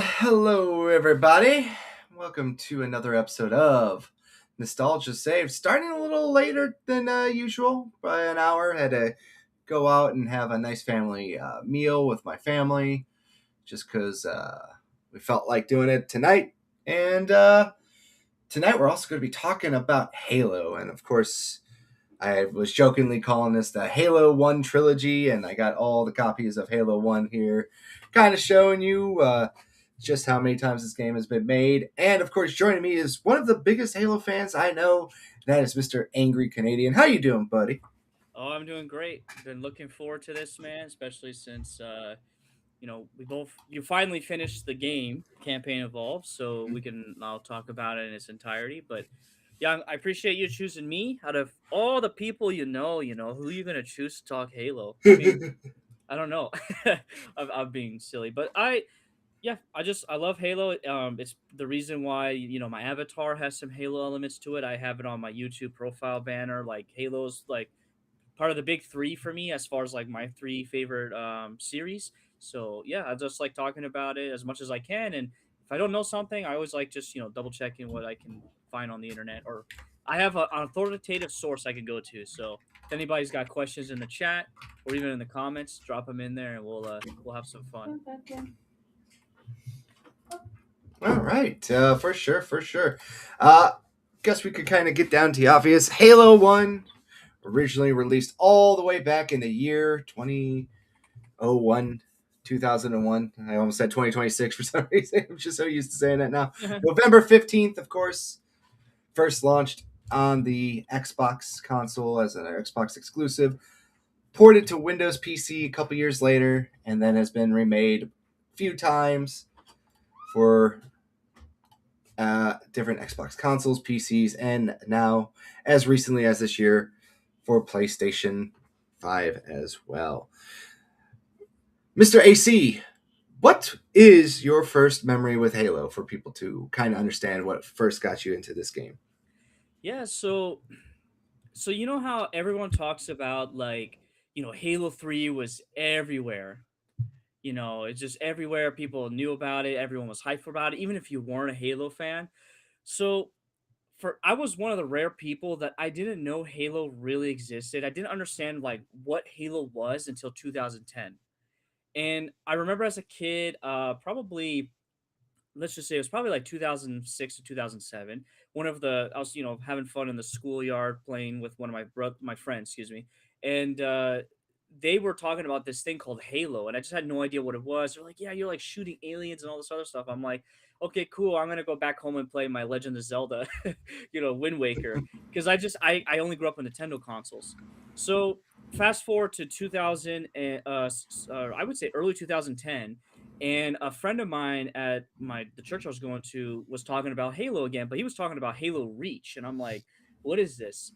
Hello everybody. Welcome to another episode of Nostalgia Save. Starting a little later than usual by an hour. Had to go out and have a nice family meal with my family just because we felt like doing it tonight. And tonight we're also going to be talking about Halo. And of course, I was jokingly calling this the Halo 1 trilogy, and I got all the copies of Halo 1 here, kind of showing you just how many times this game has been made. And of course, joining me is one of the biggest Halo fans I know. That is Mr. Angry Canadian. How you doing, buddy? Oh, I'm doing great. Been looking forward to this, man, especially since you finally finished the game campaign evolved, so we can now talk about it in its entirety. But yeah, I appreciate you choosing me out of all the people who are you gonna choose to talk Halo? I mean, I don't know. I'm being silly, but I love Halo. It's the reason why my avatar has some Halo elements to it. I have it on my YouTube profile banner. Like Halo's like part of the big three for me as far as like my three favorite series. So yeah, I just like talking about it as much as I can. And if I don't know something, I always like just double checking what I can find on the internet, or I have an authoritative source I can go to. So if anybody's got questions in the chat or even in the comments, drop them in there, and we'll have some fun. All right, for sure, for sure. Guess we could kind of get down to the obvious. Halo 1 originally released all the way back in the year 2001, 2001. I almost said 2026 for some reason. I'm just so used to saying that now. November 15th, of course, first launched on the Xbox console as an Xbox exclusive, ported to Windows PC a couple years later, and then has been remade a few times for different Xbox consoles, PCs, and now, as recently as this year, for PlayStation 5 as well. Mr. AC, what is your first memory with Halo for people to kind of understand what first got you into this game? Yeah, so you know how everyone talks about like Halo 3 was everywhere. It's just everywhere. People knew about it. Everyone was hyped about it, even if you weren't a Halo fan. So I was one of the rare people that I didn't know Halo really existed. I didn't understand like what Halo was until 2010. And I remember as a kid, probably let's just say it was probably like 2006 to 2007. I was having fun in the schoolyard playing with one of my friends, excuse me, and they were talking about this thing called Halo, and I just had no idea what it was. They're like, "Yeah, you're like shooting aliens and all this other stuff." I'm like, "Okay, cool. I'm gonna go back home and play my Legend of Zelda, Wind Waker," because I only grew up on Nintendo consoles. So fast forward to 2000, and I would say early 2010, and a friend of mine at the church I was going to was talking about Halo again, but he was talking about Halo Reach, and I'm like, "What is this?"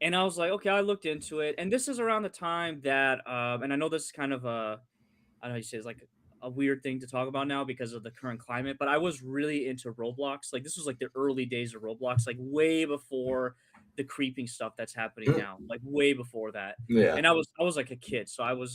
And I was like, "Okay." I looked into it, and this is around the time that, and I know this is kind of I don't know how you say it's like a weird thing to talk about now because of the current climate, but I was really into Roblox. Like this was like the early days of Roblox, like way before the creeping stuff that's happening now, like way before that. Yeah. And I was like a kid, so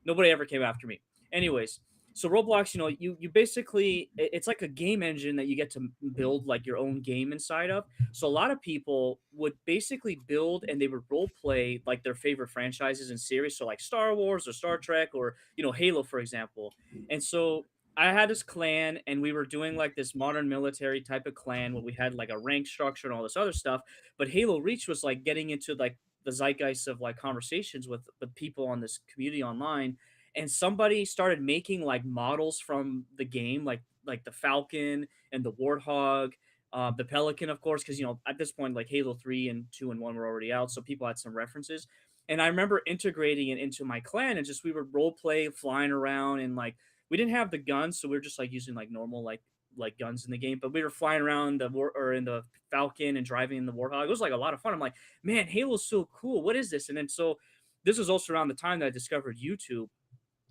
nobody ever came after me. Anyways, so Roblox, you basically it's like a game engine that you get to build like your own game inside of. So a lot of people would basically build and they would role play like their favorite franchises and series, so like Star Wars or Star Trek or Halo, for example. And so I had this clan, and we were doing like this modern military type of clan where we had like a rank structure and all this other stuff. But Halo Reach was like getting into like the zeitgeist of like conversations with the people on this community online, and somebody started making like models from the game, like the Falcon and the Warthog, the Pelican, of course, because at this point like Halo 3 and 2 and 1 were already out, so people had some references. And I remember integrating it into my clan, and just we would role play flying around, and like we didn't have the guns, so we were just like using like normal like guns in the game, but we were flying around in the Falcon and driving in the Warthog. It was like a lot of fun. I'm like, man, Halo's so cool. What is this? And then so this was also around the time that I discovered YouTube,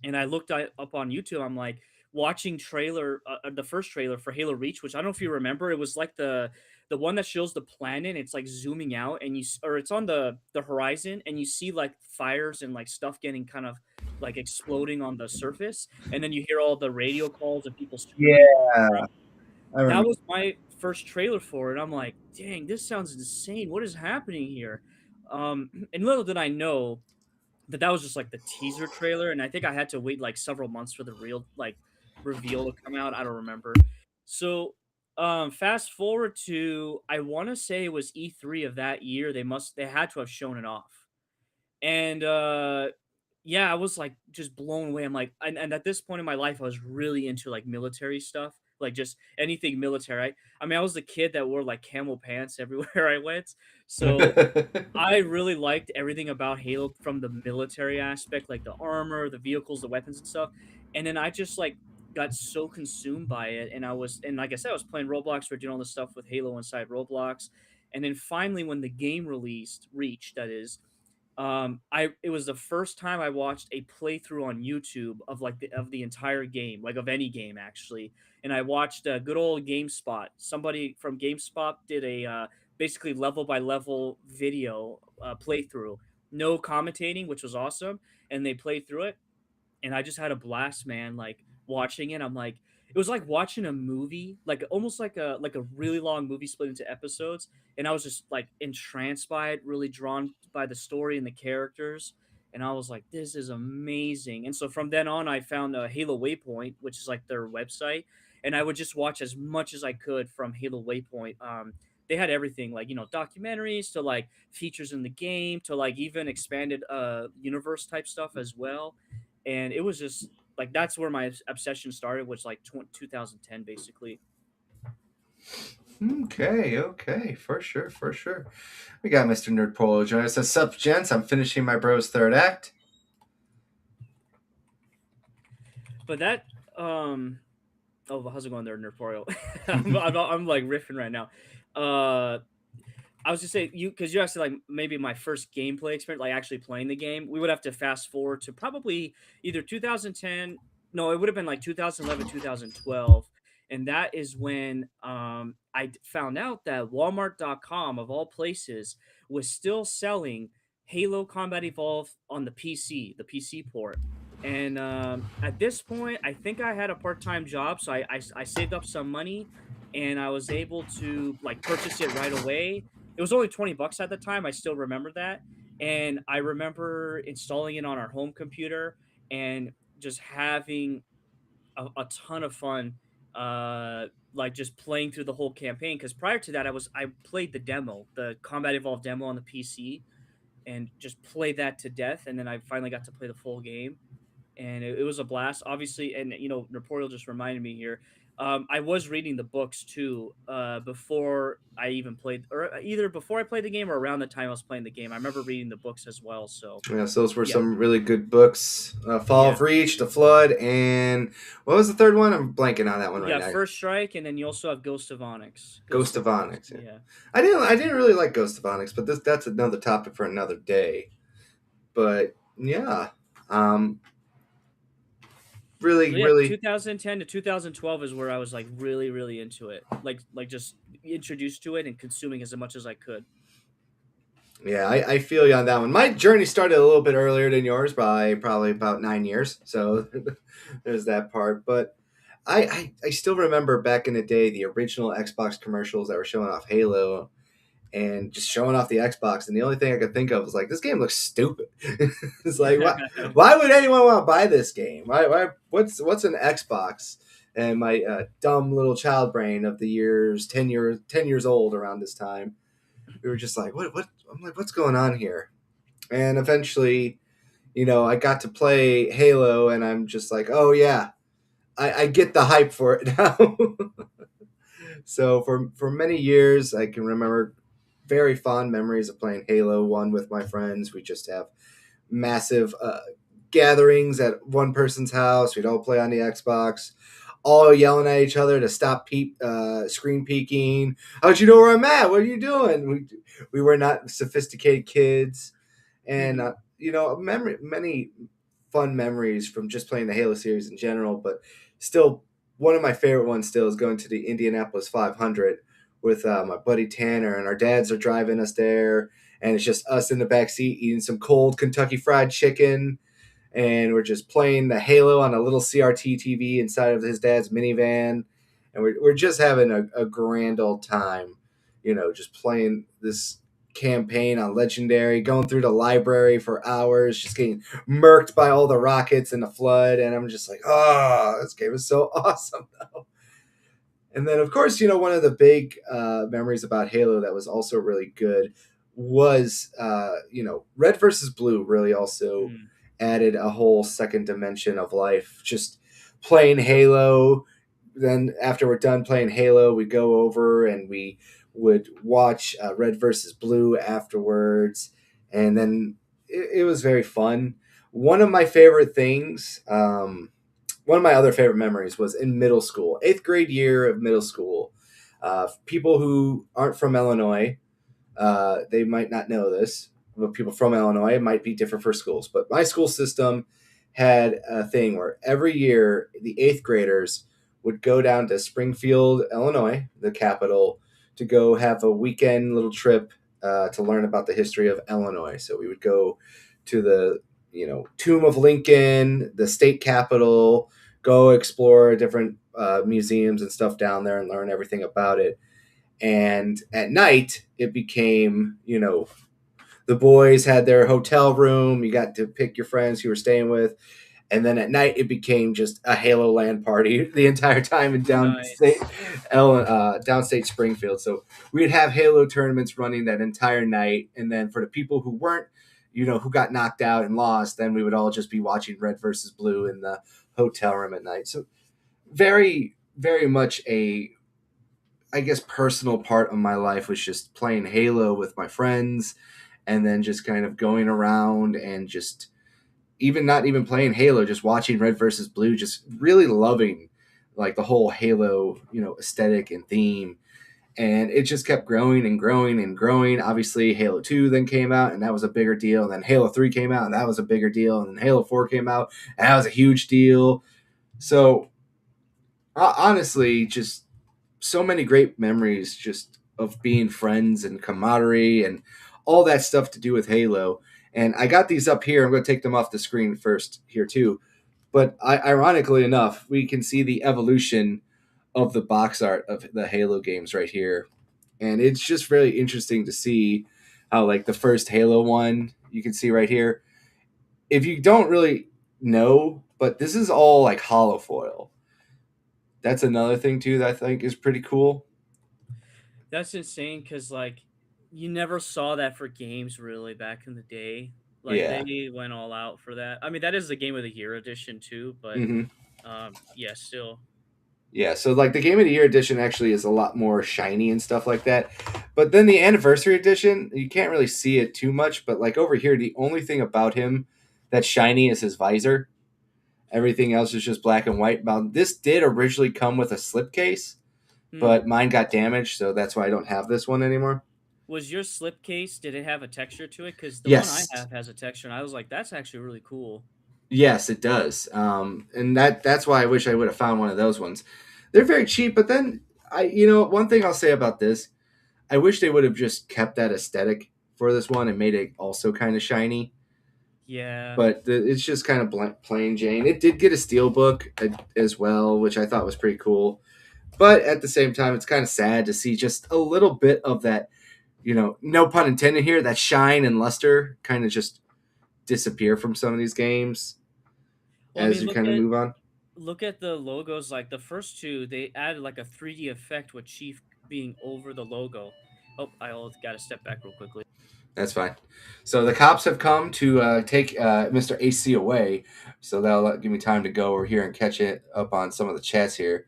and I looked up on YouTube. I'm like watching the first trailer for Halo Reach, which I don't know if you remember. It was like the one that shows the planet. It's like zooming out, and or it's on the horizon, and you see like fires and like stuff getting kind of like exploding on the surface, and then you hear all the radio calls and people screaming in the Yeah, background. I That remember. was my first trailer for it. I'm like, dang, this sounds insane. What is happening here? And little did I know that that was just like the teaser trailer, and I think I had to wait like several months for the real like reveal to come out. I don't remember. So fast forward to, I want to say it was E3 of that year. They had to have shown it off. And yeah, I was like just blown away. I'm like, and at this point in my life, I was really into like military stuff, like just anything military. I mean, I was the kid that wore like camel pants everywhere I went. So I really liked everything about Halo from the military aspect, like the armor, the vehicles, the weapons and stuff. And then I just like got so consumed by it, and like I said, I was playing Roblox, we're doing all this stuff with Halo inside Roblox. And then finally when the game reached, that is, I it was the first time I watched a playthrough on YouTube of like the entire game, like of any game actually. And I watched a good old GameSpot. Somebody from GameSpot did a basically level by level video playthrough, no commentating, which was awesome. And they played through it, and I just had a blast, man. Like watching it, I'm like, it was like watching a movie, like almost like a really long movie split into episodes, and I was just like entranced by it, really drawn by the story and the characters, and I was like, this is amazing. And so from then on, I found Halo Waypoint, which is like their website, and I would just watch as much as I could from Halo Waypoint. They had everything, like, documentaries to like features in the game to like even expanded universe type stuff as well. And it was just like that's where my obsession started, which like 2010 basically. Okay, okay, for sure, for sure. We got Mr. Nerd Polo joining us. Sup, gents? I'm finishing my bro's third act. But that oh, how's it going there, Nerporio? I'm like riffing right now. uh I was just saying, because you asked like maybe my first gameplay experience, like actually playing the game. We would have to fast forward to probably either 2010. No, it would have been like 2011, 2012, and that is when found out that Walmart.com of all places was still selling Halo Combat Evolved on the PC port. And at this point, I think I had a part time job, so I saved up some money, and I was able to like purchase it right away. It was only 20 bucks at the time. I still remember that. And I remember installing it on our home computer and just having a ton of fun, like just playing through the whole campaign. Because prior to that, I played the demo, the Combat Evolved demo on the PC, and just played that to death. And then I finally got to play the full game, and it was a blast, obviously. And Napoleon just reminded me here. I was reading the books too before I even played, or either before I played the game or around the time I was playing the game. I remember reading the books as well. So Yeah, so those were yeah, some really good books. Fall yeah, of Reach, The Flood, and what was the third one? I'm blanking on that one you right got now. First Strike, and then you also have Ghost of Onyx. Ghost Ghost of of Onyx, Onyx. Yeah. yeah. I didn't really like Ghost of Onyx, but that's another topic for another day. But yeah, um, So really, yeah, really, 2010 to 2012 is where I was like really, really into it, like just introduced to it and consuming as much as I could. yeah. I feel you on that one. My journey started a little bit earlier than yours by probably about 9 years. So there's that part. But I still remember back in the day the original Xbox commercials that were showing off Halo and just showing off the Xbox. And the only thing I could think of was like, this game looks stupid. It's like, why would anyone want to buy this game? What's an Xbox? And my dumb little child brain of the years 10 years old around this time, we were just like, what? I'm like, what's going on here? And eventually, I got to play Halo, and I'm just like, oh yeah, I get the hype for it now. So for many years, I can remember very fond memories of playing Halo 1 with my friends. We just have massive gatherings at one person's house. We'd all play on the Xbox, all yelling at each other to stop screen peeking. How'd you know where I'm at? What are you doing? We were not sophisticated kids. And, many fun memories from just playing the Halo series in general, but still, one of my favorite ones still is going to the Indianapolis 500 with my buddy Tanner, and our dads are driving us there, and it's just us in the back seat eating some cold Kentucky Fried Chicken, and we're just playing the Halo on a little CRT TV inside of his dad's minivan, and we're just having a grand old time, just playing this campaign on Legendary, going through the library for hours, just getting murked by all the rockets and the flood, and I'm just like, oh, this game is so awesome. And then, of course, one of the big memories about Halo that was also really good was, Red versus Blue really also Mm. added a whole second dimension of life. Just playing Halo. Then, after we're done playing Halo, we go over and we would watch Red versus Blue afterwards. And then it was very fun. One of my favorite things, one of my other favorite memories was in middle school, eighth grade year of middle school. People who aren't from Illinois, they might not know this, but people from Illinois, it might be different for schools. But my school system had a thing where every year the eighth graders would go down to Springfield, Illinois, the capital, to go have a weekend little trip to learn about the history of Illinois. So we would go to the Tomb of Lincoln, the state capitol, go explore different museums and stuff down there and learn everything about it. And at night, it became, the boys had their hotel room. You got to pick your friends you were staying with. And then at night, it became just a Halo Land party the entire time in Nice. downstate Springfield. So we'd have Halo tournaments running that entire night. And then for the people who weren't, who got knocked out and lost, then we would all just be watching Red versus Blue in the hotel room at night. So very, very much I guess, personal part of my life was just playing Halo with my friends and then just kind of going around and just even not even playing Halo, just watching Red versus Blue, just really loving like the whole Halo, aesthetic and theme. And it just kept growing and growing and growing. Obviously, Halo 2 then came out, and that was a bigger deal. And then Halo 3 came out, and that was a bigger deal. And then Halo 4 came out, and that was a huge deal. So, honestly, just so many great memories just of being friends and camaraderie and all that stuff to do with Halo. And I got these up here. I'm going to take them off the screen first here, too. But ironically enough, we can see the evolution of the box art of the Halo games right here. And it's just really interesting to see how, like, the first Halo one, you can see right here. If you don't really know, but this is all like hollow foil. That's another thing, too, that I think is pretty cool. That's insane because like you never saw that for games really back in the day. Like Yeah. they went all out for that. I mean, that is the game of the year edition too, but Hmm. yeah, still. Yeah, so like the Game of the Year edition actually is a lot more shiny and stuff like that. But then the Anniversary edition, you can't really see it too much. But like over here, the only thing about him that's shiny is his visor. Everything else is just black and white. Now, this did originally come with a slipcase, Hmm. but mine got damaged, so that's why I don't have this one anymore. Was your slipcase, did it have a texture to it? Because the one I Yes, have has a texture, and I was like, that's actually really cool. yes, it does. And that's why I wish I would have found one of those ones. They're very cheap, but then one thing I'll say about this, I wish they would have just kept that aesthetic for this one and made it also kind of shiny. Yeah. But it's just kind of plain Jane. It did get a steel book as well, which I thought was pretty cool. But at the same time, it's kind of sad to see just a little bit of that, no pun intended here, that shine and luster kind of just disappear from some of these games Well, I as mean, you kind of move on. look at the logos. Like the first two, they added like a 3D effect with Chief being over the logo. Oh, I got to step back real quickly. That's fine. So the cops have come to take Mr. AC away. So that'll give me time to go over here and catch it up on some of the chats here.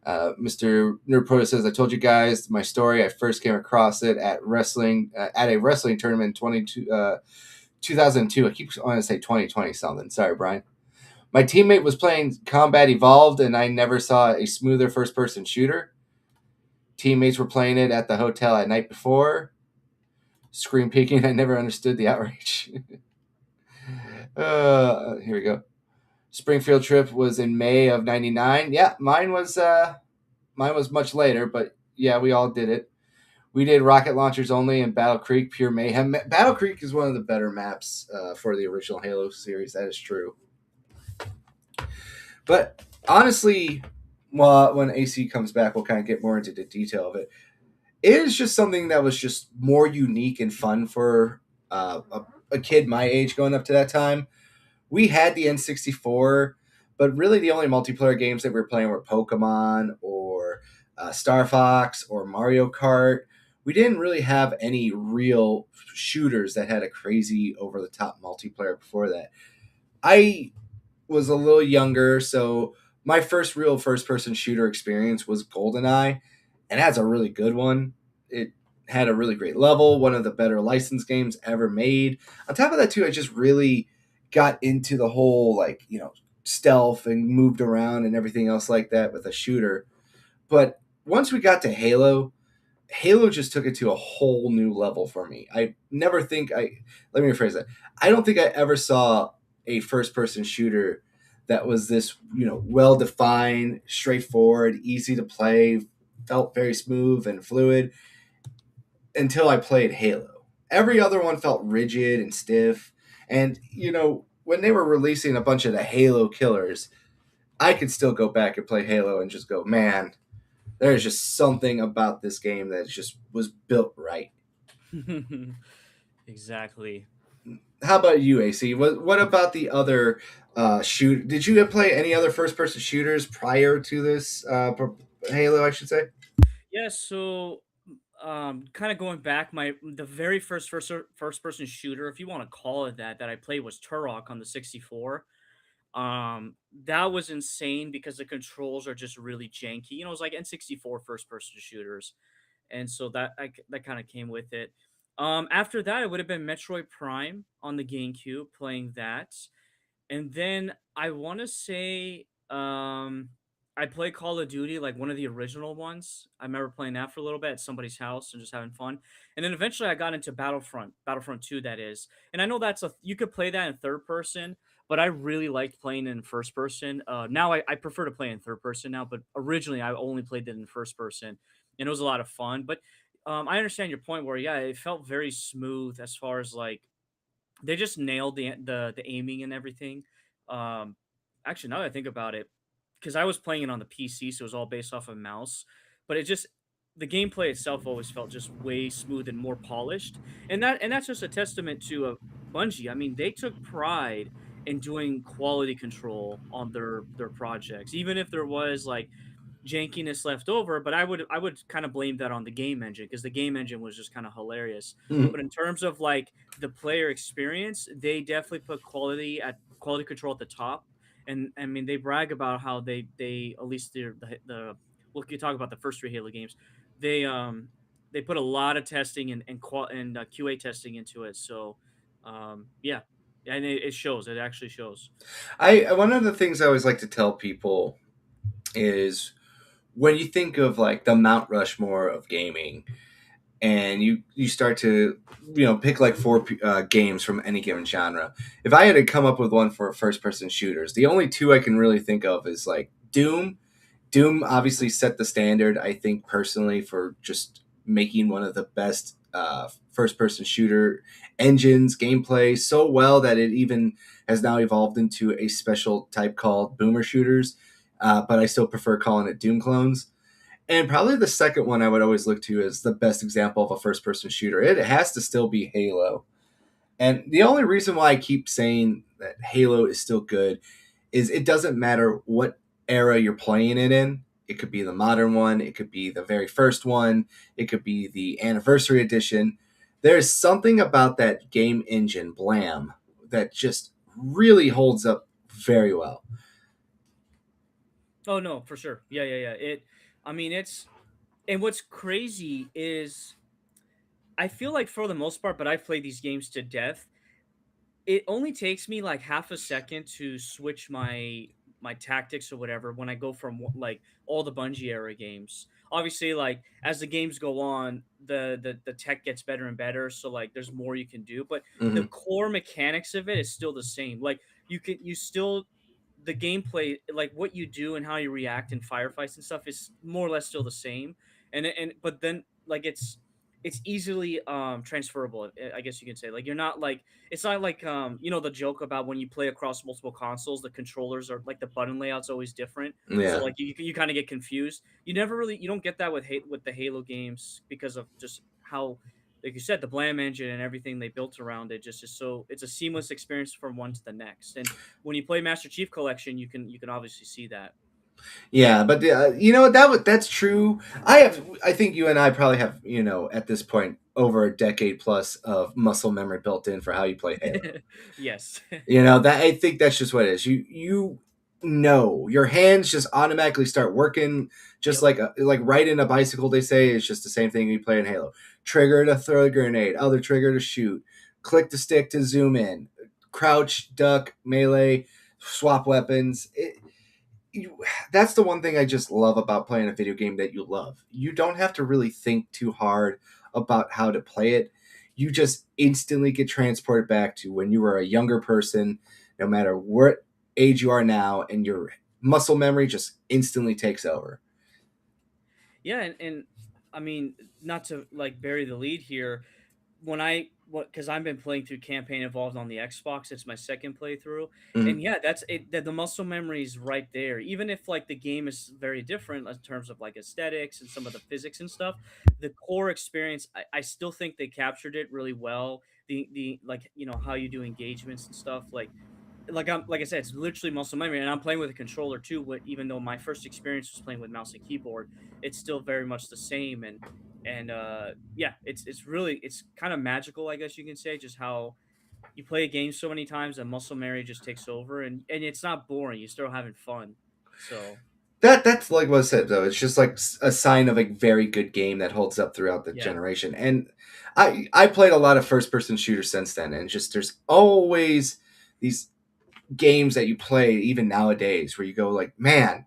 Mr. Nerdpro says, "I told you guys my story. I first came across it at a wrestling tournament in 2002. I keep wanting to say 2020 something. Sorry, Brian. My teammate was playing Combat Evolved, and I never saw a smoother first-person shooter. Teammates were playing it at the hotel at night before. Screen peeking. I never understood the outrage." Here we go. Springfield trip was in May of '99. Yeah, mine was much later, but yeah, we all did it. We did rocket launchers only in Battle Creek, pure mayhem. Battle Creek is one of the better maps for the original Halo series. That is true. But honestly, well, when AC comes back, we'll kind of get more into the detail of it. It is just something that was just more unique and fun for a kid my age going up to that time. We had the N64, but really the only multiplayer games that we were playing were Pokemon or Star Fox or Mario Kart. We didn't really have any real shooters that had a crazy over the top multiplayer before that. I was a little younger, so my first real first person shooter experience was GoldenEye, and that's a really good one. It had a really great level, one of the better licensed games ever made. On top of that, too, I just really got into the whole stealth and moved around and everything else like that with a shooter. But once we got to Halo just took it to a whole new level for me. I never think I let me rephrase that. I don't think I ever saw a first person shooter that was this, well defined, straightforward, easy to play, felt very smooth and fluid until I played Halo. Every other one felt rigid and stiff. And, when they were releasing a bunch of the Halo killers, I could still go back and play Halo and just go, man, there's just something about this game that just was built right. Exactly. How about you, AC? What about the other shoot? Did you play any other first person shooters prior to this Halo? I should say. Yeah, so kind of going back, my the very first person shooter, if you want to call it that I played was Turok on the 64. That was insane because the controls are just really janky. It was like N64 first person shooters, and so that kind of came with it. After that, it would have been Metroid Prime on the GameCube, playing that. And then I want to say I played Call of Duty, like one of the original ones. I remember playing that for a little bit at somebody's house and just having fun. And then eventually I got into Battlefront 2 that is. And I know that's a you could play that in third person, but I really liked playing in first person. Now I prefer to play in third person now, but originally I only played it in first person, and it was a lot of fun. But I understand your point where yeah, it felt very smooth as far as like they just nailed the aiming and everything. Um, Actually, now that I think about it, because I was playing it on the PC, so it was all based off of mouse, but it just the gameplay itself always felt just way smooth and more polished, and that's just a testament to Bungie. I mean, they took pride in doing quality control on their projects, even if there was like jankiness left over, but I would kind of blame that on the game engine because the game engine was just kind of hilarious. Mhm. But in terms of like the player experience, they definitely put quality control at the top. And I mean, they brag about how they at least the well, you talk about the first three Halo games, they they put a lot of testing and QA testing into it. So yeah, and it shows. It actually shows. I One of the things I always like to tell people is when you think of like the Mount Rushmore of gaming, and you start to pick like four games from any given genre. If I had to come up with one for first person shooters, the only two I can really think of is like Doom. Doom obviously set the standard, I think personally, for just making one of the best first person shooter engines, gameplay so well that it even has now evolved into a special type called boomer shooters. But I still prefer calling it Doom clones. And probably the second one I would always look to as the best example of a first person shooter. It has to still be Halo. And the only reason why I keep saying that Halo is still good is it doesn't matter what era you're playing it in. It could be the modern one, it could be the very first one, it could be the anniversary edition. There's something about that game engine, Blam, that just really holds up very well. Oh no, for sure. Yeah, yeah, yeah. I mean, it's and what's crazy is I feel like for the most part, but I've played these games to death. It only takes me like half a second to switch my tactics or whatever when I go from like all the Bungie era games. Obviously, like as the games go on, the tech gets better and better, so like there's more you can do, but the Mhm. core mechanics of it is still the same. Like you still the gameplay, like what you do and how you react in firefights and stuff is more or less still the same. And but then like it's easily transferable. I guess you can say, like, you're not like, it's not like the joke about when you play across multiple consoles, the controllers are like, the button layout's always different, so Yeah. like you kind of get confused. You don't get that with with the Halo games because of just how, like you said, the Blam engine and everything they built around it just is so, it's a seamless experience from one to the next. And when you play Master Chief Collection, you can obviously see that. Yeah, but you know that's true. I think you and I probably have at this point over a decade plus of muscle memory built in for how you play Halo. Yes. That I think that's just what it is. You know your hands just automatically start working just Yep. like riding a bicycle. They say it's just the same thing you play in Halo. Trigger to throw a grenade, other trigger to shoot, click the stick to zoom in, crouch, duck, melee, swap weapons. That's the one thing I just love about playing a video game that you love. You don't have to really think too hard about how to play it. You just instantly get transported back to when you were a younger person, no matter what age you are now, and your muscle memory just instantly takes over. Yeah, and I mean, not to like bury the lead here, when I what because I've been playing through campaign involved on the Xbox. It's my second playthrough, and Mhm. yeah, that's it. The muscle memory is right there. Even if like the game is very different in terms of like aesthetics and some of the physics and stuff, the core experience, I still think they captured it really well. The like how you do engagements and stuff like I said, it's literally muscle memory, and I'm playing with a controller too. Even though my first experience was playing with mouse and keyboard, it's still very much the same. And yeah, it's kind of magical, I guess you can say, just how you play a game so many times and muscle memory just takes over, and it's not boring. You're still having fun. So That's like what I said though. It's just like a sign of a very good game that holds up throughout the yeah, generation. And I played a lot of first person shooters since then, and just there's always these games that you play even nowadays where you go like, man,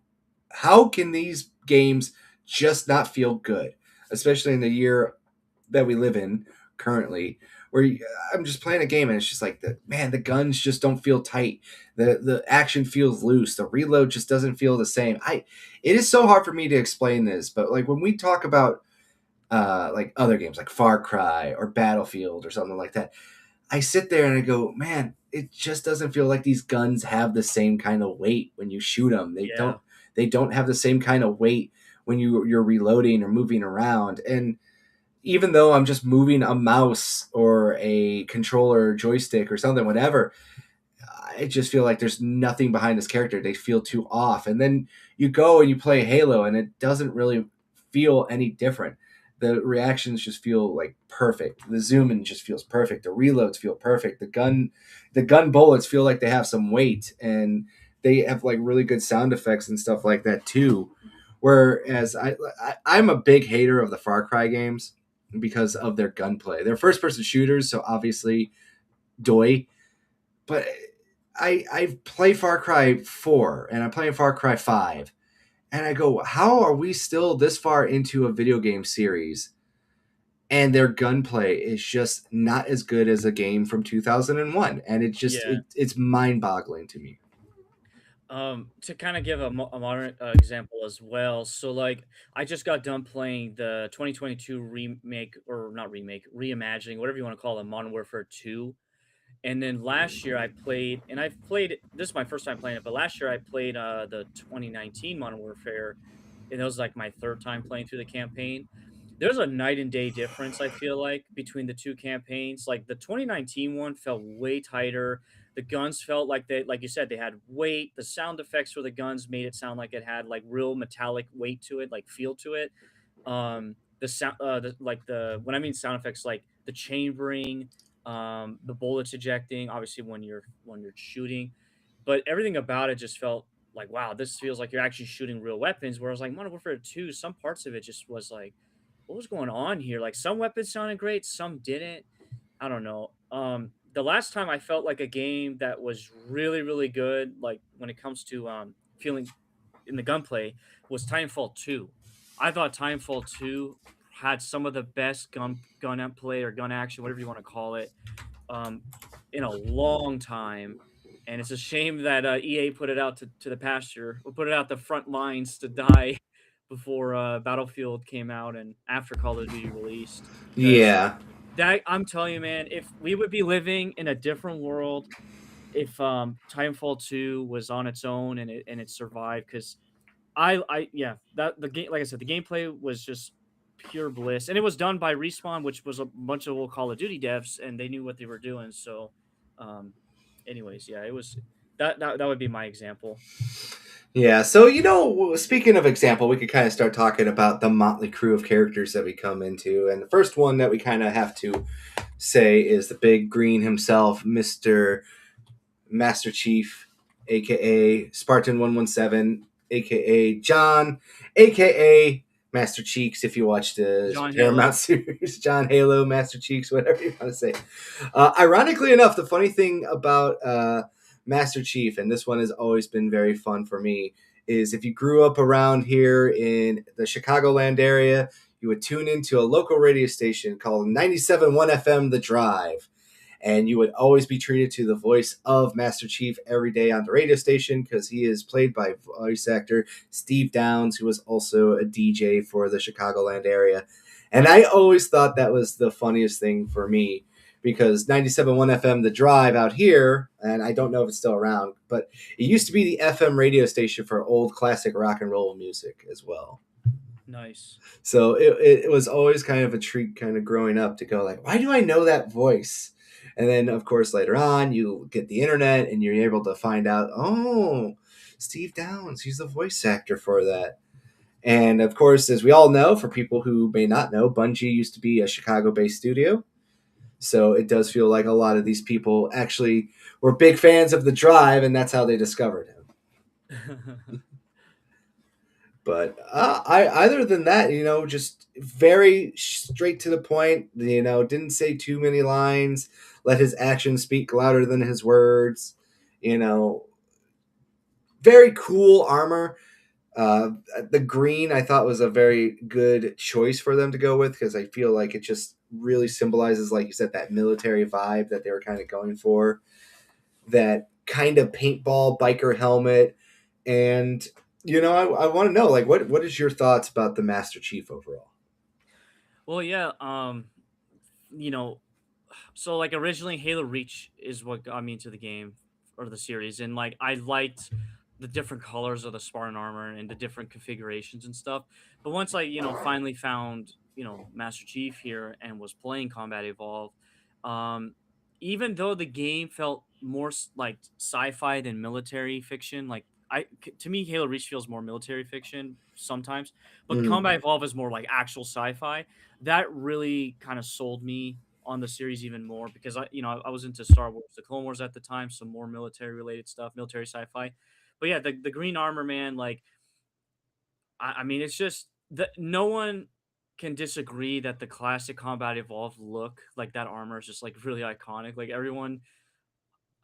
how can these games just not feel good, especially in the year that we live in currently, where I'm just playing a game and it's just like the guns just don't feel tight, the action feels loose, the reload just doesn't feel the same. It is so hard for me to explain this, but like when we talk about like other games like Far Cry or Battlefield or something like that, I sit there and I go, man, it just doesn't feel like these guns have the same kind of weight when you shoot them. yeah, They don't have the same kind of weight when you're reloading or moving around. And even though I'm just moving a mouse or a controller or joystick or something, whatever, I just feel like there's nothing behind this character. They feel too off. And then you go and you play Halo and it doesn't really feel any different. The reactions just feel like perfect. The zoom in just feels perfect. The reloads feel perfect. The gun bullets feel like they have some weight, and they have like really good sound effects and stuff like that too. Whereas I'm a big hater of the Far Cry games because of their gunplay. They're first person shooters, so obviously doy, but I play Far Cry 4 and I'm playing Far Cry 5, and I go, how are we still this far into a video game series and their gunplay is just not as good as a game from 2001? And yeah. it's mind-boggling to me. To kind of give a modern example as well. So, like, I just got done playing the 2022 remake, or not remake, reimagining, whatever you want to call it, Modern Warfare 2. And then last year I played, and I've played this is my first time playing it, but last year I played the 2019 Modern Warfare, and it was like my third time playing through the campaign. There's a night and day difference, I feel like, between the two campaigns. Like the 2019 one felt way tighter. The guns felt like like you said, they had weight. The sound effects for the guns made it sound like it had like real metallic weight to it, like feel to it. The sound, like the when I mean sound effects, like the chambering, the bullets ejecting, obviously when you're shooting, but everything about it just felt like, wow, this feels like you're actually shooting real weapons. Whereas like Modern Warfare 2, some parts of it just was like, what was going on here? Like some weapons sounded great, some didn't. I don't know. The last time I felt like a game that was really, really good, like when it comes to feeling in the gunplay, was Timefall 2. I thought Timefall 2 had some of the best gun play or gun action, whatever you want to call it, um, in a long time. And it's a shame that EA put it out to the pasture, or put it out the front lines to die. before Battlefield came out and after Call of Duty released. Because Yeah. that I'm telling you, man, if we would be living in a different world if Titanfall 2 was on its own and it survived. Because I yeah, that the game, like I said, the gameplay was just pure bliss, and it was done by Respawn, which was a bunch of old Call of Duty devs, and they knew what they were doing. So, um, anyways, yeah, it was that would be my example. Yeah, so speaking of example, we could kind of start talking about the motley crew of characters that we come into, and the first one that we kind of have to say is the big green himself, Master Chief, aka Spartan 117, aka John, aka Master Cheeks. If you watched the John Paramount Halo. series, John Halo, Master Cheeks, whatever you want to say. Ironically enough, the funny thing about Master Chief, and this one has always been very fun for me, is if you grew up around here in the Chicagoland area, you would tune into a local radio station called 97.1 FM The Drive, and you would always be treated to the voice of Master Chief every day on the radio station because he is played by voice actor Steve Downs, who was also a DJ for the Chicagoland area. And I always thought that was the funniest thing for me because 97.1 FM The Drive out here, and I don't know if it's still around, but it used to be the FM radio station for old classic rock and roll music as well. Nice. So it was always kind of a treat kind of growing up to go like, why do I know that voice? And then of course later on you get the internet and you're able to find out, oh, Steve Downs, he's the voice actor for that. And of course, as we all know, for people who may not know, Bungie used to be a Chicago-based studio. So it does feel like a lot of these people actually were big fans of the Drive, and that's how they discovered him. But I other than that, just very straight to the point. Didn't say too many lines. Let his actions speak louder than his words. You know, very cool armor. The green I thought was a very good choice for them to go with because I feel like it just really symbolizes, like you said, that military vibe that they were kind of going for. That kind of paintball biker helmet, and I want to know, like, what is your thoughts about the Master Chief overall? Well, yeah. You know, so like originally Halo Reach is what got me into the game or the series, and like I liked the different colors of the Spartan armor and the different configurations and stuff. But once I finally found Master Chief here and was playing Combat Evolved, um, even though the game felt more like sci-fi than military fiction, like to me Halo Reach feels more military fiction sometimes, but Mm, Combat Evolved is more like actual sci-fi. That really kind of sold me on the series even more because I was into Star Wars, the Clone Wars at the time, some more military related stuff, military sci-fi. But yeah, the green armor man, like I mean, it's just that no one can disagree that the classic Combat Evolved look, like that armor is just like really iconic. Like everyone,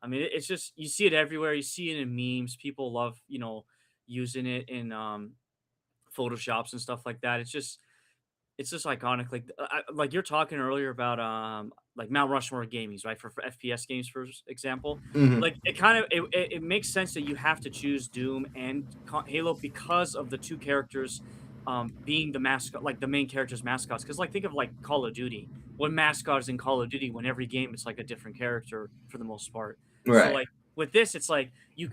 I mean, it's just you see it everywhere. You see it in memes. People love using it in photoshops and stuff like that. It's just iconic. Like like you're talking earlier about like Mount Rushmore gamings, right? For FPS games, for example. mhm. Like it kind of it makes sense that you have to choose Doom and Halo because of the two characters being the mascot, like the main characters' mascots. Because like think of like Call of Duty. When mascots in Call of Duty, when every game it's like a different character for the most part. So Right. like with this, it's like you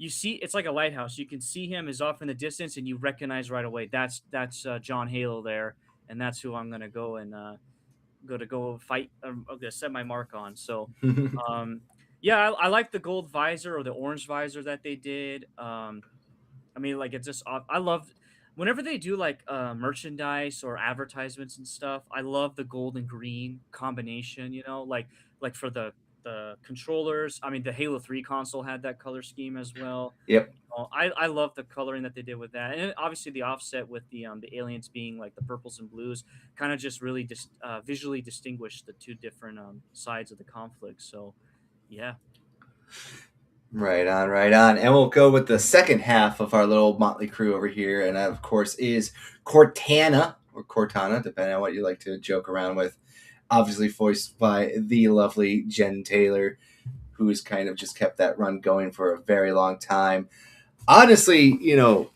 see it's like a lighthouse. You can see him is off in the distance, and you recognize right away that's John Halo there, and that's who I'm gonna go and go fight. I'm gonna set my mark on. So, um, yeah, I like the gold visor or the orange visor that they did. I mean, like it's just I love whenever they do like merchandise or advertisements and stuff. I love the gold and green combination. Like for the controllers. I mean, the Halo 3 console had that color scheme as well. Yep. I love the coloring that they did with that, and obviously the offset with the aliens being like the purples and blues, kind of just really visually distinguished the two different sides of the conflict. So, yeah. Right on, right on. And we'll go with the second half of our little motley crew over here, and that, of course, is Cortana, or Cortana, depending on what you like to joke around with. Obviously voiced by the lovely Jen Taylor, who's kind of just kept that run going for a very long time. Honestly,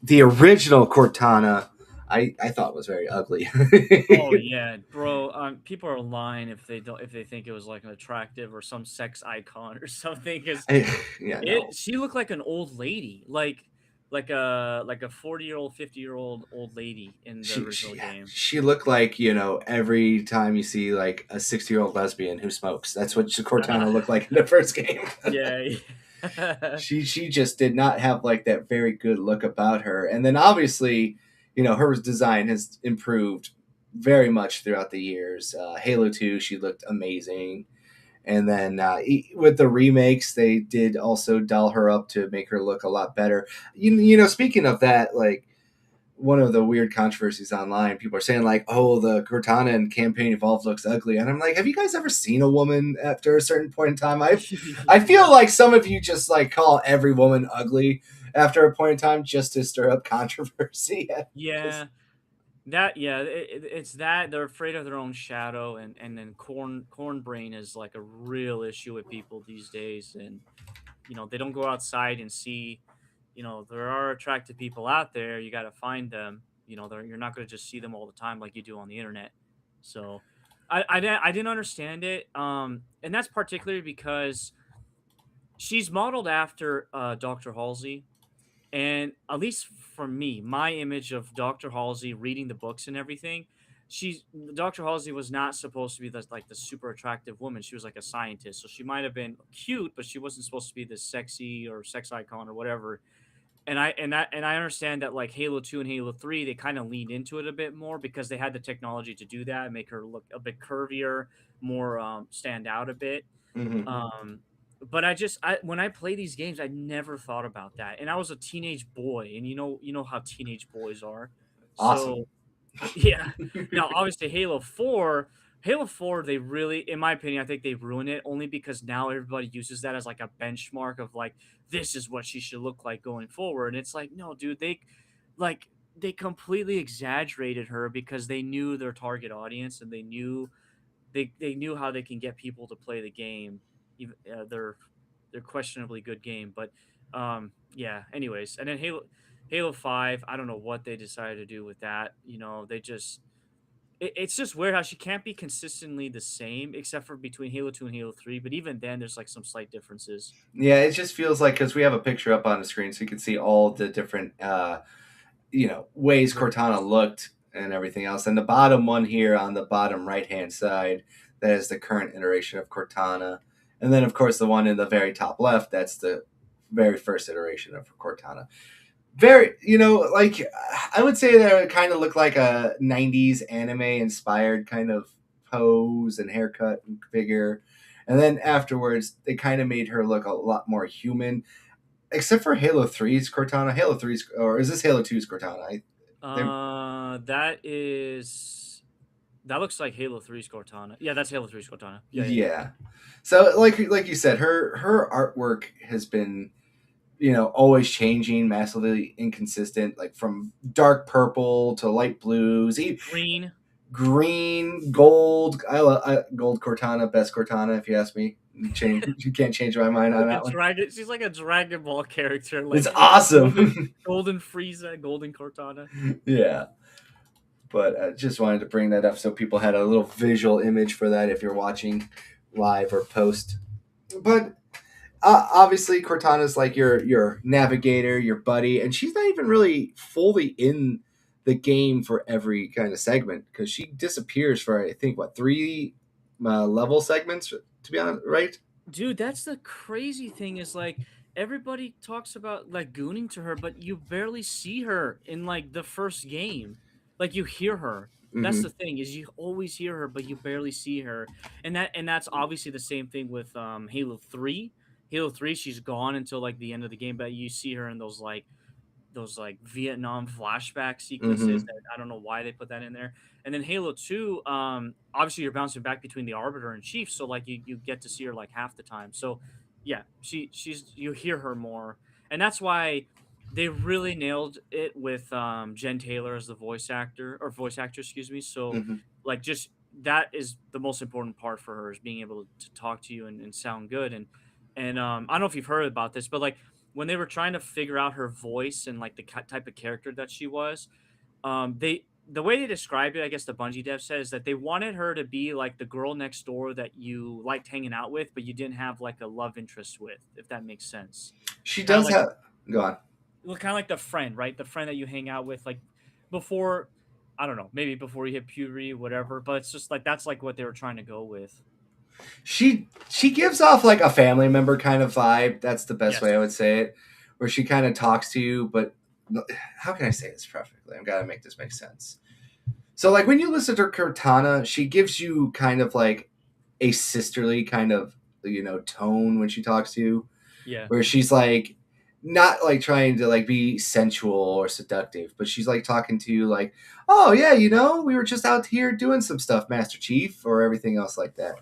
the original Cortana I thought was very ugly. Oh yeah, bro. People are lying if they think it was like an attractive or some sex icon or something. Because Yeah, it no. she looked like an old lady, like a 40-year-old, 50-year-old old lady in the original game. She looked like, every time you see like a 60-year-old lesbian who smokes. That's what Cortana looked like in the first game. Yeah. She just did not have like that very good look about her. And then obviously, her design has improved very much throughout the years. Halo 2, she looked amazing. And then with the remakes, they did also doll her up to make her look a lot better. Speaking of that, like one of the weird controversies online, people are saying like, "Oh, the Cortana and Campaign Evolved looks ugly," and I'm like, "Have you guys ever seen a woman after a certain point in time?" I feel Yeah. like some of you just like call every woman ugly after a point in time just to stir up controversy. Because Yeah. That yeah, it's that they're afraid of their own shadow, and then corn brain is like a real issue with people these days, and they don't go outside and see, there are attractive people out there. You got to find them. You're not going to just see them all the time like you do on the internet. So I didn't understand it, and that's particularly because she's modeled after Dr. Halsey, and at least for me, my image of Dr. Halsey reading the books and everything, she's Dr. Halsey was not supposed to be like the super attractive woman. She was like a scientist, so she might have been cute, but she wasn't supposed to be this sexy or sex icon or whatever. And I understand that like Halo 2 and Halo 3, they kind of leaned into it a bit more because they had the technology to do that and make her look a bit curvier, more stand out a bit. Mhm. Um, but I when I play these games, I never thought about that. And I was a teenage boy, and you know how teenage boys are. Awesome. So yeah. Now, obviously, Halo 4, they really, in my opinion, I think they ruined it only because now everybody uses that as like a benchmark of like, this is what she should look like going forward. And it's like, no, dude, like, they completely exaggerated her because they knew their target audience and they knew how they can get people to play the game, even their questionably good game. But yeah. Anyways, and then Halo 5, I don't know what they decided to do with that. They just it's just weird how she can't be consistently the same except for between Halo 2 and Halo 3. But even then, there's like some slight differences. Yeah, it just feels like because we have a picture up on the screen, so you can see all the different ways Cortana Versions. looked and everything else. And the bottom one here on the bottom right hand side, that is the current iteration of Cortana. And then, of course, the one in the very top left, that's the very first iteration of Cortana. Very, like I would say that it kind of looked like a 90s anime inspired kind of pose and haircut and figure. And then afterwards, they kind of made her look a lot more human, except for Halo 3's Cortana. Halo 3's, or is this Halo 2's Cortana? They That looks like Halo 3's Cortana. Yeah, that's Halo 3's Cortana. Yeah, yeah, yeah. Yeah. So like you said, her artwork has been always changing, massively inconsistent, like from dark purple to light blues, Green. green, gold. Gold Cortana, best Cortana if you ask me. You can't change my mind on Like a that one. dragon. She's like a Dragon Ball character, It's like golden, awesome. golden Frieza, golden Cortana. Yeah. But I just wanted to bring that up so people had a little visual image for that if you're watching live or post. But obviously Cortana's like your navigator, your buddy, and she's not even really fully in the game for every kind of segment because she disappears for I think what 3 level segments to be honest, right? Dude, that's the crazy thing is like everybody talks about like gooning to her, but you barely see her in like the first game. Like you hear her. That's Mm-hmm. the thing is you always hear her, but you barely see her. And that's obviously the same thing with Halo 3. Halo 3, she's gone until like the end of the game, but you see her in those Vietnam flashback sequences Mm-hmm. that I don't know why they put that in there. And then Halo 2, obviously you're bouncing back between the Arbiter and Chief, so like you get to see her like half the time. So yeah, she's you hear her more. And that's why they really nailed it with Jen Taylor as the voice actor or voice actor, excuse me. So Mm-hmm. like just that is the most important part for her is being able to talk to you and sound good. And I don't know if you've heard about this, but like when they were trying to figure out her voice and like the type of character that she was, They the way they described it, I guess the Bungie dev says that they wanted her to be like the girl next door that you liked hanging out with, but you didn't have like a love interest with, if that makes sense. She Kind of does like have. Go on. kind of like the friend, right? The friend that you hang out with, like before. I don't know, maybe before you hit puberty, whatever. But it's just like that's like what they were trying to go with. She gives off like a family member kind of vibe. That's the best way I Yes. would say it, where she kind of talks to you. But how can I say this perfectly? I've got to make this make sense. So like when you listen to Cortana, she gives you kind of like a sisterly kind of tone when she talks to you, Yeah. where she's like not like trying to like be sensual or seductive, but she's like talking to you like, oh yeah, we were just out here doing some stuff, Master Chief, or everything else like that.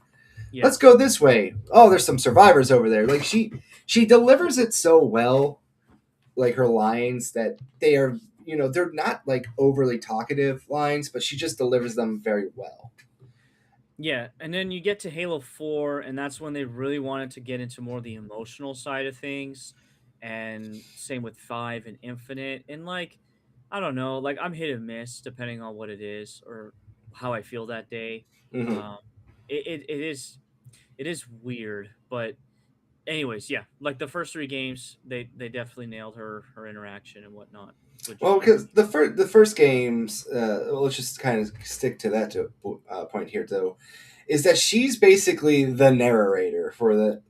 Yeah. Let's go this way. Oh, there's some survivors over there. Like she delivers it so well, like her lines that they are, they're not like overly talkative lines, but she just delivers them very well. Yeah, and then you get to Halo 4, and that's when they really wanted to get into more of the emotional side of things. And same with 5 and Infinite. And like, I don't know, like I'm hit and miss depending on what it is or how I feel that day. Hmm. Um it is weird, but anyways, yeah, like the first 3 games, they definitely nailed her interaction and whatnot. Which Well, because the first games, well, let's just kind of stick to that point here, though, is that she's basically the narrator for the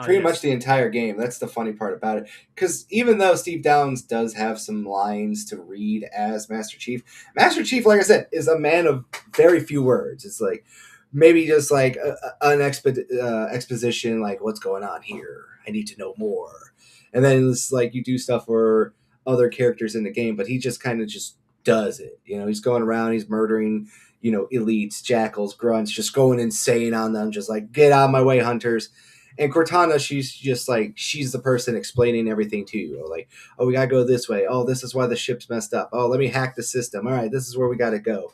pretty much yes. the entire game. That's the funny part about it. Because even though Steve Downs does have some lines to read as Master Chief, like I said, is a man of very few words. It's like maybe just like an exposition, like what's going on here. I need to know more. And then it's like you do stuff for other characters in the game, but he just kind of just does it. He's going around, he's murdering, elites, jackals, grunts, just going insane on them, just like get out of my way, hunters. And Cortana, she's just like she's the person explaining everything to you. Like, oh, we gotta go this way. Oh, this is why the ship's messed up. Oh, let me hack the system. All right, this is where we gotta go.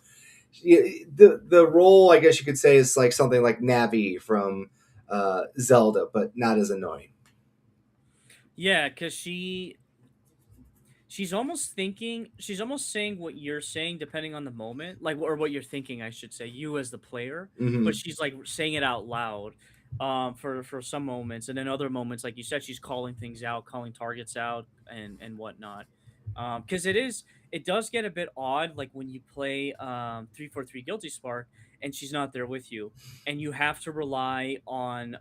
The role, I guess you could say, is like something like Navi from Zelda, but not as annoying. Yeah, cuz she's almost saying what you're saying depending on the moment, like or what you're thinking, I should say, you as the player, but Hmm. she's like saying it out loud for some moments, and then other moments, like you said, she's calling things out, calling targets out and whatnot. Because it does get a bit odd, like when you play 343 Guilty Spark and she's not there with you, and you have to rely on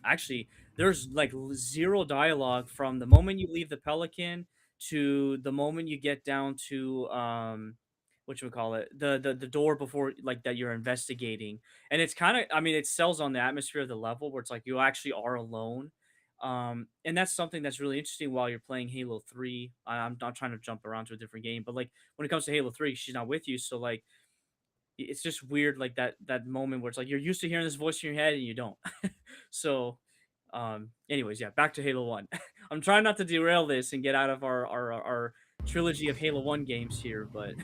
actually, there's like zero dialogue from the moment you leave the Pelican to the moment you get down to what you would call it, the door before like that you're investigating. And it's kind of, I mean, it sells on the atmosphere of the level where it's like you actually are alone. And that's something that's really interesting while you're playing Halo 3. I'm not trying to jump around to a different game, but like when it comes to Halo 3, she's not with you, so like it's just weird, like that moment where it's like you're used to hearing this voice in your head and you don't. So anyways, yeah, back to Halo 1. I'm trying not to derail this and get out of our trilogy of Halo 1 games here, but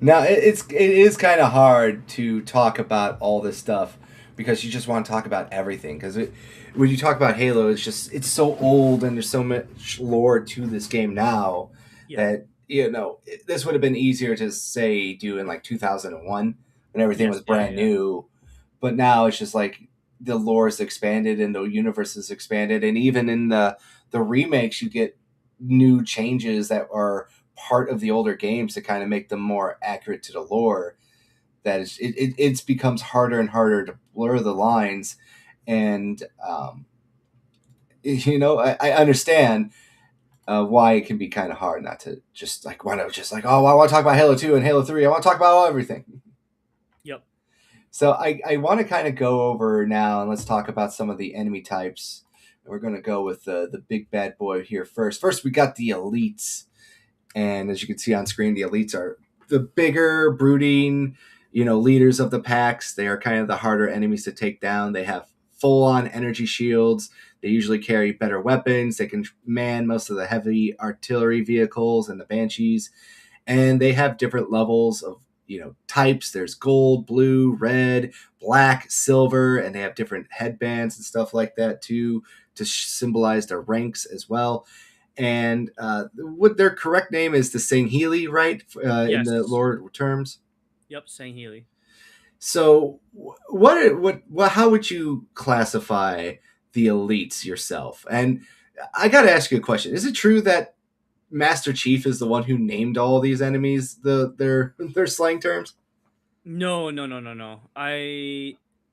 Now it is kind of hard to talk about all this stuff because you just want to talk about everything. Because when you talk about Halo, it's so old and there's so much lore to this game now yeah. that this would have been easier to say do in like 2001 when everything Yes, was yeah, brand yeah. new. But now it's just like the lore is expanded and the universe is expanded, and even in the remakes, you get new changes that are part of the older games to kind of make them more accurate to the lore. That is, it's becomes harder and harder to blur the lines, and I understand why it can be kind of hard not to just like want to just like, oh, I want to talk about Halo 2 and Halo 3. I want to talk about everything. Yep. So I want to kind of go over now and let's talk about some of the enemy types. We're going to go with the big bad boy here first. First, we got the elites. And as you can see on screen, the elites are the bigger, brooding, leaders of the packs. They are kind of the harder enemies to take down. They have full-on energy shields. They usually carry better weapons. They can man most of the heavy artillery vehicles and the banshees. And they have different levels of types. There's gold, blue, red, black, silver, and they have different headbands and stuff like that too to symbolize their ranks as well. and what their correct name is the Sangheili, right? In the Yes. lore terms. Yep. Saying Healy. So, what, how would you classify the elites yourself? And I got to ask you a question: is it true that Master Chief is the one who named all these enemies their slang terms? No, no, no, no, no.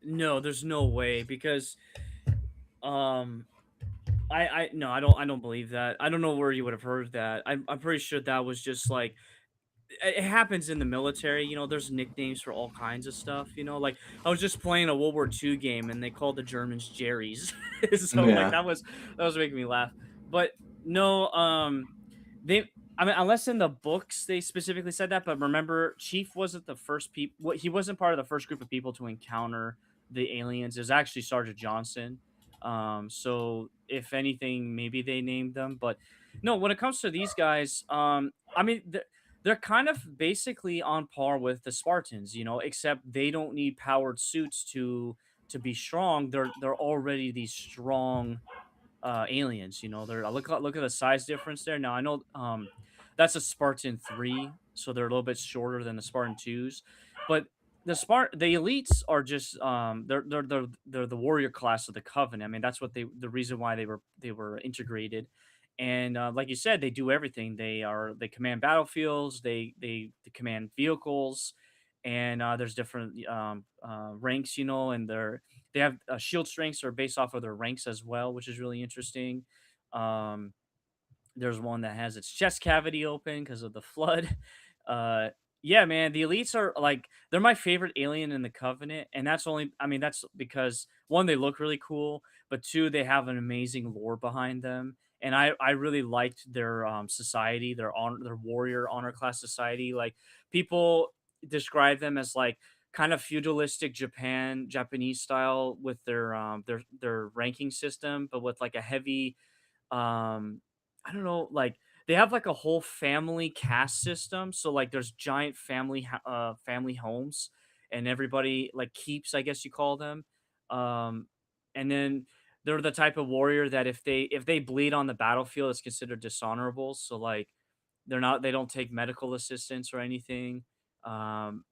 No, there's no way because um I no, I don't believe that. I don't know where you would have heard that. I'm pretty sure that was just like it happens in the military. There's nicknames for all kinds of stuff. Like I was just playing a World War II game and they called the Germans Jerry's, so like Yeah. that was making me laugh. But no, they. I mean, unless in the books they specifically said that, but remember, Chief wasn't the first people. He wasn't part of the first group of people to encounter the aliens. It was actually Sergeant Johnson. So if anything, maybe they named them. But no, when it comes to these guys, I mean, they're kind of basically on par with the Spartans, except they don't need powered suits to be strong. They're already these strong aliens. They're look at the size difference there. Now I know that's a Spartan 3, so they're a little bit shorter than the Spartan 2s, but the elites are just they're the warrior class of the Covenant. I mean, that's what the reason why they were integrated. And like you said, they do everything. They command battlefields, they command vehicles, and there's different ranks, and they have shield strengths are based off of their ranks as well, which is really interesting. Um, there's one that has its chest cavity open because of the flood. Uh, yeah, man, the elites are like they're my favorite alien in the Covenant, and I mean that's because one they look really cool, but two they have an amazing lore behind them, and I really liked their society, their warrior honor class society. Like people describe them as like kind of feudalistic Japanese style with their ranking system, but with like a heavy I don't know, like they have like a whole family caste system. So like there's giant family homes and everybody like keeps, I guess you call them. Um and then they're the type of warrior that if they bleed on the battlefield, it's considered dishonorable. So like they don't take medical assistance or anything.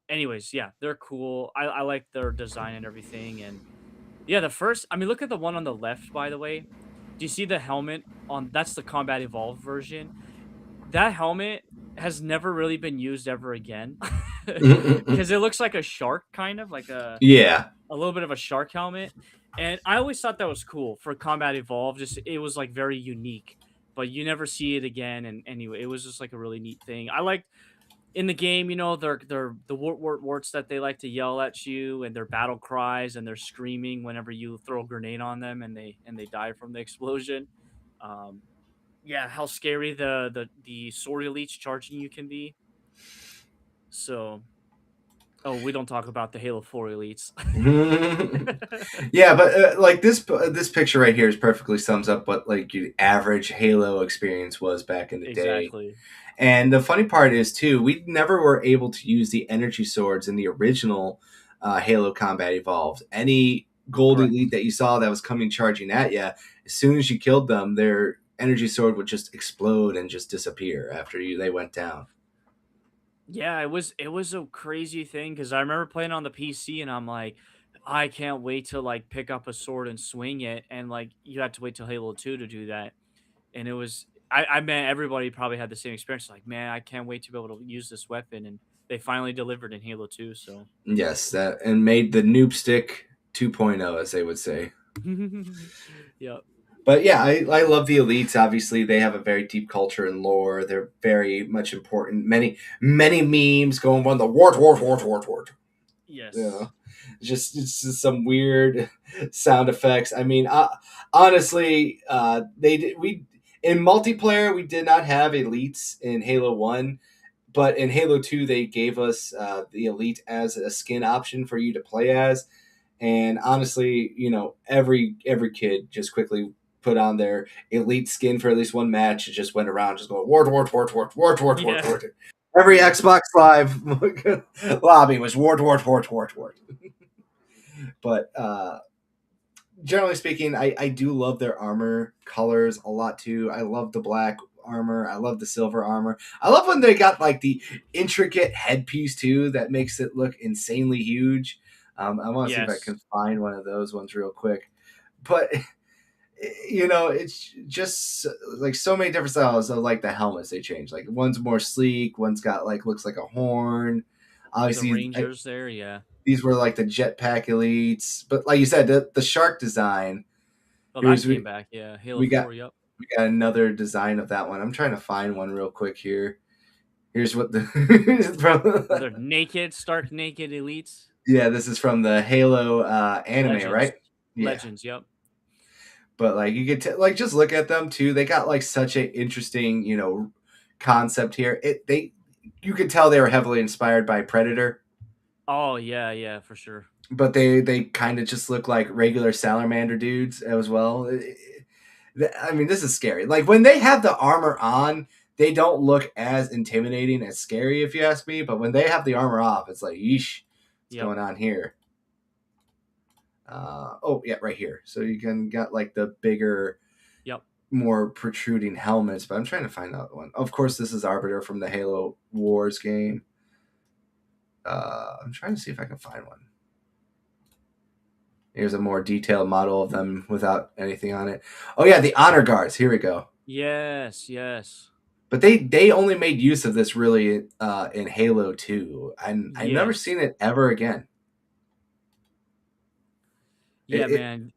Anyways, yeah, they're cool. I like their design and everything. And yeah, I mean, look at the one on the left, by the way. Do you see the helmet on that's the combat evolved version? That helmet has never really been used ever again. Because it looks like a shark, kind of like Yeah. a little bit of a shark helmet. And I always thought that was cool for combat evolved. Just it was like very unique, but you never see it again. And anyway, it was just like a really neat thing. I liked in the game, they're the warts that they like to yell at you, and their battle cries, and they're screaming whenever you throw a grenade on them, and they die from the explosion. Um, yeah, how scary the sword elites charging you can be. So, oh, we don't talk about the Halo 4 elites. Yeah, but like this picture right here is perfectly sums up what like your average Halo experience was back in the day. Exactly. And the funny part is too, we never were able to use the energy swords in the original Halo Combat Evolved. Any gold elite Correct. that you saw that was coming charging at you, as soon as you killed them, their energy sword would just explode and just disappear after they went down. Yeah, it was a crazy thing because I remember playing on the PC and I'm like, I can't wait to like pick up a sword and swing it, and like you had to wait till Halo 2 to do that. And it was I mean everybody probably had the same experience, like, man, I can't wait to be able to use this weapon, and they finally delivered in Halo 2, so Yes, that and made the noob stick 2.0, as they would say. yep. But yeah, I love the elites. Obviously, they have a very deep culture and lore. They're very much important. Many memes going on the wart. You Yes. know, it's just some weird sound effects. I mean, honestly, they did, we in multiplayer we did not have elites in Halo 1, but in Halo 2 they gave us the elite as a skin option for you to play as. And honestly, every kid just quickly put on their elite skin for at least one match and just went around just going Yeah. wart. Every Yeah. Xbox Live lobby was wart. But generally speaking, I do love their armor colors a lot too. I love the black armor. I love the silver armor. I love when they got like the intricate headpiece too that makes it look insanely huge. I want to see if I Yes, can find one of those ones real quick. But it's just like so many different styles of like the helmets they change. Like one's more sleek, one's got like looks like a horn. the Obviously, Rangers there, yeah. these were like the jetpack elites, but like you said, the shark design. Oh, that Here's came back, yeah. Halo we got 4, yep. we got another design of that one. I'm trying to find one real quick here. Here's what the They're from. naked, stark naked elites. Yeah, this is from the Halo anime, Legends. right? Yeah, Legends, yep. but like you could like just look at them too. They got like such an interesting concept here. They you could tell they were heavily inspired by Predator, Oh, yeah, yeah, for sure. but they kind of just look like regular salamander dudes as well. I mean, this is scary. Like when they have the armor on, they don't look as intimidating as scary, if you ask me. But when they have the armor off, it's like, yeesh, what's Yep, going on here? Oh yeah, right here. So you can got like the bigger, yep. more protruding helmets. But I'm trying to find out one. Of course, this is Arbiter from the Halo Wars game. I'm trying to see if I can find one. Here's a more detailed model of them without anything on it. Oh yeah, the honor guards. Here we go. Yes, yes. But they only made use of this really in Halo 2, and I've never Yes. seen it ever again. Yeah, It, it, man.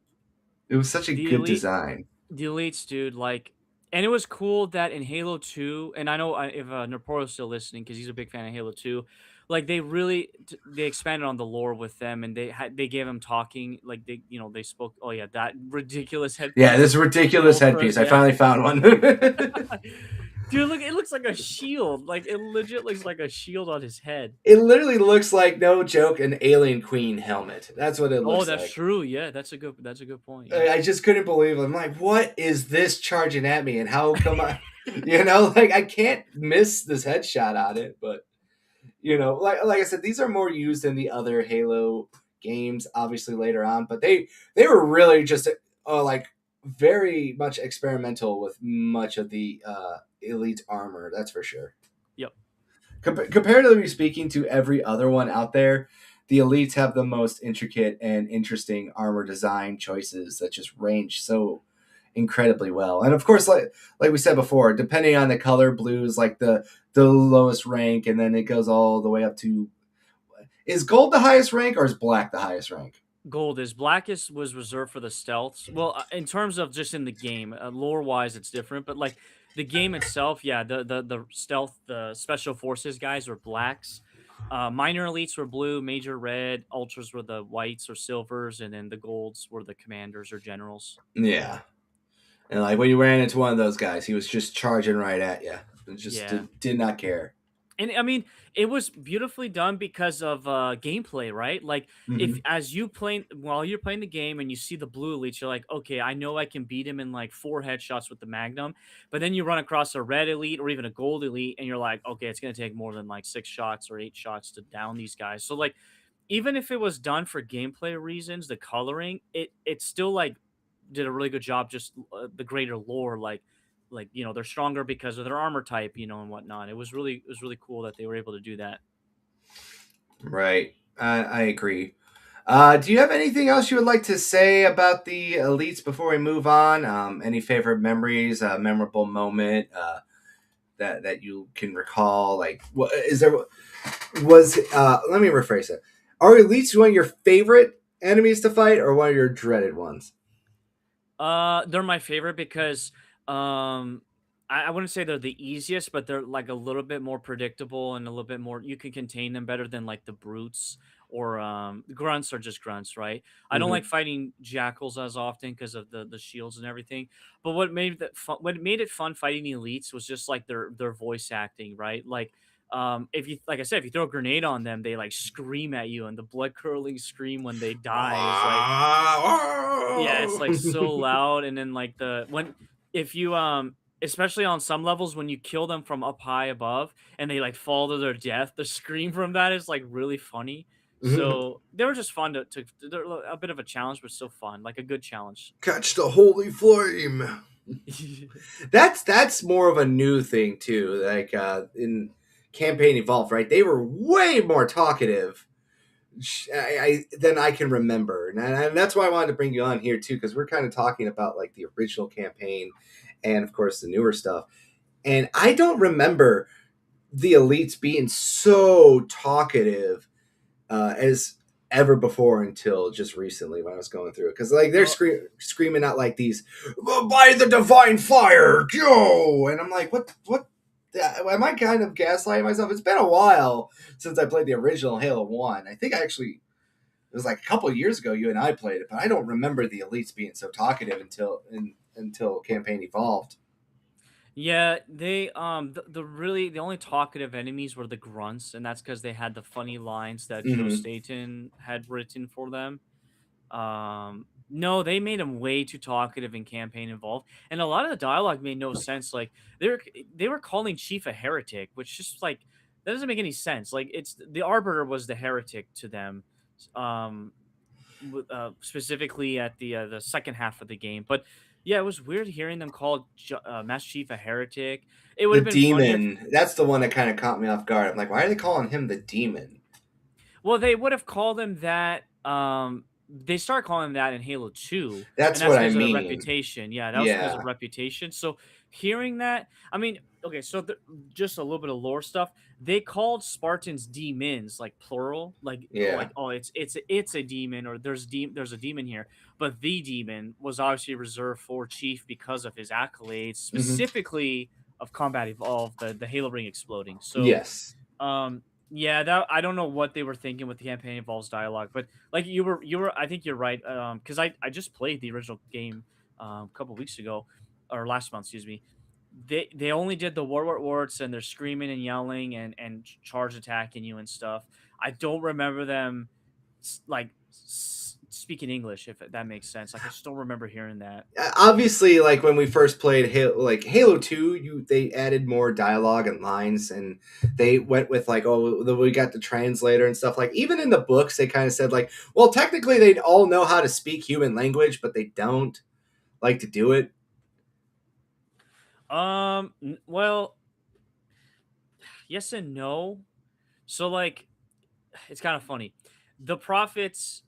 it was such a The good elite design. the elites, dude, like, and it was cool that in Halo 2, and I know if Naporo's still listening because he's a big fan of Halo 2, like they expanded on the lore with them, and they gave him talking, like they spoke. Oh yeah, that ridiculous Yeah, headpiece this is the ridiculous ultras, headpiece. I yeah. finally found one. Dude, look, it looks like a shield. Like it legit looks like a shield on his head. It literally looks like, no joke, an Alien Queen helmet. That's what it Oh, looks that's like. true. Yeah, that's a good point. Yeah. I just couldn't believe it. I'm like, what is this charging at me, and how come I, like I can't miss this headshot on it, but like I said, these are more used in the other Halo games, obviously later on, but they were really just like very much experimental with much of the elite armor. That's for sure. Yep. Comparatively speaking to every other one out there, the elites have the most intricate and interesting armor design choices that just range so incredibly well. And of course, like we said before, depending on the color, blue is like the lowest rank, and then it goes all the way up to, is gold the highest rank or is black the highest rank? Gold is blackest was reserved for the stealths. Well, in terms of just in the game, lore wise, it's different. But like the game itself, yeah, the stealth, the special forces guys were blacks. Minor elites were blue, major red, ultras were the whites or silvers, and then the golds were the commanders or generals. Yeah. And like when you ran into one of those guys, he was just charging right at you. It just Yeah. did not care. And I mean, it was beautifully done because of gameplay, right? Like, if Hmm. as you playing while you're playing the game and you see the blue elites, you're like, okay, I know I can beat him in like 4 headshots with the Magnum. But then you run across a red elite or even a gold elite, and you're like, okay, it's gonna take more than like 6 shots or 8 shots to down these guys. So like, even if it was done for gameplay reasons, the coloring, it still like did a really good job. Just the greater lore, like they're stronger because of their armor type, and whatnot. It was really cool that they were able to do that. Right. I agree. Do you have anything else you would like to say about the elites before we move on? Any favorite memories, memorable moment that you can recall? Like, what is there? Was let me rephrase it. Are elites one of your favorite enemies to fight, or one of your dreaded ones? They're my favorite because um I wouldn't say they're the easiest, but they're like a little bit more predictable and a little bit more, you can contain them better than like the brutes or grunts are just grunts, right? I don't like Hmm. fighting jackals as often because of the shields and everything. But what made it fun fighting the elites was just like their voice acting, right? Like if you like I said, if you throw a grenade on them, they like scream at you, and the blood curdling scream when they die is like, yeah, it's like so loud. And then like the when if you especially on some levels when you kill them from up high above and they like fall to their death, the scream from that is like really funny. So they were just fun they're a bit of a challenge, but still fun, like a good challenge. Catch the holy flame. That's more of a new thing too. Like in campaign evolved, right? They were way more talkative than I can remember, and that's why I wanted to bring you on here too, because we're kind of talking about like the original campaign, and of course the newer stuff. And I don't remember the elites being so talkative as ever before until just recently when I was going through it. Because like they're Well, screaming out like these, by the divine fire, go! And I'm like, what? Am I kind of gaslighting myself? It's been a while since I played the original Halo 1. I think it was like a couple of years ago you and I played it, but I don't remember the elites being so talkative until campaign evolved. yeah, they the only talkative enemies were the grunts, and that's because they had the funny lines that Joe Mm-hmm. Staten had written for them. No, they made him way too talkative in campaign involved, and a lot of the dialogue made no sense. Like they were calling Chief a heretic, which just like that doesn't make any sense. Like it's the Arbiter was the heretic to them, um, specifically at the second half of the game. But yeah, it was weird hearing them call Master Chief a heretic. It would The have been funny if demon. That's the one that kind of caught me off guard. I'm like, why are they calling him the demon? Well, they would have called him that. They started calling him that in Halo 2, and That's that's what I because of the mean. reputation. Yeah, that was because Yeah. of reputation. So hearing that, I mean, okay, so just a little bit of lore stuff. They called Spartans demons, like plural, Yeah. oh, it's a demon, or there's a demon here. But the demon was obviously reserved for Chief because of his accolades, Hmm. specifically of Combat Evolved, the Halo ring exploding. So Yes. yeah, that I don't know what they were thinking with the campaign involves dialogue, but like you were I think you're right. Because I just played the original game a couple weeks ago or last month, excuse me. They only did the warts and they're screaming and yelling and charge attacking you and stuff. I don't remember them speaking English, if that makes sense. Like I just don't remember hearing that. Obviously, like when we first played Halo 2, they added more dialogue and lines, and they went with like, oh, we got the translator and stuff. Like even in the books, they kind of said like, well, technically they all know how to speak human language, but they don't like to do it. Well, yes and no. So like it's kind of funny. The prophets,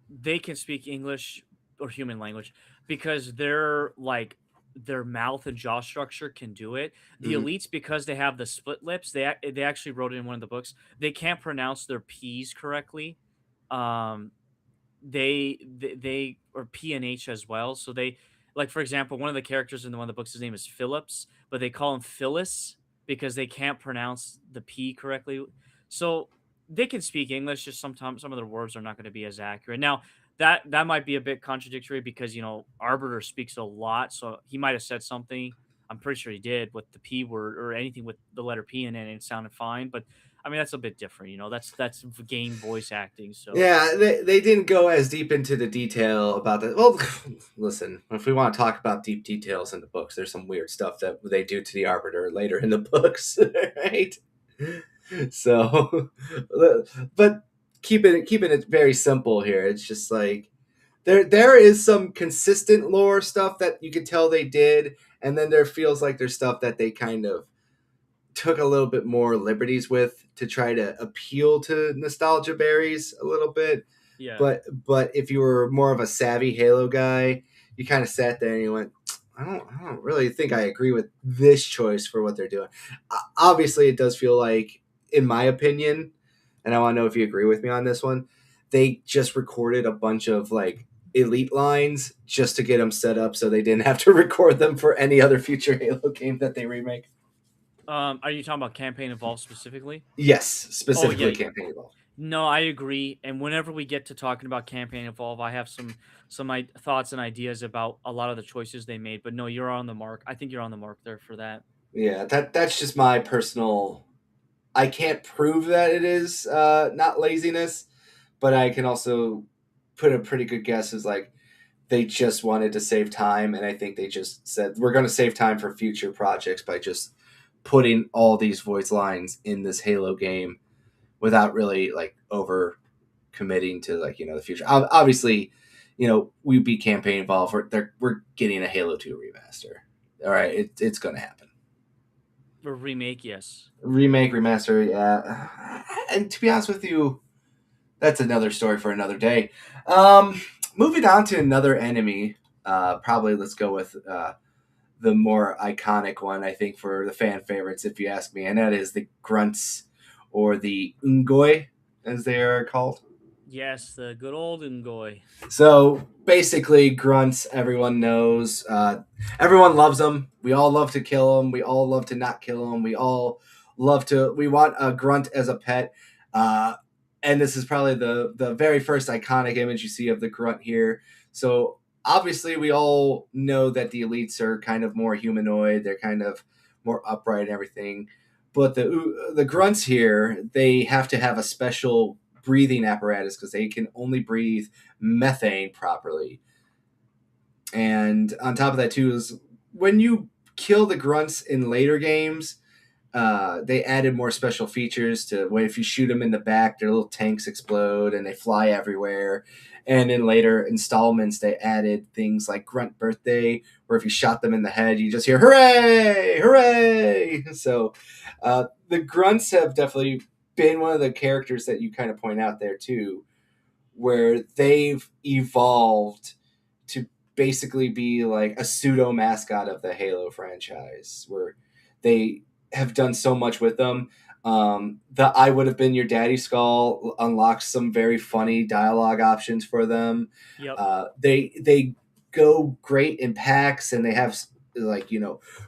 they can speak English or human language because their mouth and jaw structure can do it. The Mm-hmm. elites, because they have the split lips, they actually wrote it in one of the books. They can't pronounce their p's correctly. Um, they or P and H as well. So they like for example, one of the characters in one of the books, his name is Phillips, but they call him Phyllis because they can't pronounce the P correctly. So they can speak English, just sometimes some of their words are not going to be as accurate. Now that might be a bit contradictory because Arbiter speaks a lot, so he might have said something. I'm pretty sure he did with the P word or anything with the letter P in it, and it sounded fine. But I mean, that's a bit different. That's game voice acting. So Yeah, they didn't go as deep into the detail about that. Well, listen, if we want to talk about deep details in the books, there's some weird stuff that they do to the Arbiter later in the books, right? So, but keeping it very simple here. It's just like there is some consistent lore stuff that you can tell they did, and then there feels like there's stuff that they kind of took a little bit more liberties with to try to appeal to nostalgia berries a little bit. yeah. But if you were more of a savvy Halo guy, you kind of sat there and you went, I don't really think I agree with this choice for what they're doing. Obviously, it does feel like, in my opinion, and I want to know if you agree with me on this one, they just recorded a bunch of like elite lines just to get them set up so they didn't have to record them for any other future Halo game that they remake. Are you talking about campaign involved specifically? Yes, Oh specifically yeah. campaign evolved. No, I agree. And whenever we get to talking about campaign evolve, I have some thoughts and ideas about a lot of the choices they made. But no, you're on the mark. I think you're on the mark there for that. Yeah, that's just my personal. I can't prove that it is not laziness, but I can also put a pretty good guess as like they just wanted to save time, and I think they just said we're going to save time for future projects by just putting all these voice lines in this Halo game without really like over. committing to like the future. Obviously, we'd be campaign involved. We're getting a Halo 2 remaster. All right, it's going to happen. A remake, yes. Remake, remaster, yeah. And to be honest with you, that's another story for another day. Um, Moving on to another enemy. Probably let's go with the more iconic one, I think, for the fan favorites, if you ask me, and that is the grunts or the ungoi, as they are called. Yes, the good old Ngoy. So basically, grunts, everyone knows. Everyone loves them. We all love to kill them. We all love to not kill them. We want a grunt as a pet. Uh, and this is probably the very first iconic image you see of the grunt here. So obviously, we all know that the elites are kind of more humanoid. They're kind of more upright and everything. But the grunts here, they have to have a special breathing apparatus because they can only breathe methane properly. And on top of that, too, is when you kill the grunts in later games, they added more special features to where if you shoot them in the back, their little tanks explode and they fly everywhere. And in later installments, they added things like Grunt Birthday, where if you shot them in the head, you just hear "Hooray! Hooray!" So the grunts have definitely been one of the characters that you kind of point out there too, where they've evolved to basically be like a pseudo mascot of the Halo franchise, where they have done so much with them. The "I would have been your daddy" skull unlocks some very funny dialogue options for them. Yep. They go great in packs, and they have like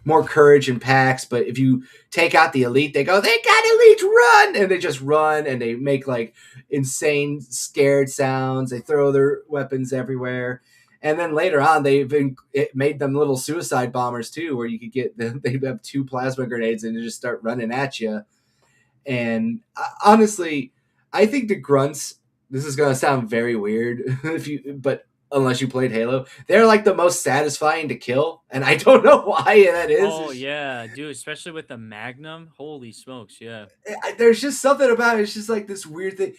more courage in packs. But if you take out the elite, they got elite run, and they just run, and they make like insane scared sounds. They throw their weapons everywhere. And then later on, it made them little suicide bombers too, where you could get them. They have two plasma grenades and they just start running at you. And honestly, I think the grunts. This is gonna sound very weird but unless you played Halo, they're like the most satisfying to kill, and I don't know why that is. Oh yeah, dude, especially with the Magnum. Holy smokes, yeah. There's just something about it. It's just like this weird thing.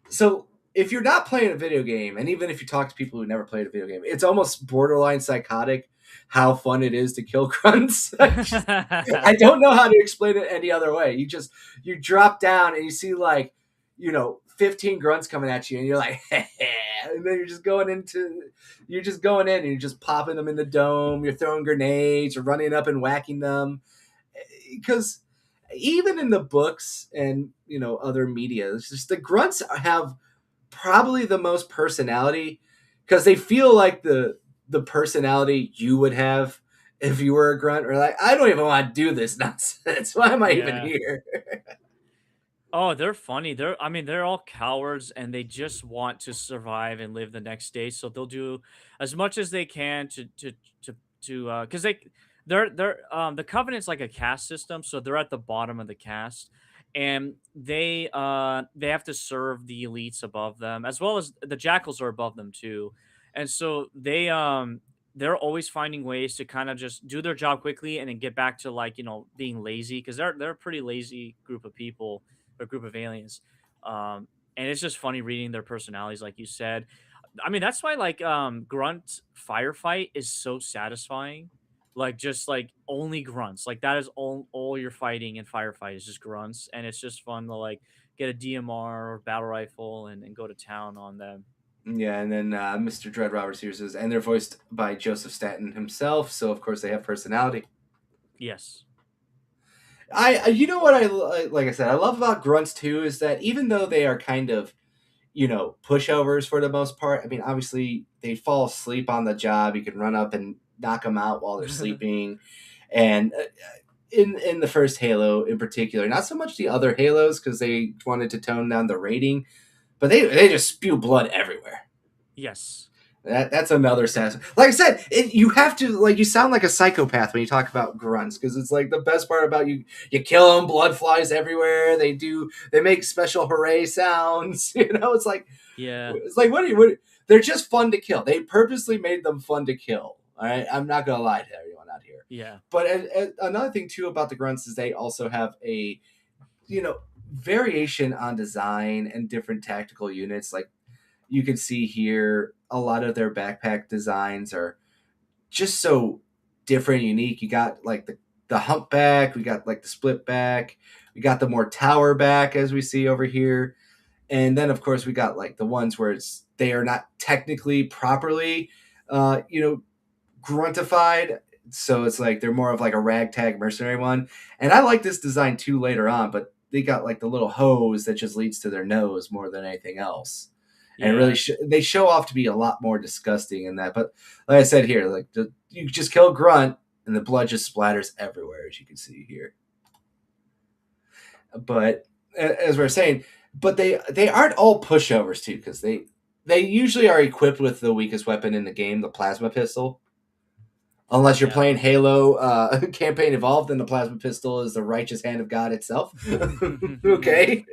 So if you're not playing a video game, and even if you talk to people who never played a video game, it's almost borderline psychotic how fun it is to kill grunts. I don't know how to explain it any other way. You drop down and you see like 15 grunts coming at you, and you're like, and then you're just going in and you're just popping them in the dome. You're throwing grenades, you're running up and whacking them because even in the books and other media, it's just the grunts have probably the most personality because they feel like the personality you would have if you were a grunt, or like, I don't even want to do this nonsense. Why am I even Yeah. here? Oh, they're funny. I mean, they're all cowards and they just want to survive and live the next day. So they'll do as much as they can because the Covenant's like a caste system, so they're at the bottom of the caste, and they have to serve the elites above them as well as the jackals are above them too, and so they're always finding ways to kind of just do their job quickly and then get back to like being lazy because they're a pretty lazy group of people a group of aliens. And it's just funny reading their personalities, like you said. I mean, that's why like grunt firefight is so satisfying. Like just like only grunts. Like that is all you're fighting in firefight is just grunts, and it's just fun to like get a DMR or battle rifle and go to town on them. Yeah, and then Mr. Dread Roberts here says, and they're voiced by Joseph Staten himself, so of course they have personality. Yes. You know what like I said, I love about grunts too is that even though they are kind of pushovers for the most part. I mean, obviously they fall asleep on the job. You can run up and knock them out while they're sleeping. And in the first Halo in particular, not so much the other Halos because they wanted to tone down the rating, but they just spew blood everywhere. Yes. That's another sense. Like I said, you have to like you sound like a psychopath when you talk about grunts because it's like the best part about you. You kill them, blood flies everywhere. They make special hooray sounds. Yeah. It's like what? They're just fun to kill. They purposely made them fun to kill. All right, I'm not gonna lie to everyone out here. Yeah. But another thing too about the grunts is they also have a variation on design and different tactical units. Like you can see here a lot of their backpack designs are just so different, unique. You got like the humpback, we got like the split back, we got the more tower back as we see over here, and then of course we got like the ones where they are not technically properly, you know, gruntified. So it's like they're more of like a ragtag mercenary one. And I like this design too later on, but they got like the little hose that just leads to their nose more than anything else. And really, Yeah, they show off to be a lot more disgusting in that. But like I said here, like you just kill Grunt and the blood just splatters everywhere, as you can see here. But as we are saying, but they aren't all pushovers too, because they usually are equipped with the weakest weapon in the game, the plasma pistol. Unless you're yeah. playing Halo campaign evolved, then the plasma pistol is the righteous hand of God itself. Okay.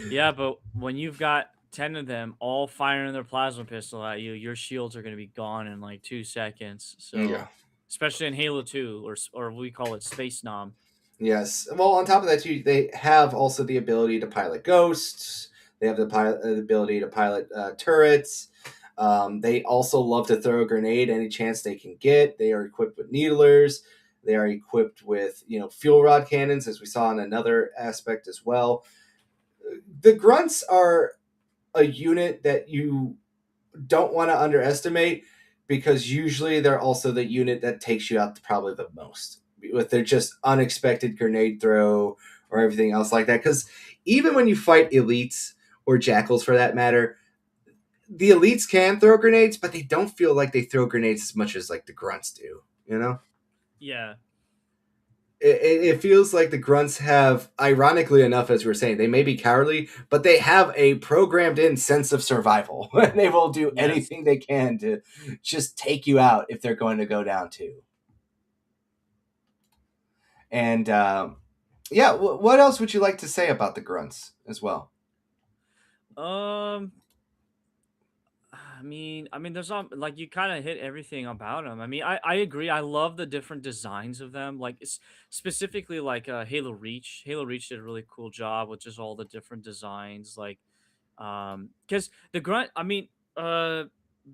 Yeah, but when you've got 10 of them all firing their plasma pistol at you, your shields are going to be gone in like 2 seconds. Yeah. So, especially in Halo 2, or we call it Space Nom. Yes. Well, on top of that, too, they have also the ability to pilot ghosts. They have the ability to pilot turrets. They also love to throw a grenade any chance they can get. They are equipped with needlers. They are equipped with fuel rod cannons, as we saw in another aspect as well. The grunts are a unit that you don't want to underestimate, because usually they're also the unit that takes you out probably the most with their just unexpected grenade throw or everything else like that. Because even when you fight elites or jackals for that matter, the elites can throw grenades, but they don't feel like they throw grenades as much as like the grunts do. You know, Yeah. it feels like the grunts have, ironically enough, as we were saying, they may be cowardly, but they have a programmed in sense of survival. And they will do Yes. anything they can to just take you out if they're going to go down too. And yeah, what else would you like to say about the grunts as well? Um, I mean, there's not like you kind of hit everything about them. I mean, I agree. I love the different designs of them. Like it's specifically like Halo Reach. Halo Reach did a really cool job with just all the different designs. Like because the grunt, I mean, uh,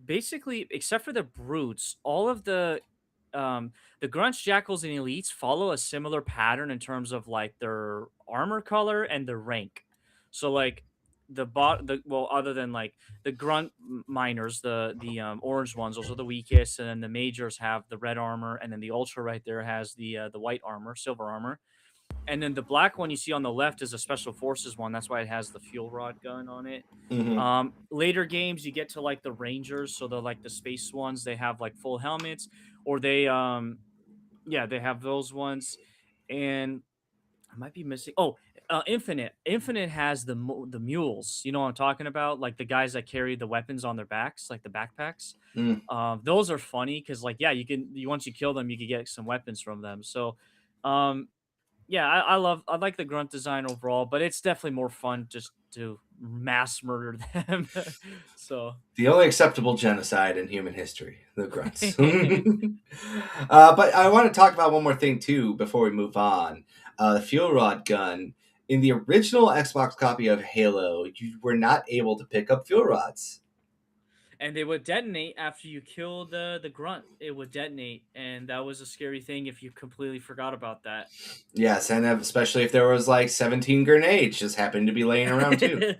basically, except for the brutes, all of the grunts, jackals, and elites follow a similar pattern in terms of like their armor color and their rank. So like the well, other than like the miners, the orange ones, those are the weakest, and then the majors have the red armor, and then the ultra right there has the white armor, silver armor, and then the black one you see on the left is a special forces one. That's why it has the fuel rod gun on it. Mm-hmm. Later games, you get to like the Rangers, so they're like the space ones. They have like full helmets, or yeah, they have those ones, and I might be missing. Oh, Infinite. Infinite has the mules. You know what I'm talking about? Like the guys that carry the weapons on their backs, like the backpacks. Mm. Those are funny because like yeah, you once you kill them, you can get some weapons from them. So, um, yeah, I like the grunt design overall, but it's definitely more fun just to mass murder them. So The only acceptable genocide in human history, the grunts. But I want to talk about one more thing too before we move on. The fuel rod gun. In the original Xbox copy of Halo, you were not able to pick up fuel rods. and they would detonate after you kill the grunt. It would detonate, and that was a scary thing if you completely forgot about that. Yes, and especially if there was like 17 grenades just happened to be laying around too.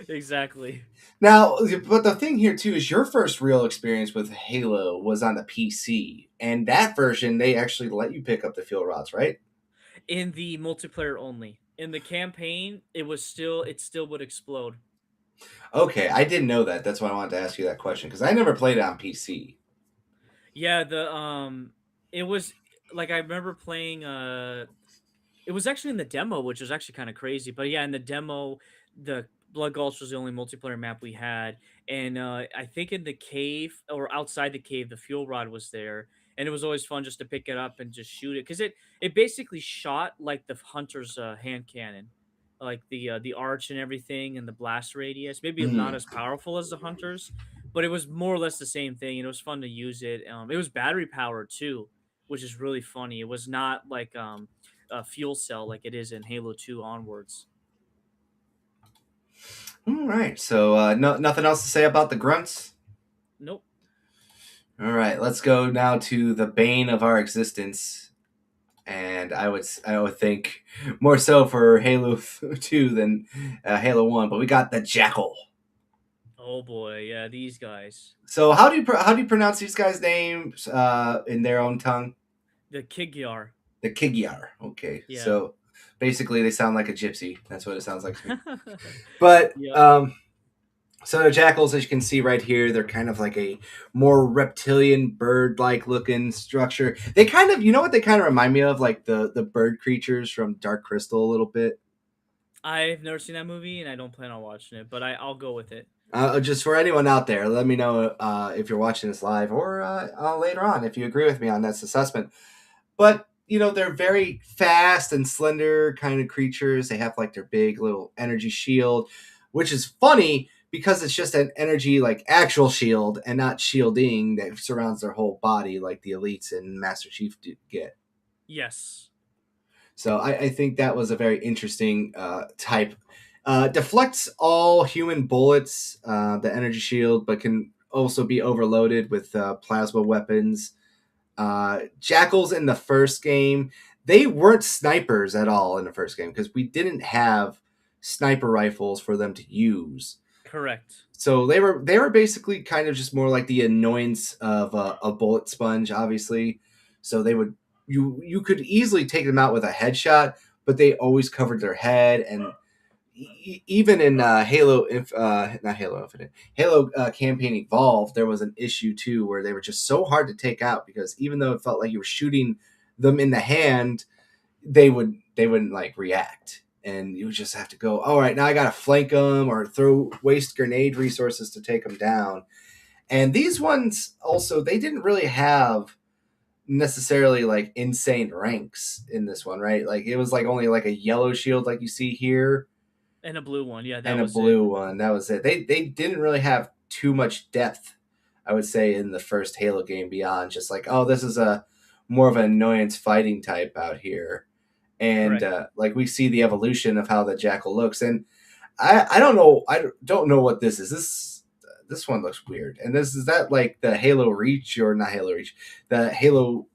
Exactly. Now, but the thing here too is your first real experience with Halo was on the PC, and that version they actually let you pick up the fuel rods, right? In the multiplayer only. In the campaign, it still would explode. Okay, I didn't know that. That's why I wanted to ask you that question because I never played it on PC. Yeah, it was like I remember playing it was actually in the demo, which was actually kind of crazy. But yeah, in the demo, the Blood Gulch was the only multiplayer map we had, and I think in the cave or outside the cave, the fuel rod was there, and it was always fun just to pick it up and just shoot it because it basically shot like the hunter's hand cannon, like the arch and everything, and the blast radius. Maybe not Mm. as powerful as the hunters, but it was more or less the same thing, and it was fun to use it. It was battery powered too, which is really funny. It was not like fuel cell like it is in Halo 2 onwards. All right. So nothing else to say about the grunts. Nope. All right. Let's go now to the bane of our existence, and I would think more so for Halo 2 than Halo 1, but we got the Jackal. Oh boy, yeah, these guys. So how do you pronounce these guys' names in their own tongue? The Kigyar. The Kigyar. Okay, Yeah. so basically they sound like a gypsy. That's what it sounds like to me. But Yep. so the jackals, as you can see right here, they're kind of like a more reptilian, bird-like looking structure. They kind of, you know what they kind of remind me of, like the bird creatures from Dark Crystal a little bit. I've never seen that movie and I don't plan on watching it, but I'll go with it. Just for anyone out there, let me know if you're watching this live or later on if you agree with me on this assessment. But they're very fast and slender kind of creatures. They have like their big little energy shield, which is funny because it's just an energy like actual shield and not shielding that surrounds their whole body like the elites and Master Chief get. Yes. So I think that was a very interesting type. Deflects all human bullets, the energy shield, but can also be overloaded with plasma weapons. Jackals in the first game, they weren't snipers at all in the first game because we didn't have sniper rifles for them to use. Correct. So they were basically kind of just more like the annoyance of a bullet sponge, obviously. So they would you could easily take them out with a headshot, but they always covered their head. And even in not Halo Infinite, Halo campaign Evolved, there was an issue too where they were just so hard to take out because even though it felt like you were shooting them in the hand, they wouldn't like react, and you would just have to go. All right, now I gotta flank them or waste grenade resources to take them down. And these ones also, they didn't really have necessarily like insane ranks in this one, right? Like it was like only like a yellow shield like you see here And a blue one. Yeah, that and a was it. blue one. That was it. They didn't really have too much depth, I would say, in the first Halo game beyond just like, oh, this is a more of an annoyance fighting type out here. And Correct. like we see the evolution of how the jackal looks. And I don't know, don't know what this is. This one looks weird. And this is that like the Halo Reach, or not Halo Reach, the Halo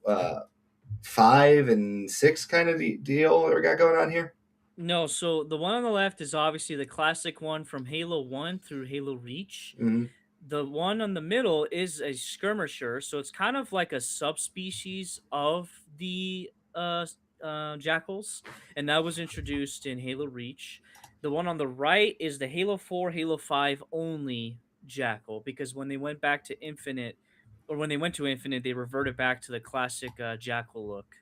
5 and 6 kind of deal that we got going on here. No, so the one on the left is obviously the classic one from Halo 1 through Halo Reach. Mm-hmm. The one on the middle is a skirmisher, so it's kind of like a subspecies of the jackals, and that was introduced in Halo Reach. The one on the right is the Halo 4, Halo 5 only jackal, because when they went back to Infinite, or when they went to Infinite, they reverted back to the classic jackal look.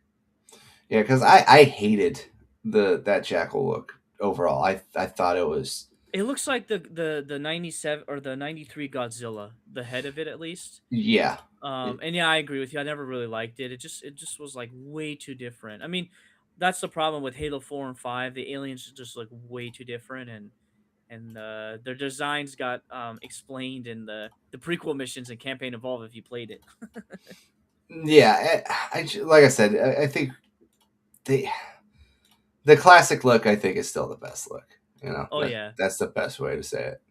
Yeah, because I hated that jackal look overall. I thought it was, It looks like the 97 or the 93 Godzilla, the head of it at least. yeah. And yeah, I agree with you. I never really liked it. It just was like way too different. I mean, that's the problem with Halo 4 and 5. The aliens just look way too different, and their designs got explained in the prequel missions and campaign evolve if you played it. Yeah, like I said, I think the the classic look I think is still the best look. Oh yeah. That's the best way to say it.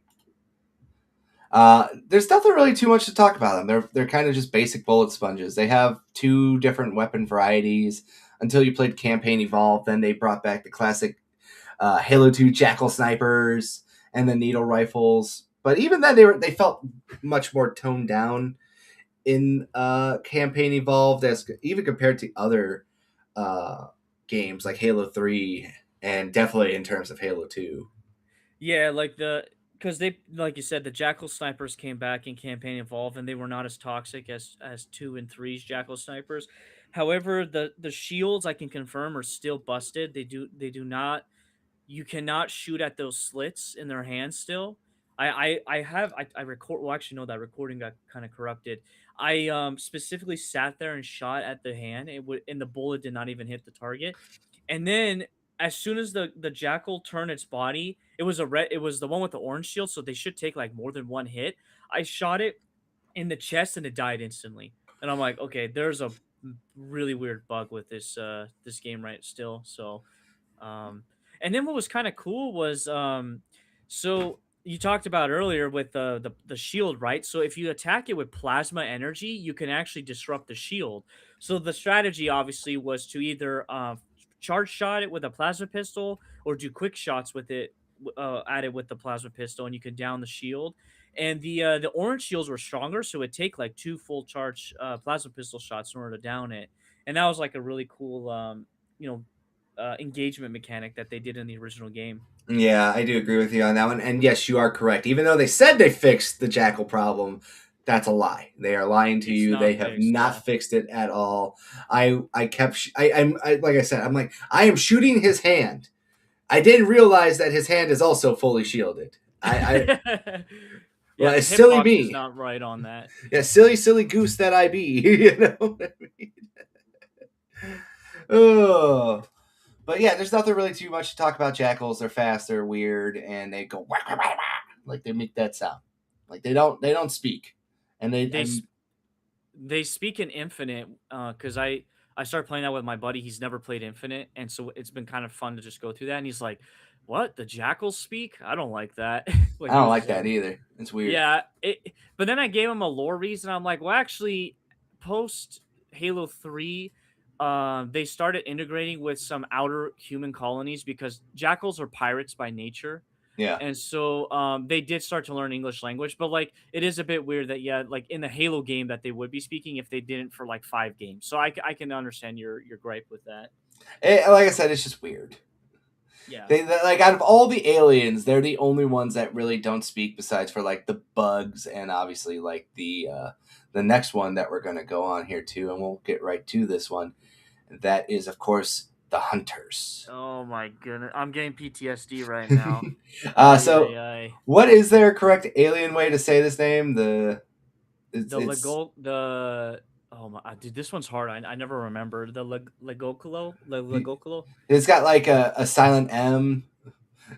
There's nothing really too much to talk about them. They're kind of just basic bullet sponges. They have two different weapon varieties until you played Campaign Evolved. Then they brought back the classic Halo 2 Jackal snipers and the needle rifles. But even then, they felt much more toned down in Campaign Evolved, as even compared to other uh, games like Halo 3, and definitely in terms of Halo 2. Yeah, like because they, like you said, the Jackal snipers came back in campaign evolve, and they were not as toxic as 2 and 3's Jackal snipers. However, the shields, I can confirm, are still busted. They do not, you cannot shoot at those slits in their hands still. I record, well, actually no, that recording got kind of corrupted. I specifically sat there and shot at the hand. It would, and the bullet did not even hit the target. And then as soon as the jackal turned its body, it was the one with the orange shield, so they should take like more than one hit. I shot it in the chest and it died instantly. And I'm like, okay, there's a really weird bug with this game right still. So um and then what was kind of cool was so you talked about earlier with the shield, right? So if you attack it with plasma energy, you can actually disrupt the shield. So the strategy obviously was to either charge shot it with a plasma pistol or do quick shots with it at it with the plasma pistol, and you could down the shield. And the orange shields were stronger, so it'd take like two full charge plasma pistol shots in order to down it. And that was like a really cool you know engagement mechanic that they did in the original game. Yeah, I do agree with you on that one. And yes, you are correct. Even though they said they fixed the jackal problem, that's a lie. They are lying to It's you. They not have fixed, not yeah. fixed it at all. I kept like I said, I'm like I am shooting his hand. I didn't realize that his hand is also fully shielded. I Yeah, well, the it's silly hitbox is me. not right on that. Yeah, silly goose that I be. You know what I mean? Oh, but yeah, there's nothing really too much to talk about jackals. They're fast, they're weird, and they go wah, wah, wah, wah, like they make that sound. Like they don't speak, and they They and they speak in Infinite because I started playing that with my buddy. He's never played Infinite, and so it's been kind of fun to just go through that. And he's like, "What? The jackals speak? I don't like that." But I he don't was like just like, that either. It's weird. "Yeah." But then I gave him a lore reason. I'm like, "Well, actually, post Halo 3." They started integrating with some outer human colonies because jackals are pirates by nature, Yeah. and so they did start to learn English language. But like it is a bit weird that, yeah, like in the Halo game, that they would be speaking if they didn't for like 5 games. So I can understand your gripe with that. Like I said, it's just weird. Yeah. Like out of all the aliens, they're the only ones that really don't speak. Besides for like the bugs and obviously like the next one that we're gonna go on here too, and we'll get right to this one. That is, of course, the hunters. Oh my goodness, I'm getting PTSD right now. Ay ay So, ay. what is their correct alien way to say this name? The It's Lego the Oh my dude, this one's hard. I never remember the Legokulo. it's got like a silent M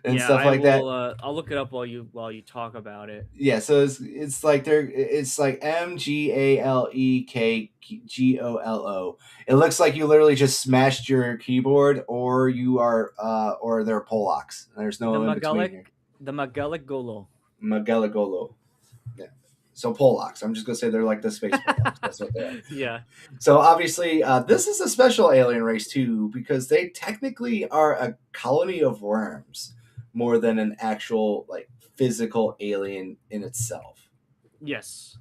and Yeah, stuff I like will. that. I'll look it up while you talk about it. Yeah, so it's like it's like MGALEKGOLO. It looks like you literally just smashed your keyboard, or you are or they're Polacks. There's The no in between Magalic, here. the Magaligolo. Magalagolo. Yeah. So Polacks. I'm just gonna say they're like the space Polacks. That's what they are. Yeah. So obviously, this is a special alien race too, because they technically are a colony of worms more than an actual like physical alien in itself. Yes.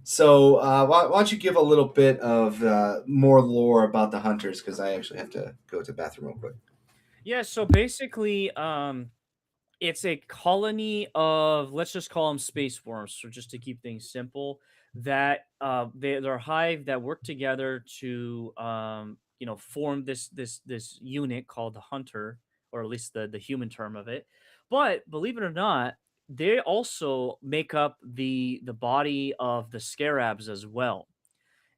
So why don't you give a little bit of more lore about the hunters? Because I actually have to go to the bathroom real quick. Yeah. So basically, it's a colony of, let's just call them space worms, so just to keep things simple. That they're a hive that work together to form this unit called the hunter, or at least the human term of it. But believe it or not, they also make up the body of the scarabs as well,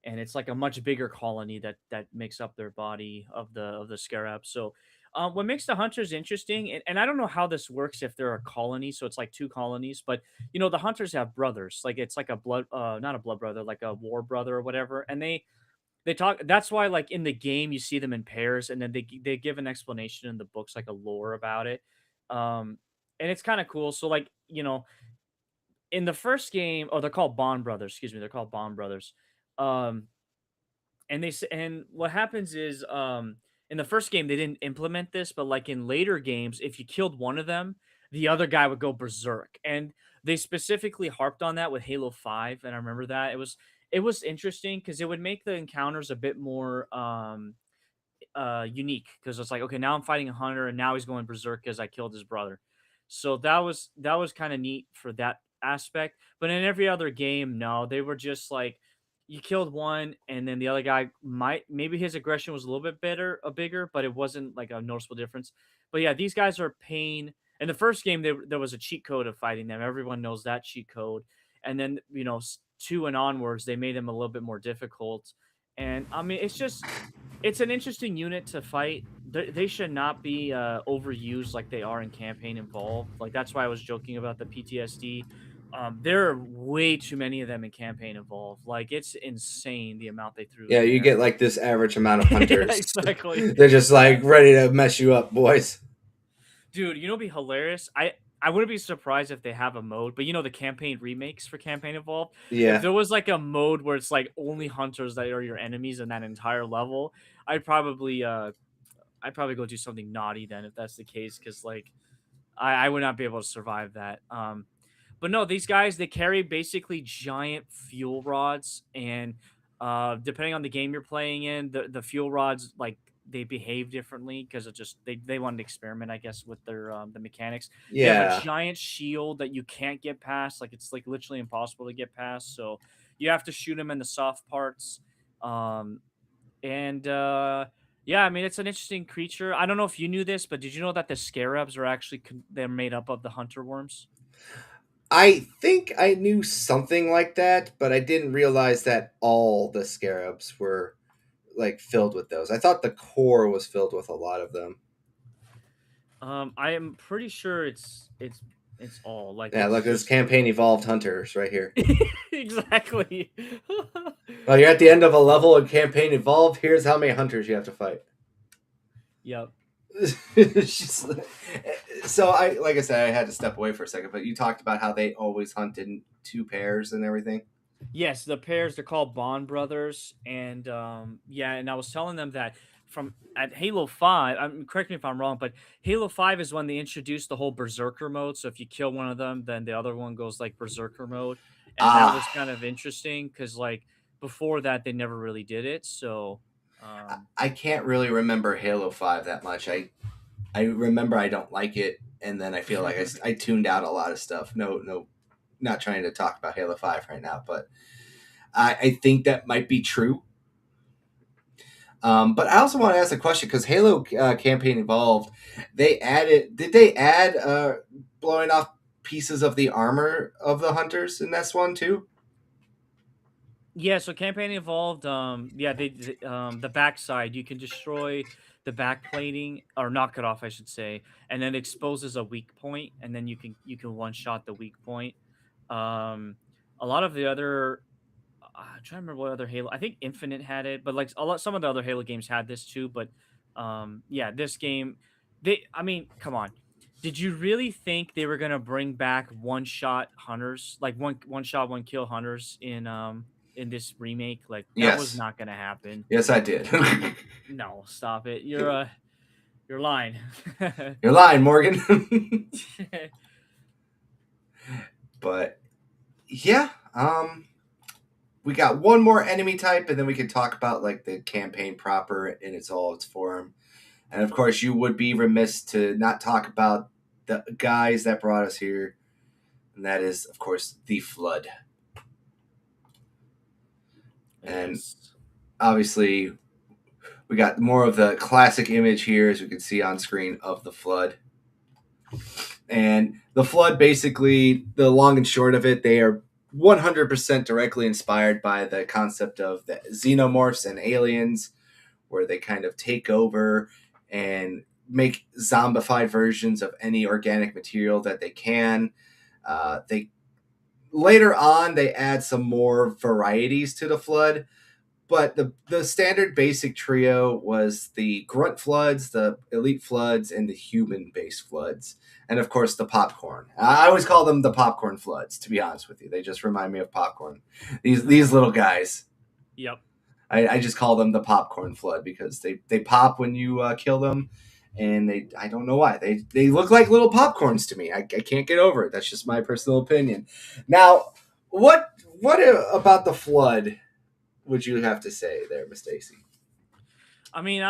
and it's like a much bigger colony that makes up their body of the scarab. So, what makes the hunters interesting, and I don't know how this works if they're a colony, so it's like two colonies, but the hunters have brothers, like it's like a blood, not a blood brother, like a war brother or whatever, and they talk. That's why, like in the game, you see them in pairs, and then they give an explanation in the books, like a lore about it, um, and it's kind of cool. So, like in the first game, oh, they're called Bond brothers. Excuse me, they're called Bond brothers. Um, and what happens is in the first game they didn't implement this, but like in later games, if you killed one of them, the other guy would go berserk. And they specifically harped on that with Halo 5, and I remember that. It was interesting because it would make the encounters a bit more unique, because it's like, okay, now I'm fighting a hunter and now he's going berserk because I killed his brother. So that was kind of neat for that aspect. But in every other game, no, they were just like, you killed one and then the other guy might, maybe his aggression was a little bit better, a bigger, but it wasn't like a noticeable difference. But yeah, these guys are pain. In the first game, there was a cheat code of fighting them. Everyone knows that cheat code. And then, two and onwards, they made them a little bit more difficult. And I mean, it's an interesting unit to fight. They should not be overused like they are in campaign involved. Like that's why I was joking about the PTSD. There are way too many of them in campaign involved. Like it's insane the amount they threw Yeah, in you there. get like this average amount of Yeah, hunters. exactly, They're just like exactly. ready to mess you up, boys. Dude, it'd be hilarious. I I wouldn't be surprised if they have a mode, but the campaign remakes for Campaign Evolved. If Yeah. there was like a mode where it's like only hunters that are your enemies in that entire level, I'd probably uh I'd probably go do something naughty then if that's the case, because like I would not be able to survive that. But no, these guys, they carry basically giant fuel rods, and depending on the game you're playing in, the fuel rods, like, they behave differently because they wanted to experiment, I guess, with their the mechanics. They have a Yeah. giant shield that you can't get past, like it's like literally impossible to get past. So you have to shoot them in the soft parts. Um, and Yeah, I mean, it's an interesting creature. I don't know if you knew this, but did you know that the scarabs are actually they're made up of the hunter worms? I think I knew something like that, but I didn't realize that all the scarabs were like filled with those. I thought the core was filled with a lot of them. I am pretty sure it's all like Yeah, it's look, this just campaign evolved hunters right here. exactly. Well, you're at the end of a level of campaign evolved. Here's how many hunters you have to fight. Yep. It's just- so like I said, I had to step away for a second, but you talked about how they always hunt in two pairs and everything. Yes, the pairs, they're called Bond brothers, and yeah, and I was telling them that from at Halo 5, correct me if I'm wrong, but Halo 5 is when they introduced the whole berserker mode. So if you kill one of them, then the other one goes like berserker mode, and that Ah, was kind of interesting because like before that they never really did it. So I can't really remember Halo 5 that much. I remember I don't like it, and then I feel like I tuned out a lot of stuff. No, not trying to talk about Halo 5 right now, but I think that might be true. But I also want to ask a question because Halo campaign evolved. They added. Did they add blowing off pieces of the armor of the hunters in this one too? Yeah, so campaign evolved. Yeah, the backside, you can destroy the back plating or knock it off, I should say, and then it exposes a weak point, and then you can one shot the weak point. Um, a lot of the other, I'm trying to remember what other Halo. I think Infinite had it, but like some of the other Halo games had this too. But yeah, this game, I mean, come on. Did you really think they were gonna bring back one shot hunters, like one shot one kill hunters in this remake? Like that was Yes, not gonna happen. yes, I did. No, stop it. You're lying. You're lying, Morgan. But yeah, we got one more enemy type, and then we can talk about like the campaign proper in its form. And of course, you would be remiss to not talk about the guys that brought us here, and that is, of course, the Flood. And Yes. obviously, we got more of the classic image here, as we can see on screen, of the Flood. And the Flood, basically, the long and short of it, they are 100% directly inspired by the concept of the xenomorphs and aliens, where they kind of take over and make zombified versions of any organic material that they can. They later on they add some more varieties to the Flood, but the standard basic trio was the grunt floods, the elite floods, and the human based floods, and of course the popcorn. I always call them the popcorn floods. To be honest with you, they just remind me of popcorn. These little guys. Yep. I just call them the popcorn flood because they pop when you kill them, and I don't know why they look like little popcorns to me. I can't get over it. That's just my personal opinion. Now, what about the flood would you have to say there, Miss Stacy? I mean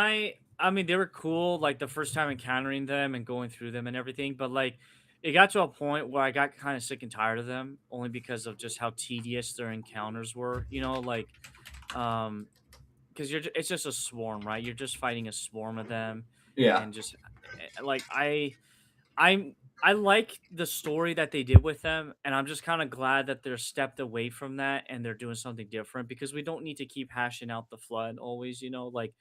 they were cool like the first time encountering them and going through them and everything, but like it got to a point where I got kind of sick and tired of them only because of just how tedious their encounters were, like um because it's just a swarm, right? You're just fighting a swarm of them, Yeah, and just like I like the story that they did with them, and I'm just kind of glad that they're stepped away from that and they're doing something different because we don't need to keep hashing out the flood always, like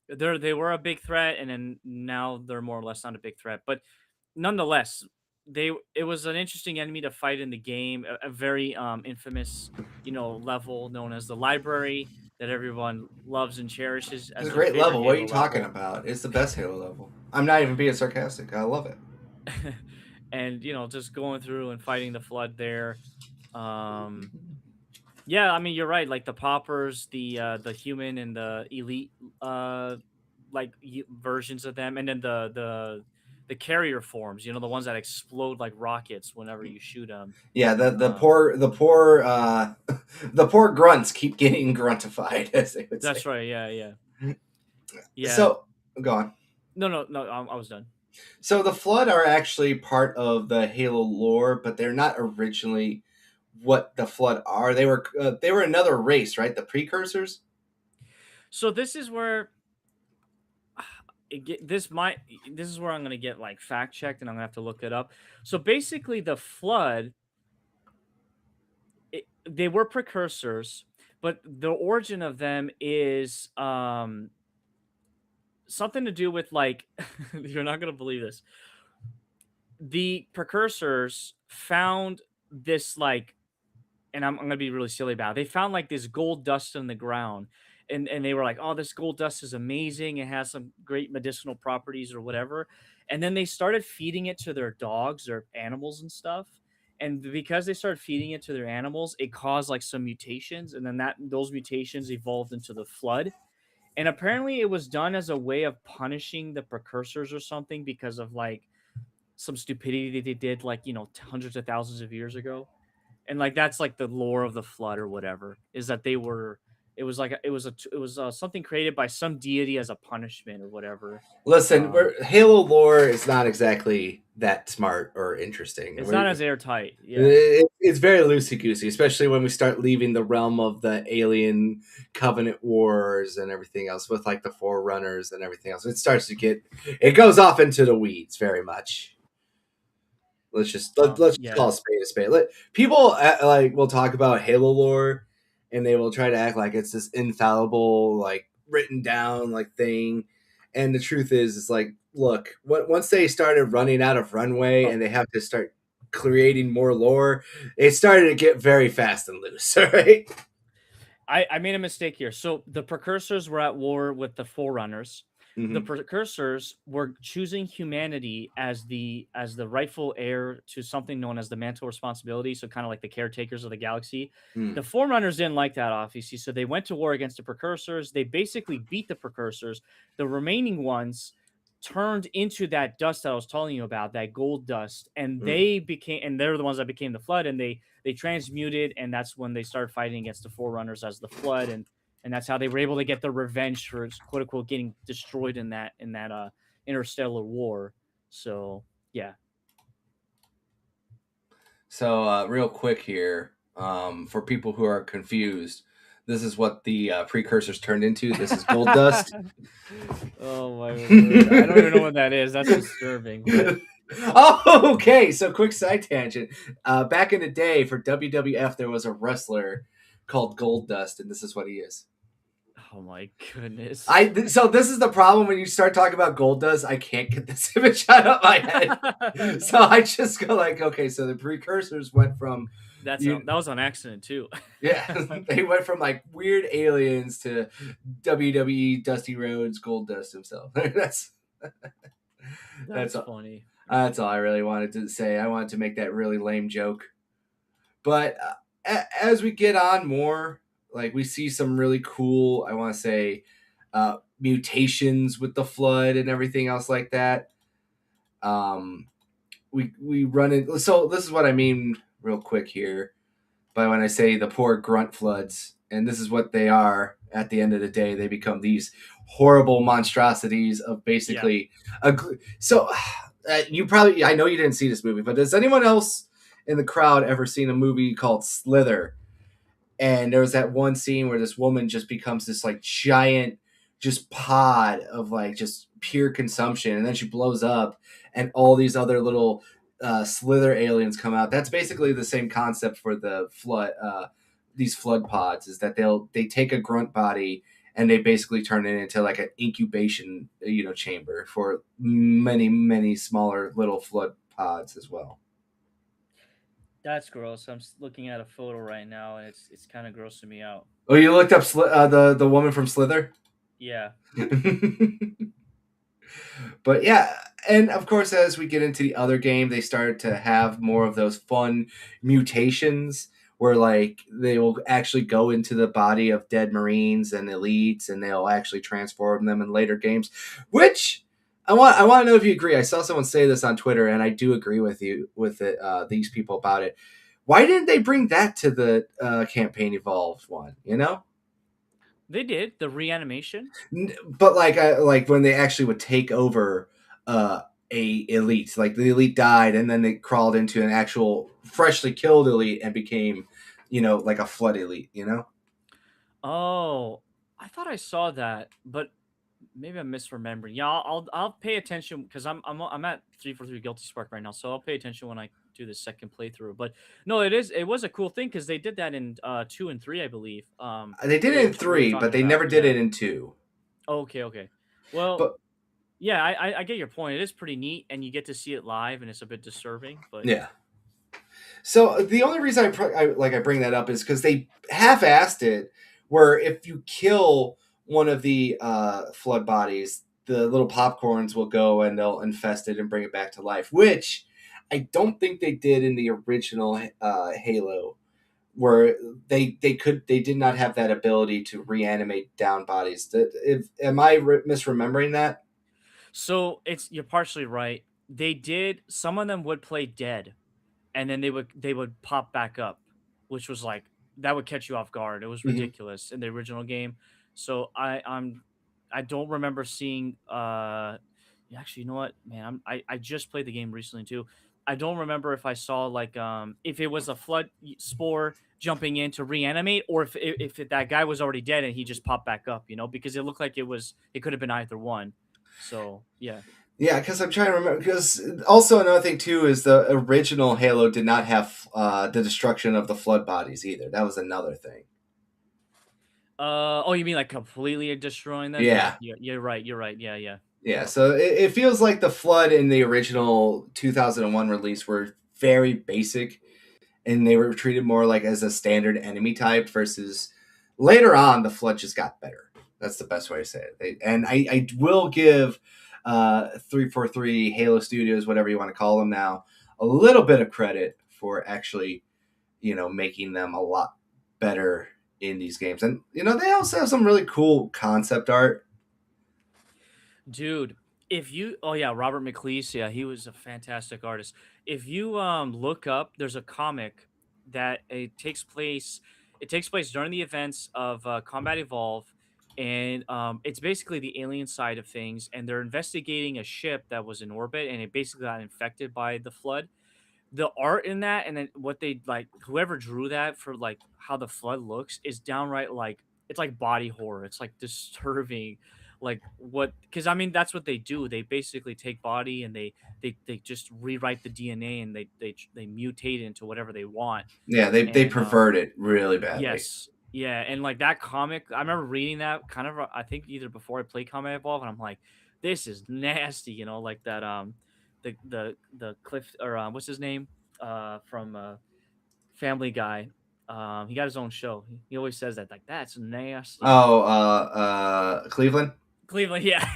they were a big threat, and then now they're more or less not a big threat. But nonetheless, it was an interesting enemy to fight in the game, a very infamous, level known as the library that everyone loves and cherishes it's as a their great favorite level. What are Halo you talking level. about? It's the best Halo level. I'm not even being sarcastic. I love it. and just going through and fighting the flood there. Um, yeah, I mean you're right. Like the poppers, the human and the elite, uh, versions of them, and then the carrier forms. The ones that explode like rockets whenever you shoot them. Yeah, the Uh, poor the poor grunts keep getting gruntified, as they would that's say. right. Yeah, yeah, yeah. So go on. No, no, no. I was done. So the Flood are actually part of the Halo lore, but they're not originally what the Flood are. They were another race, right? The precursors. So this is where this is where I'm gonna get like fact checked, and I'm gonna have to look it up. So basically, the flood, they were precursors, but the origin of them is something to do with like you're not gonna believe this. The precursors found this like, and I'm gonna be really silly about it. They found like this gold dust in the ground, and they were like, "Oh, this gold dust is amazing. It has some great medicinal properties or whatever." And then they started feeding it to their dogs or animals and stuff. And because they started feeding it to their animals, it caused like some mutations, and then those mutations evolved into the flood. And apparently, it was done as a way of punishing the precursors or something because of like some stupidity that they did, like hundreds of thousands of years ago. And like that's like the lore of the flood or whatever, is that they were it was something created by some deity as a punishment or whatever. Listen, um Halo lore is not exactly that smart or interesting. it's not as airtight. Yeah, It's very loosey goosey, especially when we start leaving the realm of the alien covenant wars and everything else with like the forerunners and everything else. It goes off into the weeds very much. Let's just call yeah. a spade a spade. People like will talk about Halo lore, and they will try to act like it's this infallible, like written down like thing. And the truth is, it's like, look, once they started running out of runway Oh, and they have to start creating more lore, it started to get very fast and loose. All right. I made a mistake here. So the precursors were at war with the forerunners. The Mm-hmm. precursors were choosing humanity as the rightful heir to something known as the mantle responsibility. So kind of like the caretakers of the galaxy. The Mm, forerunners didn't like that, obviously. So they went to war against the precursors. They basically beat the precursors. The remaining ones turned into that dust that I was telling you about, that gold dust, and mm. they're the ones that became the flood, and they transmuted, and that's when they started fighting against the forerunners as the flood, and that's how they were able to get their revenge for quote unquote getting destroyed in that interstellar war. So yeah. So, real quick here, for people who are confused, this is what the precursors turned into. This is gold dust. Oh my word, I don't even know what that is. That's disturbing. But Oh, okay. So, quick side tangent. Back in the day for WWF, there was a wrestler called Gold Dust, and this is what he is. oh my goodness. So this is the problem when you start talking about Gold Dust. I can't get this image out of my head, so I just go like, okay. So the precursors went from you, That was on accident too. yeah, they went from like weird aliens to WWE Dusty Rhodes Gold Dust himself. That's That's all, funny. that's all I really wanted to say. I wanted to make that really lame joke. But as we get on more, like we see some really cool, I want to say, mutations with the flood and everything else like that. Um, we run it. So this is what I mean, real quick here, by when I say the poor grunt floods, and this is what they are. At the end of the day, they become these horrible monstrosities of Yeah. basically a. So you probably, I know you didn't see this movie, but does anyone else in the crowd ever seen a movie called Slither? And there was that one scene where this woman just becomes this like giant just pod of like just pure consumption, and then she blows up and all these other little slither aliens come out. That's basically the same concept for the flood, these flood pods, is that they take a grunt body and they basically turn it into like an incubation chamber for many smaller little flood pods as well. That's gross. Looking at a photo right now, and it's kind of grossing me out. Oh, you looked up the woman from Slither? Yeah. But yeah, And of course, as we get into the other game, they started to have more of those fun mutations where like they will actually go into the body of dead Marines and elites, and they'll actually transform them in later games. Which I want to know if you agree. I saw someone say this on Twitter, and I do agree with you with it. These people about it. Why didn't they bring that to the campaign evolved one? You know, They did the reanimation. but like when they actually would take over uh a elite, like the elite died and then they crawled into an actual freshly killed elite and became, like a flood elite, Oh, I thought I saw that, but maybe I'm misremembering. Yeah, I'll pay attention because I'm at 343 Guilty Spark right now, so I'll pay attention when I do the second playthrough. But no, it was a cool thing because they did that in 2 and 3, I believe. They did it in What you're 3, but talking they about. never did Yeah. it in 2. Okay, okay. Well, But yeah, I get your point. It is pretty neat, and you get to see it live, and it's a bit disturbing, but yeah. So the only reason I bring that up is because they half-assed it, where if you kill one of the flood bodies, the little popcorns will go and they'll infest it and bring it back to life. Which I don't think they did in the original Halo, where they did not have that ability to reanimate down bodies. Am I misremembering that? so it's you're partially right. They did some of them would play dead and then they would pop back up, which was like that would catch you off guard. It was Hmm. ridiculous in the original game. So I don't remember seeing yeah, actually you know what, man, I just played the game recently too. I don't remember if I saw like if it was a flood spore jumping in to reanimate or if that guy was already dead and he just popped back up, because it looked like it could have been either one. So yeah. Yeah, because I'm trying to remember. Because also another thing too is the original Halo did not have the destruction of the flood bodies either. That was another thing. Oh, you mean like completely destroying them? Yeah, Yeah, you're right. You're right. Yeah, yeah. yeah. So it feels like the flood in the original 2001 release were very basic, and they were treated more like as a standard enemy type versus later on the flood just got better. That's the best way to say it. And I will give 343 Halo Studios, whatever you want to call them now, a little bit of credit for actually, making them a lot better in these games. And they also have some really cool concept art. Dude, if you oh yeah, Robert McLeese, yeah, he was a fantastic artist. If you look up, there's a comic that it takes place during the events of Combat Evolve, and it's basically the alien side of things, and they're investigating a ship that was in orbit, and it basically got infected by the flood. The art in that and then what they like whoever drew that for like how the flood looks is downright like it's like body horror. It's like disturbing. Like what because I mean that's what they do. They basically take body and they just rewrite the DNA and they mutate it into whatever they want. Yeah, they And pervert it really badly. yes. Yeah, and like that comic, I remember reading that kind of I think either before I played Combat Evolve and I'm like, this is nasty, like that the Cliff or what's his name? From Family Guy. He got his own show. He always says that like that's nasty. Oh, Cleveland. Cleveland, yeah.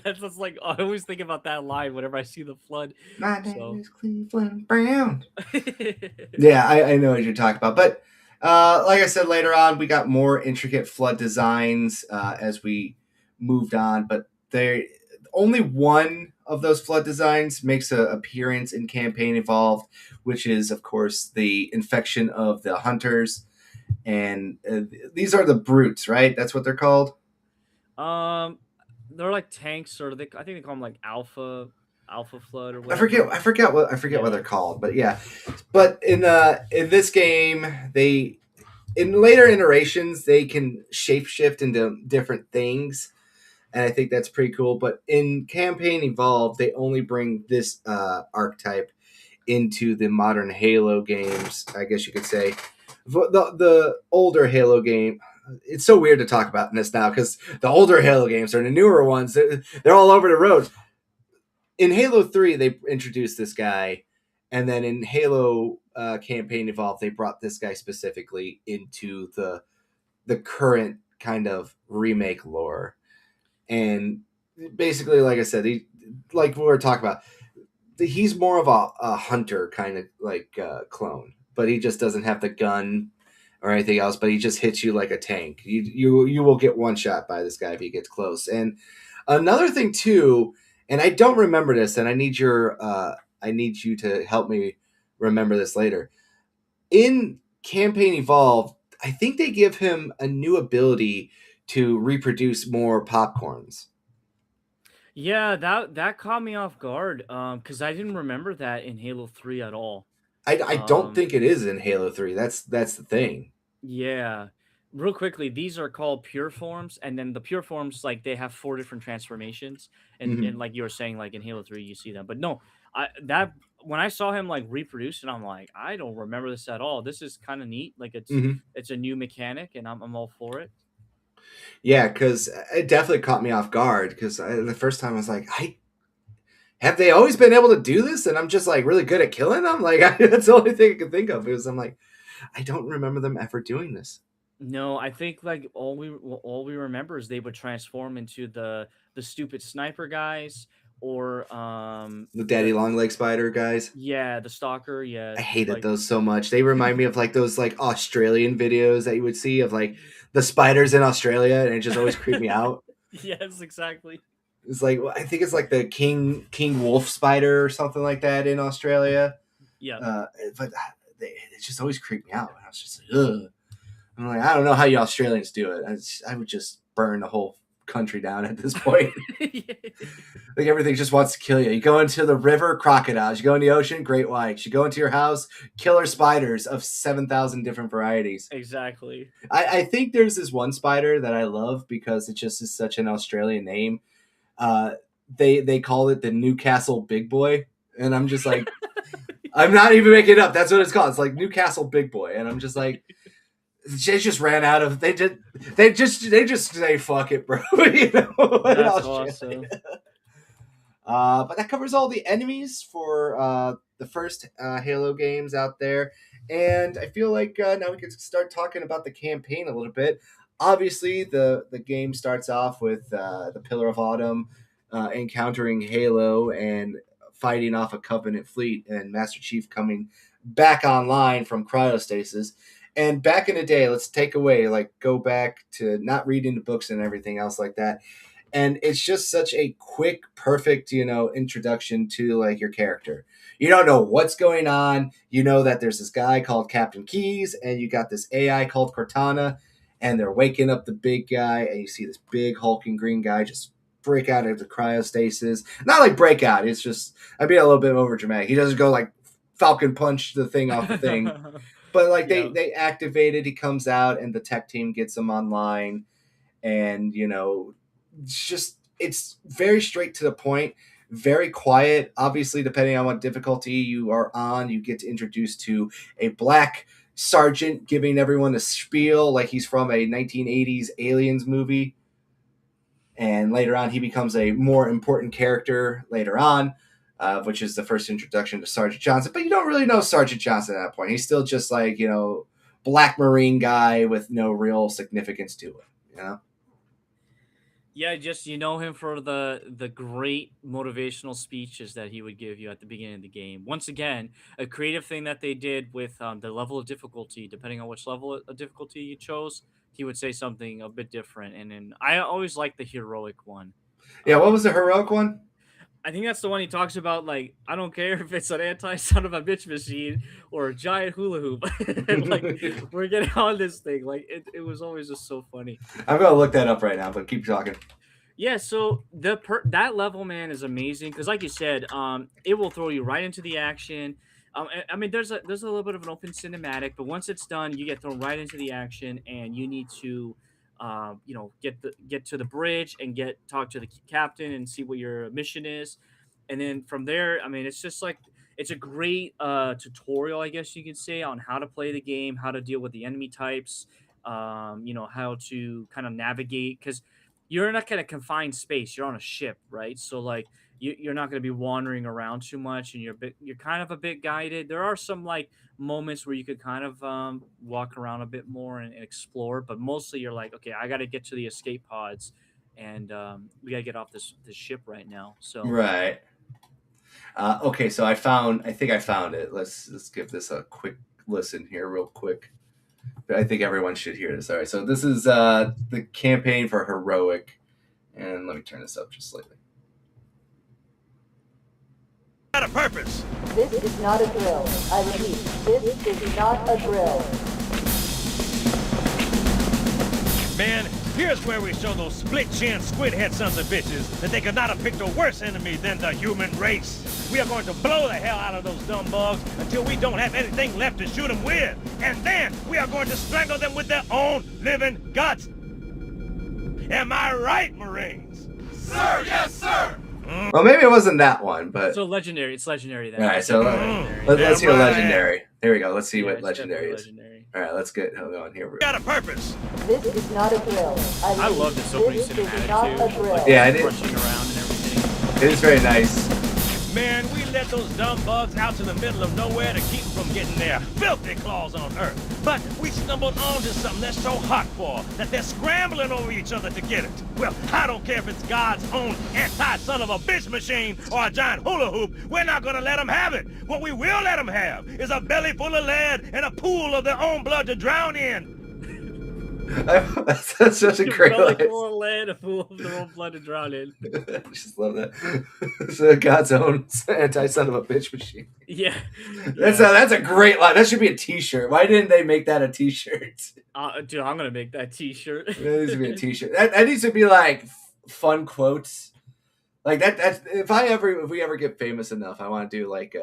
That's like I always think about that line whenever I see the flood. My name So is Cleveland Brown. Yeah, I know what you're talking about. But like I said, later on, we got more intricate flood designs as we moved on. But they only one of those flood designs makes an appearance in Campaign Evolved, which is, of course, the infection of the hunters. And these are the brutes, right? That's what they're called. um they're like tanks or I think they call them like alpha flood or I forget. whatever. I forget what Yeah. they're called. But yeah. But in this game, they in later iterations they can shapeshift into different things, and I think that's pretty cool. But in Campaign Evolved, they only bring this archetype into the modern Halo games, I guess you could say. The older Halo game, it's so weird to talk about in this now because the older Halo games are the newer ones. They're all over the road. In Halo 3, they introduced this guy, and then in Halo Campaign Evolved, they brought this guy specifically into the current kind of remake lore. And basically, like I said, like we were talking about, he's more of a hunter kind of like clone, but he just doesn't have the gun or anything else. But he just hits you like a tank. You will get one shot by this guy if he gets close. And another thing too, and I don't remember this, and I need you to help me remember this later. In Campaign Evolved, I think they give him a new ability to reproduce more popcorns. Yeah, that caught me off guard. Because I didn't remember that in Halo 3 at all. I don't Um, think it is in Halo 3. That's the thing. yeah. Real quickly, these are called pure forms, and then the pure forms, like they have four different transformations, and Hmm. like you were saying, like in Halo 3, you see them. But no, I that when I saw him like reproduce it, I'm like, I don't remember this at all. This is kind of neat. Like Hmm. it's a new mechanic, and I'm all for it. Yeah, because it definitely caught me off guard. Because the first time I was like, I have they always been able to do this, and I'm just like really good at killing them. Like that's the only thing I could think of. Is I'm like, I don't remember them ever doing this. No, I think like all we remember is they would transform into the stupid sniper guys or The Daddy the Long Leg Spider guys. yeah, the stalker, yeah, I hated like those so much. They remind me of like those like Australian videos that you would see of like the spiders in Australia, and it just always creeped me out. yes, exactly. It's like I think it's like the king wolf spider or something like that in Australia. Yeah. Uh, but it just always creeped me out. I was just like, ugh. I'm like, I don't know how you Australians do it. I would just burn the whole country down at this point. Like everything just wants to kill you. You go into the river, crocodiles. You go in the ocean, great whites. You go into your house, killer spiders of 7,000 different varieties. Exactly. I think there's this one spider that I love because it just is such an Australian name. Uh, they call it the Newcastle Big Boy, and I'm just like, I'm not even making it up. That's what it's called. It's like Newcastle Big Boy, and I'm just like, they just ran out of. They just say fuck it, bro. You know, in That's Australia. awesome. But that covers all the enemies for the first Halo games out there. And I feel like now we can start talking about the campaign a little bit. Obviously, the game starts off with the Pillar of Autumn encountering Halo and fighting off a Covenant fleet, and Master Chief coming back online from cryostasis. And back in the day, let's take away, like, go back to not reading the books and everything else like that, and it's just such a quick, perfect, introduction to like your character. You don't know what's going on. You know that there's this guy called Captain Keys, and you got this AI called Cortana, and they're waking up the big guy, and you see this big hulking green guy just break out of the cryostasis. Not like break out. It's just I'd be a little bit over dramatic. He doesn't go like Falcon punch the thing off the thing, but like they Yeah. they activate it. He comes out, and the tech team gets him online, and it's very straight to the point, very quiet. Obviously, depending on what difficulty you are on, you get introduced to a black sergeant giving everyone a spiel like he's from a 1980s aliens movie, and later on he becomes a more important character later on, which is the first introduction to Sergeant Johnson. But you don't really know Sergeant Johnson at that point. He's still just like black marine guy with no real significance to him. Yeah, just you know him for the great motivational speeches that he would give you at the beginning of the game. Once again, a creative thing that they did with the level of difficulty, depending on which level of difficulty you chose, he would say something a bit different. And then I always like the heroic one. Yeah, what was the Um, heroic one? I think that's the one he talks about. Like, I don't care if it's an anti son of a bitch machine or a giant hula hoop. Like, we're getting on this thing. Like, it was always just so funny. I'm gonna look that up right now, but keep talking. Yeah, so that level, man, is amazing because, like you said, it will throw you right into the action. I mean, there's a little bit of an open cinematic, but once it's done, you get thrown right into the action, and you need to, get to the bridge and talk to the captain and see what your mission is, and then from there, I mean, it's just like it's a great tutorial, I guess you could say, on how to play the game, how to deal with the enemy types, how to kind of navigate because you're in a kind of confined space. You're on a ship, right? So like you're not going to be wandering around too much, and you're kind of a bit guided. There are some like moments where you could kind of walk around a bit more and explore, but mostly you're like, okay, I got to get to the escape pods, and we gotta get off this ship right now. So Right. Okay, so I think I found it. Let's give this a quick listen here, real quick. I think everyone should hear this. All right, so this is the campaign for Heroic, and let me turn this up just slightly. Got a purpose. This is not a drill. I repeat, this is not a drill. Man, here's where we show those split-chin, squid-head sons of bitches that they could not have picked a worse enemy than the human race. We are going to blow the hell out of those dumb bugs until we don't have anything left to shoot them with. And then we are going to strangle them with their own living guts. Am I right, Marines? Sir, yes, sir. Well, maybe it wasn't that one, but so legendary. It's legendary then. all right. So let's hear legendary. There we go. Let's see what legendary is. Legendary. All right, let's get hold on here. Got a purpose. This is not a drill. I love this opening this is cinematic not too. a drill. Like, Yeah, it is. rushing around and everything. It is very nice. Man, we let those dumb bugs out to the middle of nowhere to keep them from getting their filthy claws on Earth. But we stumbled onto something they're so hot for that they're scrambling over each other to get it. Well, I don't care if it's God's own anti-son of a bitch machine or a giant hula hoop. We're not gonna let them have it. What we will let them have is a belly full of lead and a pool of their own blood to drown in. That's such a great Belly line. full of lead, a fool of their own blood to drown in. I just love that. It's God's own anti-son of a bitch machine. Yeah. That's a great line. That should be a T-shirt. Why didn't they make that a T-shirt? Dude, I'm gonna make that T-shirt. That needs to be a T-shirt. That needs to be like fun quotes. Like that. That's if we ever get famous enough, I want to do like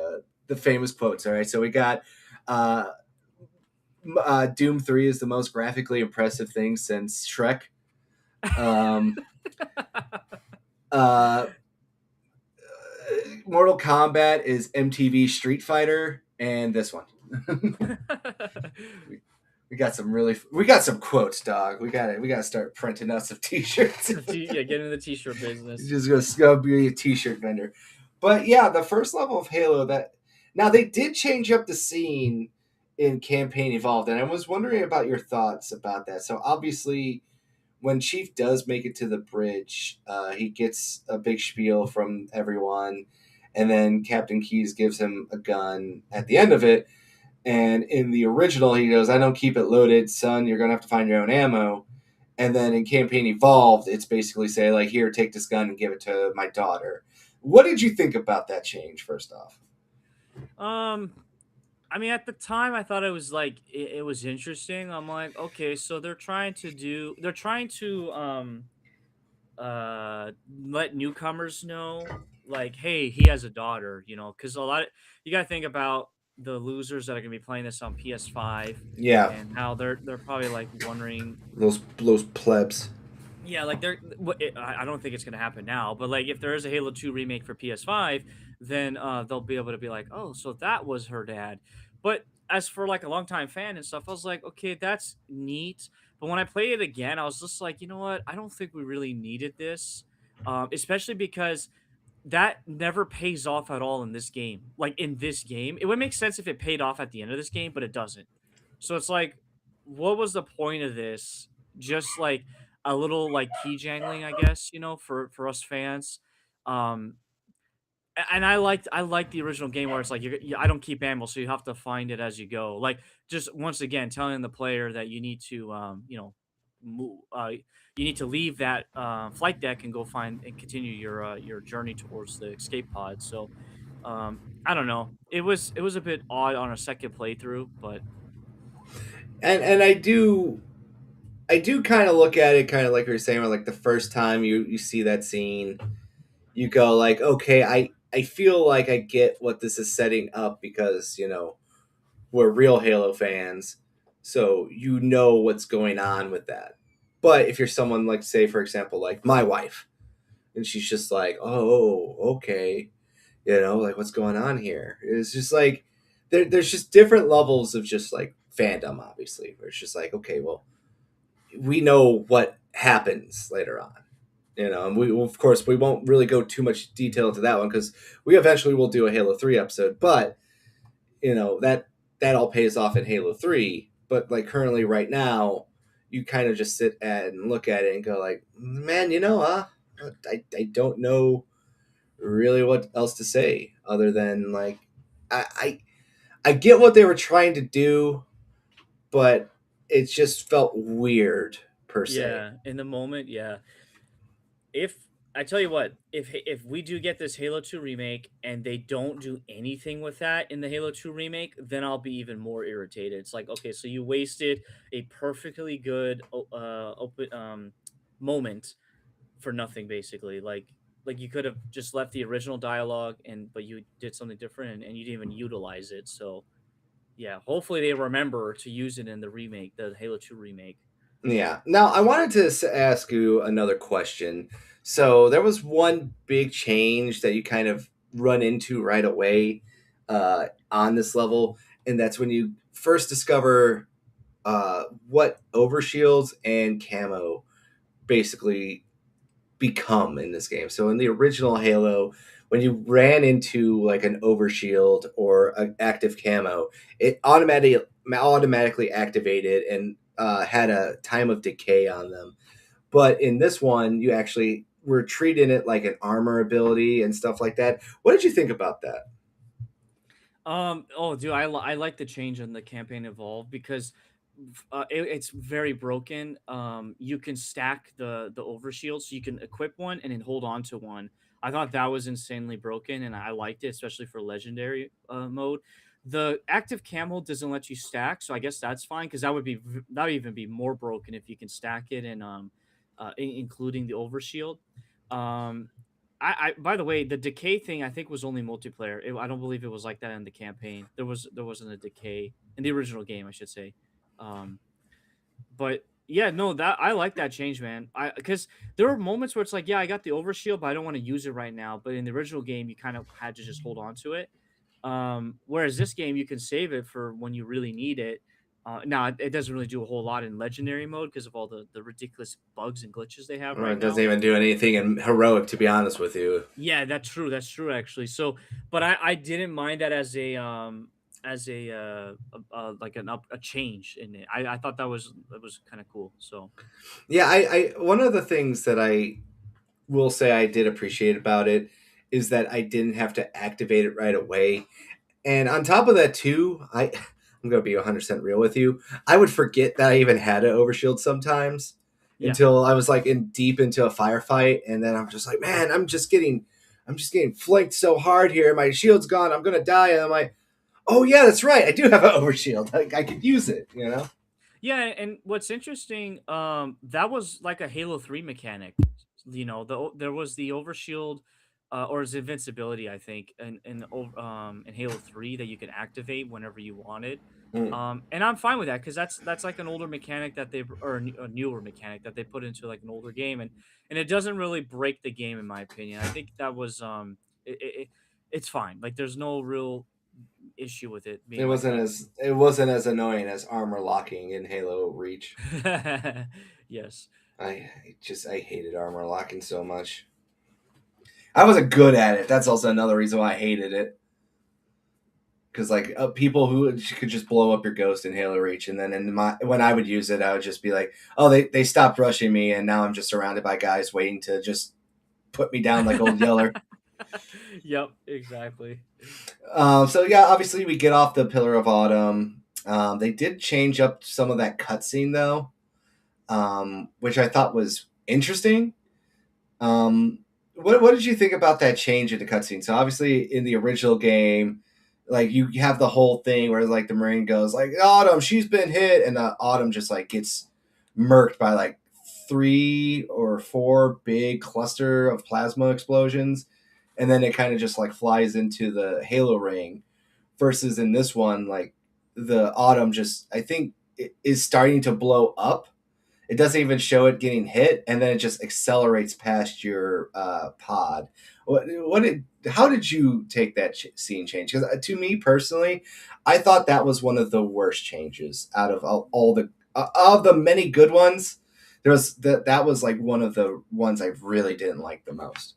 the famous quotes. All right. So we got. Doom 3 is the most graphically impressive thing since Shrek. Uh, Mortal Kombat is MTV Street Fighter, and this one. we got some quotes, dog. We gotta start printing out some T-shirts. Yeah, get in the T-shirt business. Just go be a T-shirt vendor. But yeah, the first level of Halo that now they did change up the scene in Campaign Evolved, and I was wondering about your thoughts about that. So obviously, when Chief does make it to the bridge, he gets a big spiel from everyone, and then Captain Keyes gives him a gun at the end of it. And in the original, he goes, "I don't keep it loaded, son. You're gonna have to find your own ammo." And then in Campaign Evolved, it's basically say like, "Here, take this gun and give it to my daughter." What did you think about that change? First off, I mean, at the time, I thought it was like it was interesting. I'm like, okay, so they're trying to let newcomers know, like, hey, he has a daughter, because you got to think about the losers that are gonna be playing this on PS5, yeah, and how they're probably like wondering. those plebs. Yeah, like I don't think it's gonna happen now, but like if there is a Halo 2 remake for PS5, then they'll be able to be like, oh, so that was her dad. But as for like a longtime fan and stuff, I was like, okay, that's neat. But when I played it again, I was just like, you know what? I don't think we really needed this, especially because that never pays off at all in this game. Like in this game, it would make sense if it paid off at the end of this game, but it doesn't. So it's like, what was the point of this? Just like a little like key jangling, I guess, for us fans. Um, and I liked the original game where it's like I don't keep ammo, so you have to find it as you go. Like just once again telling the player that you need to move, you need to leave that flight deck and go find and continue your journey towards the escape pod. So I don't know. It was a bit odd on a second playthrough, but And I do kind of look at it kind of like you were saying, where like the first time you see that scene, you go like, okay, I feel like I get what this is setting up because we're real Halo fans, so you know what's going on with that. But if you're someone like, say, for example, like my wife, and she's just like, oh, okay, like what's going on here? It's just like there's just different levels of just like fandom, obviously, where it's just like, okay, well, we know what happens later on. And we of course we won't really go too much detail into that one because we eventually will do a Halo 3 episode, but that all pays off in Halo 3. But like currently right now, you kind of just sit at and look at it and go like, man, I don't know really what else to say other than like I, I I get what they were trying to do, but it just felt weird per se. Yeah, in the moment, yeah. If I tell you what, if we do get this Halo 2 remake and they don't do anything with that in the Halo 2 remake, then I'll be even more irritated. It's like, okay, so you wasted a perfectly good open moment for nothing basically. Like you could have just left the original dialogue and but you did something different and you didn't even utilize it. So, yeah, hopefully they remember to use it in the remake, the Halo 2 remake. Yeah. Now, I wanted to ask you another question. So, there was one big change that you kind of run into right away on this level, and that's when you first discover what overshields and camo basically become in this game. So in the original Halo, when you ran into like an overshield or an active camo, it automatically activated and had a time of decay on them. But in this one, you actually were treating it like an armor ability and stuff like that. What did you think about that? Oh, dude, I like the change in the campaign evolve because it's very broken. You can stack the overshield, so you can equip one and then hold on to one. I thought that was insanely broken, and I liked it, especially for legendary mode. The active camo doesn't let you stack, so I guess that's fine because that would even be more broken if you can stack it and including the overshield. Um, I by the way, the decay thing I think was only multiplayer. I don't believe it was like that in the campaign. There wasn't a decay in the original game, I should say. Um, but yeah, no, that I like that change, man. I because there were moments where it's like, yeah, I got the overshield, but I don't want to use it right now. But in the original game, you kind of had to just hold on to it. Whereas this game, you can save it for when you really need it. Now it doesn't really do a whole lot in legendary mode because of all the ridiculous bugs and glitches they have Or right it doesn't now. even do anything in heroic, to be honest with you. Yeah, that's true. That's true, actually. So, but I didn't mind that as like a change in it. I thought that was kind of cool. So Yeah, I one of the things that I will say I did appreciate about it is that I didn't have to activate it right away. And on top of that, too, I'm going to be 100% real with you. I would forget that I even had an overshield sometimes yeah, until I was like in deep into a firefight, and then I'm just like, man, I'm just getting flanked so hard here. My shield's gone. I'm going to die. And I'm like, oh yeah, that's right. I do have an overshield. I could use it. You know? yeah. And what's interesting, that was like a Halo 3 mechanic. You know, there was the overshield. Or his invincibility, I think, in Halo 3 that you could activate whenever you wanted. Mm. And I'm fine with that because that's like an older mechanic that they or a newer mechanic that they put into like an older game, and it doesn't really break the game in my opinion. I think that was it's fine. Like there's no real issue with it being like that. It wasn't as annoying as armor locking in Halo Reach. Yes. I hated armor locking so much. I wasn't good at it. That's also another reason why I hated it. Because like people who could just blow up your ghost in Halo Reach, and then when I would use it, I would just be like, oh, they stopped rushing me, and now I'm just surrounded by guys waiting to just put me down like old Yeller. Yep, exactly. So yeah, obviously we get off the Pillar of Autumn. They did change up some of that cutscene though, which I thought was interesting. Um, what did you think about that change in the cutscene? So obviously in the original game, like you have the whole thing where like the Marine goes like Autumn, she's been hit, and the Autumn just like gets murked by like 3 or 4 big cluster of plasma explosions, and then it kind of just like flies into the Halo ring. Versus in this one, like the Autumn just I think is starting to blow up. It doesn't even show it getting hit, and then it just accelerates past your pod. How did you take that scene change? Because to me personally, I thought that was one of the worst changes out of all the of the many good ones. There was that was like one of the ones I really didn't like the most.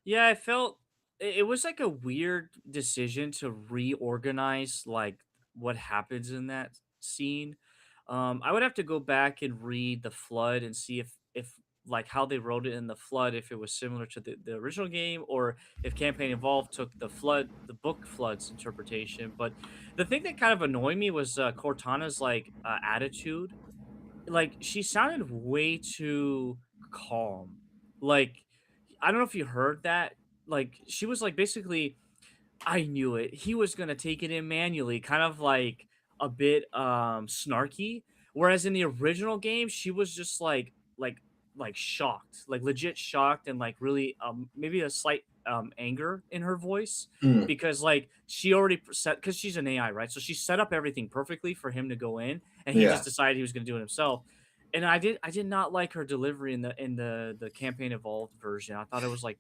Yeah, I felt it was like a weird decision to reorganize like what happens in that scene. I would have to go back and read the Flood and see if like how they wrote it in the Flood, if it was similar to the original game, or if Campaign Evolved took the book Flood's interpretation. But the thing that kind of annoyed me was Cortana's like attitude. Like she sounded way too calm. Like I don't know if you heard that. Like she was like basically I knew it. He was gonna take it in manually, kind of like a bit snarky. Whereas in the original game, she was just like shocked, like legit shocked, and like really maybe a slight anger in her voice Mm, because like she already set because she's an AI, right? So she set up everything perfectly for him to go in, and he yeah. just decided he was gonna do it himself. And I did not like her delivery in the campaign evolved version. I thought it was like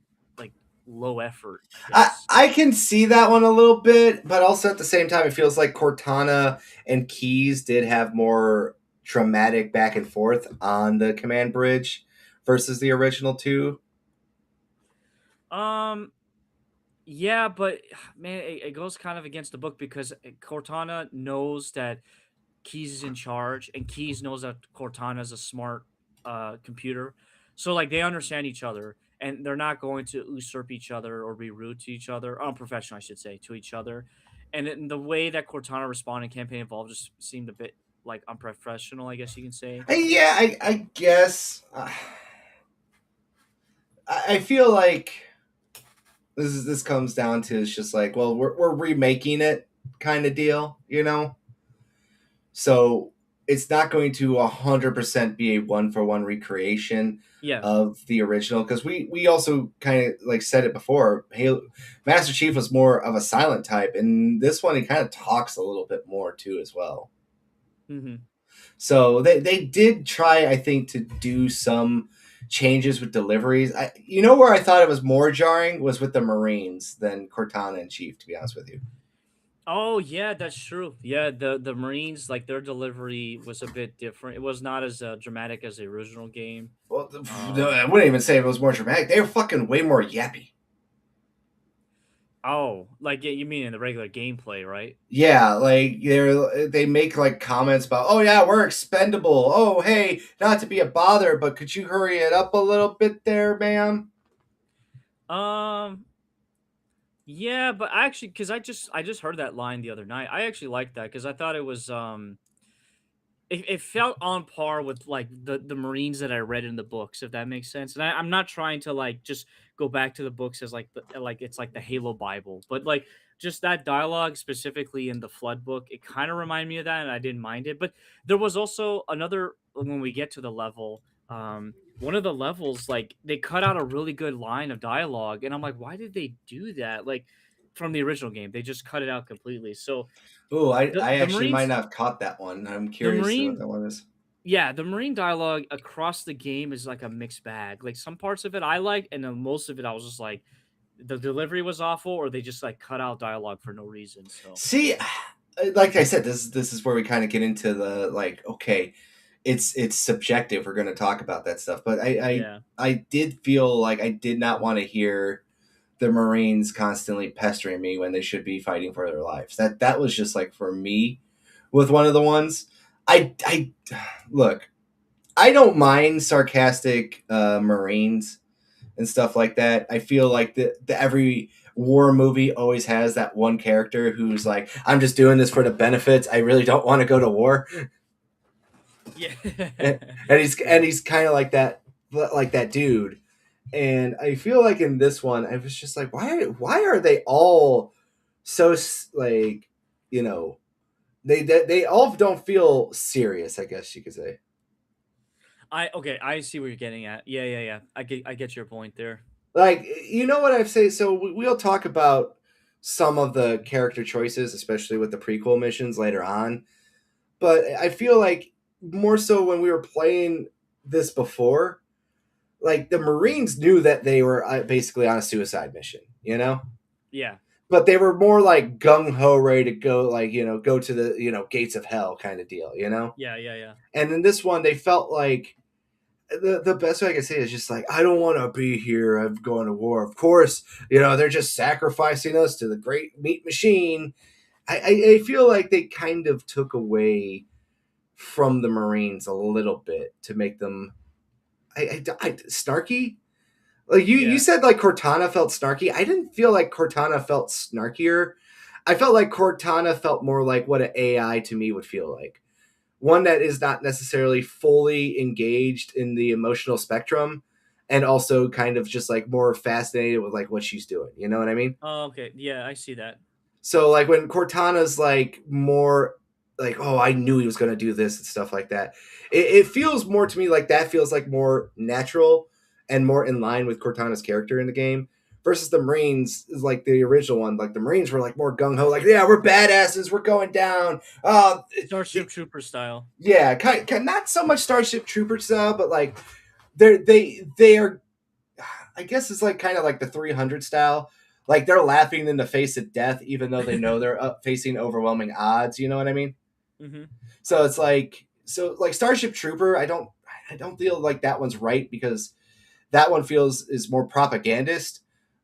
low effort, I I guess. I can see that one a little bit, but also at the same time, it feels like Cortana and Keys did have more dramatic back and forth on the command bridge versus the original two. Um, yeah, but man, it goes kind of against the book because Cortana knows that Keys is in charge, and Keys knows that Cortana is a smart computer. So like they understand each other, and they're not going to usurp each other or be rude to each other, unprofessional, I should say, to each other. And the way that Cortana responded in Campaign Evolved just seemed a bit like unprofessional, I guess you can say. Yeah, I guess. I feel like this comes down to it's just like, well, we're remaking it kind of deal, you know. So it's not going to 100% be a one for one recreation Yeah. of the original because we also kind of like said it before. Halo, Master Chief was more of a silent type, and this one he kind of talks a little bit more too as well. Mm-hmm. So they did try, I think, to do some changes with deliveries. You know where I thought it was more jarring was with the Marines than Cortana and Chief, to be honest with you. Oh yeah, that's true. Yeah, the Marines like their delivery was a bit different. It was not as dramatic as the original game. Well, Um, I wouldn't even say it was more dramatic. They were fucking way more yappy. oh, like yeah, you mean in the regular gameplay, right? Yeah, like they make like comments about, oh yeah, we're expendable. Oh hey, not to be a bother, but could you hurry it up a little bit there, ma'am? Um, yeah, but actually, because I just heard that line the other night. I actually liked that because I thought it was it felt on par with like the Marines that I read in the books, if that makes sense. And I'm not trying to like just go back to the books as like like it's like the Halo Bible, but like just that dialogue specifically in the Flood book, it kind of reminded me of that, and I didn't mind it. But there was also another when we get to the level, one of the levels like they cut out a really good line of dialogue, and I'm like, why did they do that? Like from the original game, they just cut it out completely. So Oh, the I the actually might Marines not have caught that one. I'm the curious to what Marine that one is. yeah, the Marine dialogue across the game is like a mixed bag. Like some parts of it I like, and then most of it I was just like, the delivery was awful, or they just like cut out dialogue for no reason. So See, like I said, this is where we kind of get into the like, okay, it's subjective. We're going to talk about that stuff, but yeah, I did feel like I did not want to hear the Marines constantly pestering me when they should be fighting for their lives. That was just like for me with one of the ones. I look, I don't mind sarcastic Marines and stuff like that. I feel like the every war movie always has that one character who's like, I'm just doing this for the benefits. I really don't want to go to war. yeah, And, yeah. he's kind of like that dude. And I feel like in this one, I was just like, why are they all so like, you know, they all don't feel serious, I guess you could say. I okay, I see where you're getting at. Yeah, yeah, yeah. I get your point there. Like, you know what I've say? So we'll talk about some of the character choices, especially with the prequel missions later on. But I feel like more so when we were playing this before, like the Marines knew that they were basically on a suicide mission, you know? Yeah, But they were more like gung ho, ready to go, like, go to the, gates of hell kind of deal, you know? yeah, yeah, yeah. And in this one, they felt like the best way I can say it is just like, I don't want to be here. I'm going to war. Of course, they're just sacrificing us to the great meat machine. I feel like they kind of took away from the Marines a little bit to make them snarky. Like you Yeah. said, like Cortana felt snarky. I didn't feel like Cortana felt snarkier. I felt like Cortana felt more like what an AI to me would feel like. One that is not necessarily fully engaged in the emotional spectrum, and also kind of just like more fascinated with like what she's doing. You know what I mean? Oh, okay. Yeah, I see that. So like when Cortana's like more like, oh, I knew he was gonna do this and stuff like that. It feels more to me like that feels like more natural and more in line with Cortana's character in the game. Versus the Marines is like the original one. Like the Marines were like more gung ho, like yeah, we're badasses, we're going down. Starship Trooper style. Yeah, not so much Starship Trooper style, but like they are. I guess it's like kind of like the 300 style. Like they're laughing in the face of death, even though they know they're up facing overwhelming odds. You know what I mean? Hmm. So it's like Starship Trooper. I don't feel like that one's right because that one feels is more propagandist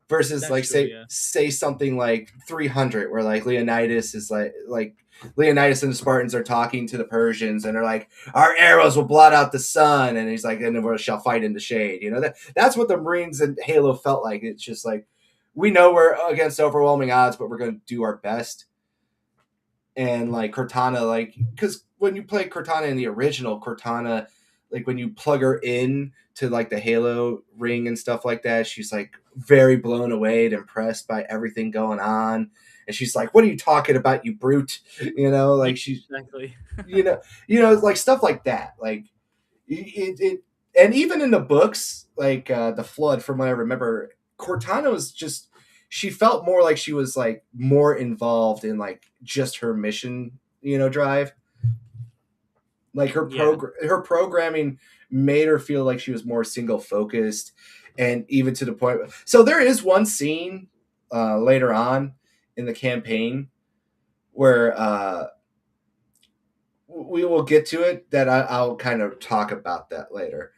versus That's like true. say Yeah. say something like 300 where like Leonidas is like Leonidas and the Spartans are talking to the Persians and they're like our arrows will blot out the sun and he's like and then we shall fight in the shade, that's what the Marines and Halo felt like. It's just like we know we're against overwhelming odds but we're going to do our best. And like Cortana, like because when you play Cortana in the original Cortana, like when you plug her in to like the Halo ring and stuff like that, she's like very blown away and impressed by everything going on. And she's like, "What are you talking about, you brute?" Yeah. Like she's, Exactly. like stuff like that. Like it and even in the books, like the Flood, from what I remember, Cortana was just she felt more like she was like more involved in like just her mission, drive. Like Yeah. her programming made her feel like she was more single focused, and even to the point. So there is one scene later on in the campaign where we will get to it that I'll kind of talk about that later.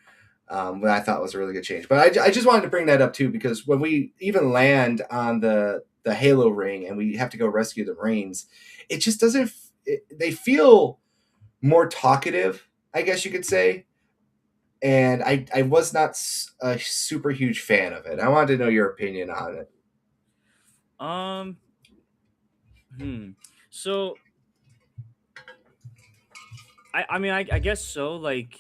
What I thought was a really good change. But I just wanted to bring that up too because when we even land on the Halo ring and we have to go rescue the Marines, it just doesn't. They feel more talkative, I guess you could say. And I was not a super huge fan of it. I wanted to know your opinion on it. Um. Hmm. So I mean I guess so. Like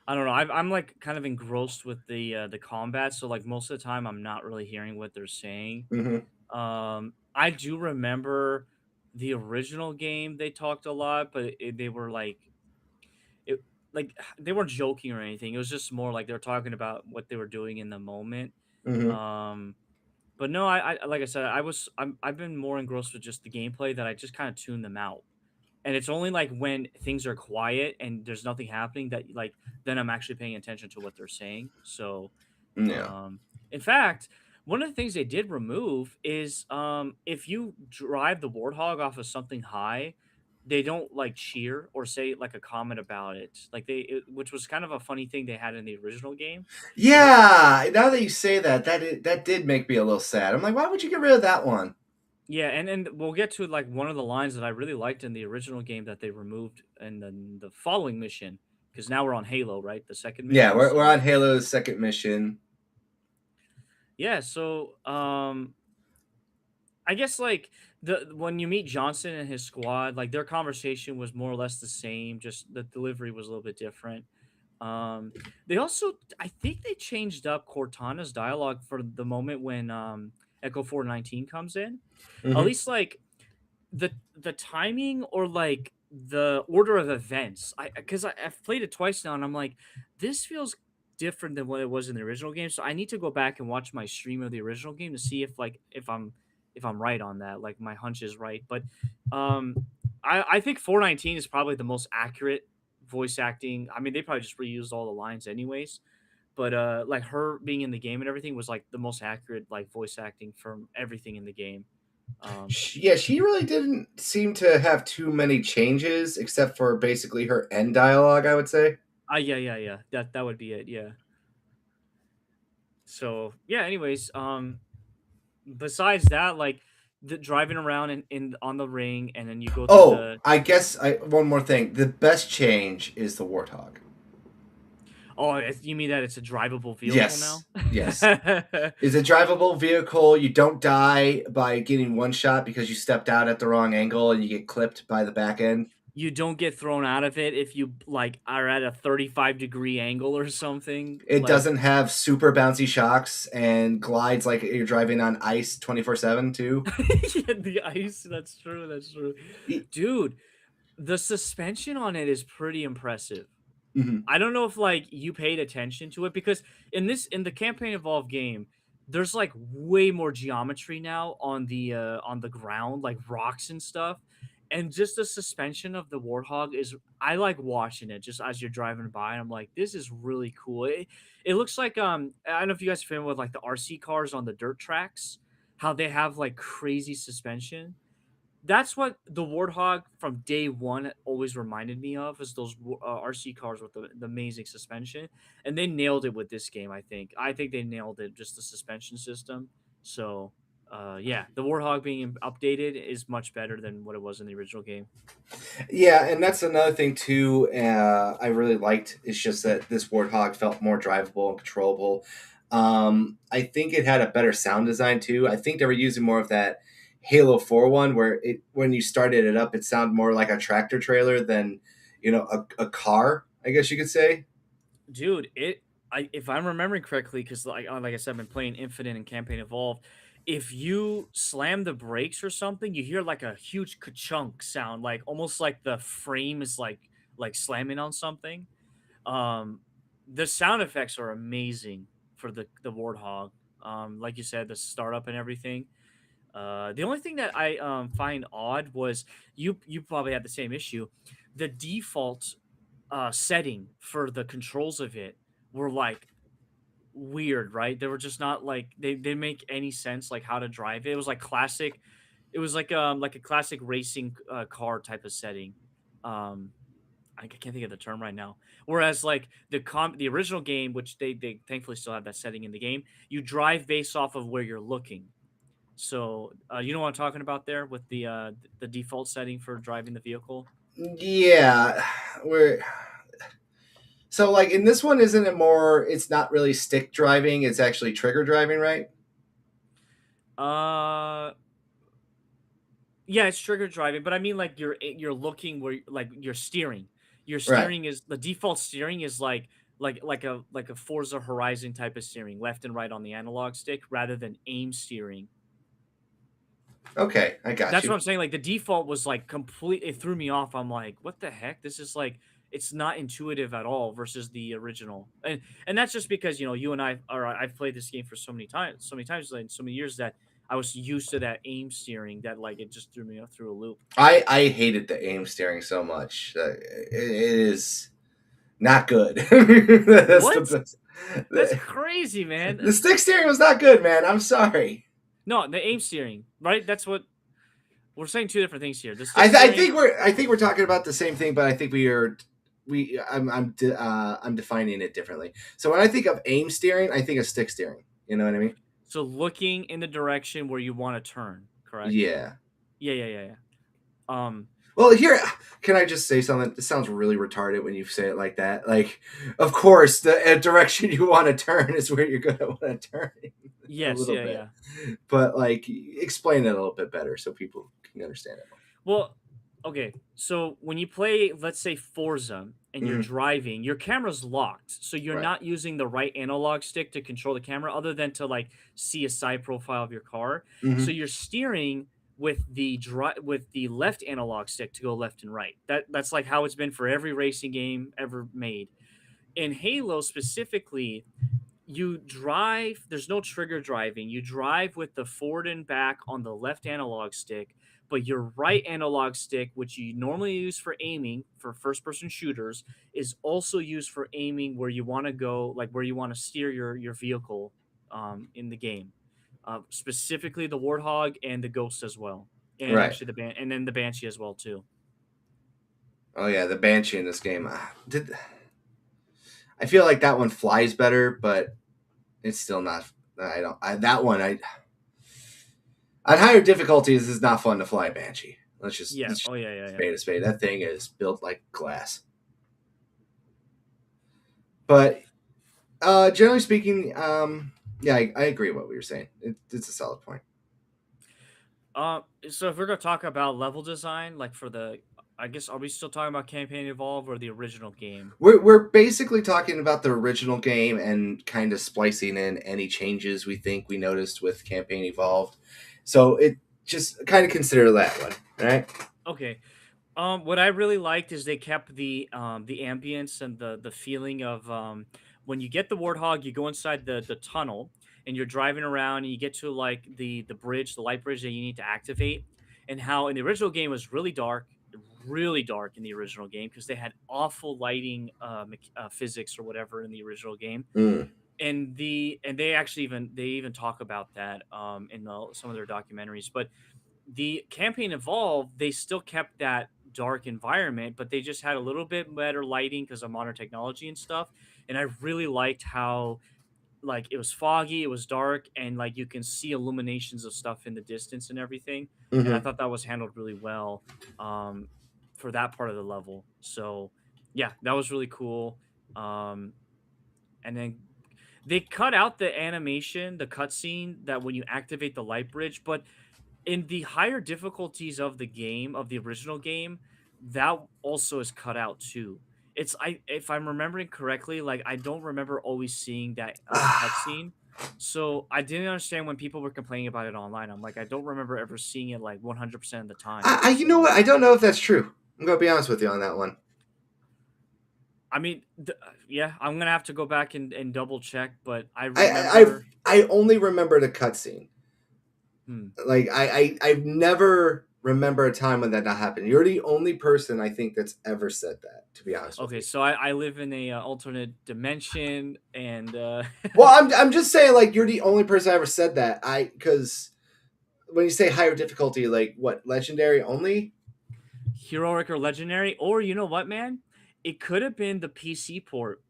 I don't know. I'm like kind of engrossed with the combat. So like most of the time I'm not really hearing what they're saying. Mm-hmm. I do remember the original game. They talked a lot, but they were it like they weren't joking or anything. It was just more like they were talking about what they were doing in the moment. Mm-hmm. Um, but no, I like I said, I've been more engrossed with just the gameplay that I just kind of tune them out. And it's only like when things are quiet and there's nothing happening that like then I'm actually paying attention to what they're saying. So Yeah. um, in fact, one of the things they did remove is if you drive the warthog off of something high, they don't like cheer or say like a comment about it. Like which was kind of a funny thing they had in the original game. Because Yeah. Now that you say that, that did make me a little sad. I'm like, why would you get rid of that one? yeah, and we'll get to like one of the lines that I really liked in the original game that they removed in the following mission. Because now we're on Halo, right? The second Yeah, mission. we're on So Halo's second mission. yeah, so I guess like the when you meet Johnson and his squad, like their conversation was more or less the same, just the delivery was a little bit different. Um, they also, I think they changed up Cortana's dialogue for the moment when Echo 419 comes in. At Mm-hmm. least like the timing or like the order of events. I've played it twice now and I'm like, this feels different than what it was in the original game. So I need to go back and watch my stream of the original game to see if I'm right on that. Like my hunch is right. But um I think 419 is probably the most accurate voice acting. I mean, they probably just reused all the lines anyways. But like her being in the game and everything was like the most accurate like voice acting from everything in the game. Um Yeah, she really didn't seem to have too many changes except for basically her end dialogue, I would say. yeah, yeah, yeah. That would be it. Yeah. So yeah. Anyways, besides that, like driving around in on the ring, and then you go through Oh, the. I guess one more thing. The best change is the Warthog. Oh, you mean that it's a drivable vehicle now? Yes, yes. It's a drivable vehicle. You don't die by getting one shot because you stepped out at the wrong angle and you get clipped by the back end. You don't get thrown out of it if you like are at a 35-degree angle or something. It Like doesn't have super bouncy shocks and glides like you're driving on ice 24/7 too. yeah, the ice. That's true. That's true, dude. The suspension on it is pretty impressive. Mm-hmm. I don't know if like you paid attention to it because in the campaign evolved game, there's like way more geometry now on the ground, like rocks and stuff. And just the suspension of the Warthog is I like watching it just as you're driving by. And I'm like, this is really cool. It looks like I don't know if you guys are familiar with like the RC cars on the dirt tracks, how they have like crazy suspension. That's what the Warthog from day one always reminded me of is those RC cars with the amazing suspension, and they nailed it with this game. I think they nailed it just the suspension system. So, yeah, the Warthog being updated is much better than what it was in the original game. Yeah, and that's another thing too. I really liked. It's just that this Warthog felt more drivable and controllable. I think it had a better sound design too. I think they were using more of that Halo 4 one, where it when you started it up, it sounded more like a tractor trailer than a car. I guess you could say. Dude, if I'm remembering correctly, because like I said, I've been playing Infinite and Campaign Evolved. If you slam the brakes or something, you hear like a huge ka-chunk sound, like almost like the frame is like slamming on something. Um, the sound effects are amazing for the Warthog. Like you said, the startup and everything. The only thing that I find odd was you probably had the same issue. The default setting for the controls of it were like weird, right? They were just not like they didn't make any sense like how to drive it. It was like classic. It was like a classic racing car type of setting. Um, I can't think of the term right now. Whereas like the original game, which they thankfully still have that setting in the game, you drive based off of where you're looking. So you know what I'm talking about there with the default setting for driving the vehicle. Yeah, we're so like in this one, isn't it more? It's not really stick driving; it's actually trigger driving, right? Uh, yeah, it's trigger driving, but I mean like you're looking where like you're steering. Your Right. steering is the default steering is like a Forza Horizon type of steering, left and right on the analog stick rather than aim steering. Okay, I got That's what you. I'm saying. Like the default was like complete. It threw me off. I'm like, what the heck? This is like it's not intuitive at all versus the original. And that's just because you and I are I've played this game for so many times, like so many years that I was used to that aim steering that like it just threw me through a loop. I hated the aim steering so much. It is not good. That's the What? best. That's The, crazy, man. the stick steering was not good, man. I'm sorry. No, the aim steering, right? That's what we're saying. Two different things here. The stick I steering. think we're talking about the same thing, but I think I'm defining it differently. So when I think of aim steering, I think of stick steering. You know what I mean? So looking in the direction where you want to turn, correct? Yeah. Yeah. Well, here, can I just say something? This sounds really retarded when you say it like that. Like, of course, the direction you want to turn is where you're going to want to turn a Yes, little yeah. bit. But, like, explain it a little bit better so people can understand it. Well, okay. So when you play, let's say Forza, and you're Mm-hmm. driving, your camera's locked, so you're Right. not using the right analog stick to control the camera, other than to like see a side profile of your car. So Mm-hmm. you're steering with with the left analog stick to go left and right. That's like how it's been for every racing game ever made. In Halo specifically, you drive there's no trigger driving. You drive with the forward and back on the left analog stick, but your right analog stick, which you normally use for aiming for first person shooters, is also used for aiming where you want to go, like where you want to steer your vehicle in the game, specifically the Warthog and the Ghost as well, and Right. actually and then the Banshee as well too. Oh, yeah, the Banshee in this game. I feel like that one flies better, but it's still not. I don't. That one, On higher difficulties, it's not fun to fly a Banshee. Yeah. Let's just Oh yeah, yeah, yeah. spade a spade. That thing is built like glass. But generally speaking, yeah, I agree with what we were saying. It's a solid point. So if we're gonna talk about level design, like for the, I guess, are we still talking about Campaign Evolve or the original game? We're basically talking about the original game and kind of splicing in any changes we think we noticed with Campaign Evolved. So it just kind of consider that one, right? Okay. What I really liked is they kept the ambience and the feeling of when you get the warthog, you go inside the tunnel and you're driving around and you get to like the bridge, the light bridge that you need to activate, and how in the original game was really dark in the original game because they had awful lighting physics or whatever in the original game, Mm. and they even talk about that in some of their documentaries, but the campaign evolved, they still kept that dark environment, but they just had a little bit better lighting because of modern technology and stuff. And I really liked how like it was foggy, it was dark, and like you can see illuminations of stuff in the distance and everything. And I Hmm. thought that was handled really well um, for that part of the level. So yeah, that was really cool. Um, and then they cut out the animation, the cutscene that when you activate the light bridge, but in the higher difficulties of the game, of the original game, that also is cut out too. It's I if I'm remembering correctly, like I don't remember always seeing that cutscene. So I didn't understand when people were complaining about it online. I'm like, I don't remember ever seeing it like 100% of the time. You know what? So I don't know if that's true. I'm gonna be honest with you on that one. I mean, yeah, I'm gonna have to go back and double check, but I I remember. I only remember the cutscene. Hmm. Like I've never remember a time when that not happened. You're the only person I think that's ever said that. To be honest with Okay, you. so I live in a alternate dimension, and Well, I'm just saying like you're the only person I ever said that. Because when you say higher difficulty, like what legendary only? heroic or legendary, or you know what, man, it could have been the PC port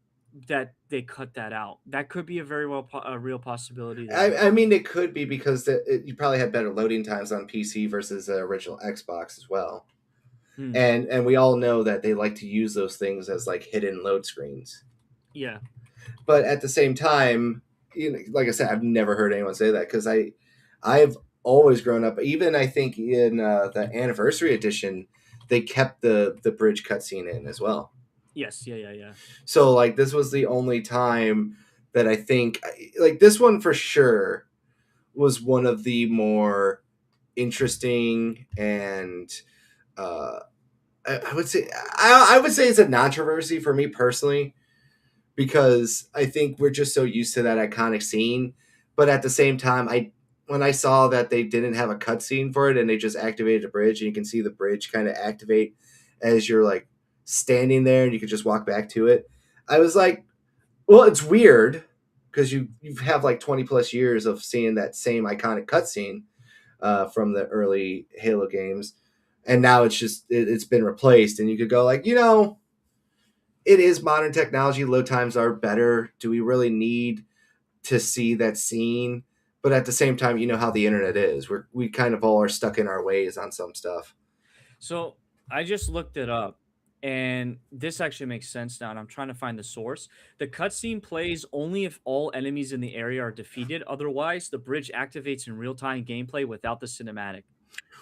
that they cut that out. That could be a very a real possibility there. I mean, it could be because you probably had better loading times on PC versus the original Xbox as well. Hmm. And we all know that they like to use those things as like hidden load screens. Yeah. But at the same time, like I said, I've never heard anyone say that because I've always grown up. Even I think in the anniversary edition, they kept the bridge cutscene in as well. Yes. Yeah. Yeah. Yeah. So like this was the only time that I think like this one for sure was one of the more interesting and uh, I would say I would say it's a controversy for me personally because I think we're just so used to that iconic scene. But at the same time, I when I saw that they didn't have a cutscene for it and they just activated a bridge and you can see the bridge kind of activate as you're like standing there and you could just walk back to it. I was like, well, it's weird because you have like 20 plus years of seeing that same iconic cutscene from the early Halo games, and now it's been replaced, and you could go like, it is modern technology. Load times are better. Do we really need to see that scene? But at the same time, you know how the internet is. We kind of all are stuck in our ways on some stuff. So I just looked it up, and this actually makes sense now. And I'm trying to find the source. The cutscene plays only if all enemies in the area are defeated. Otherwise, the bridge activates in real time gameplay without the cinematic.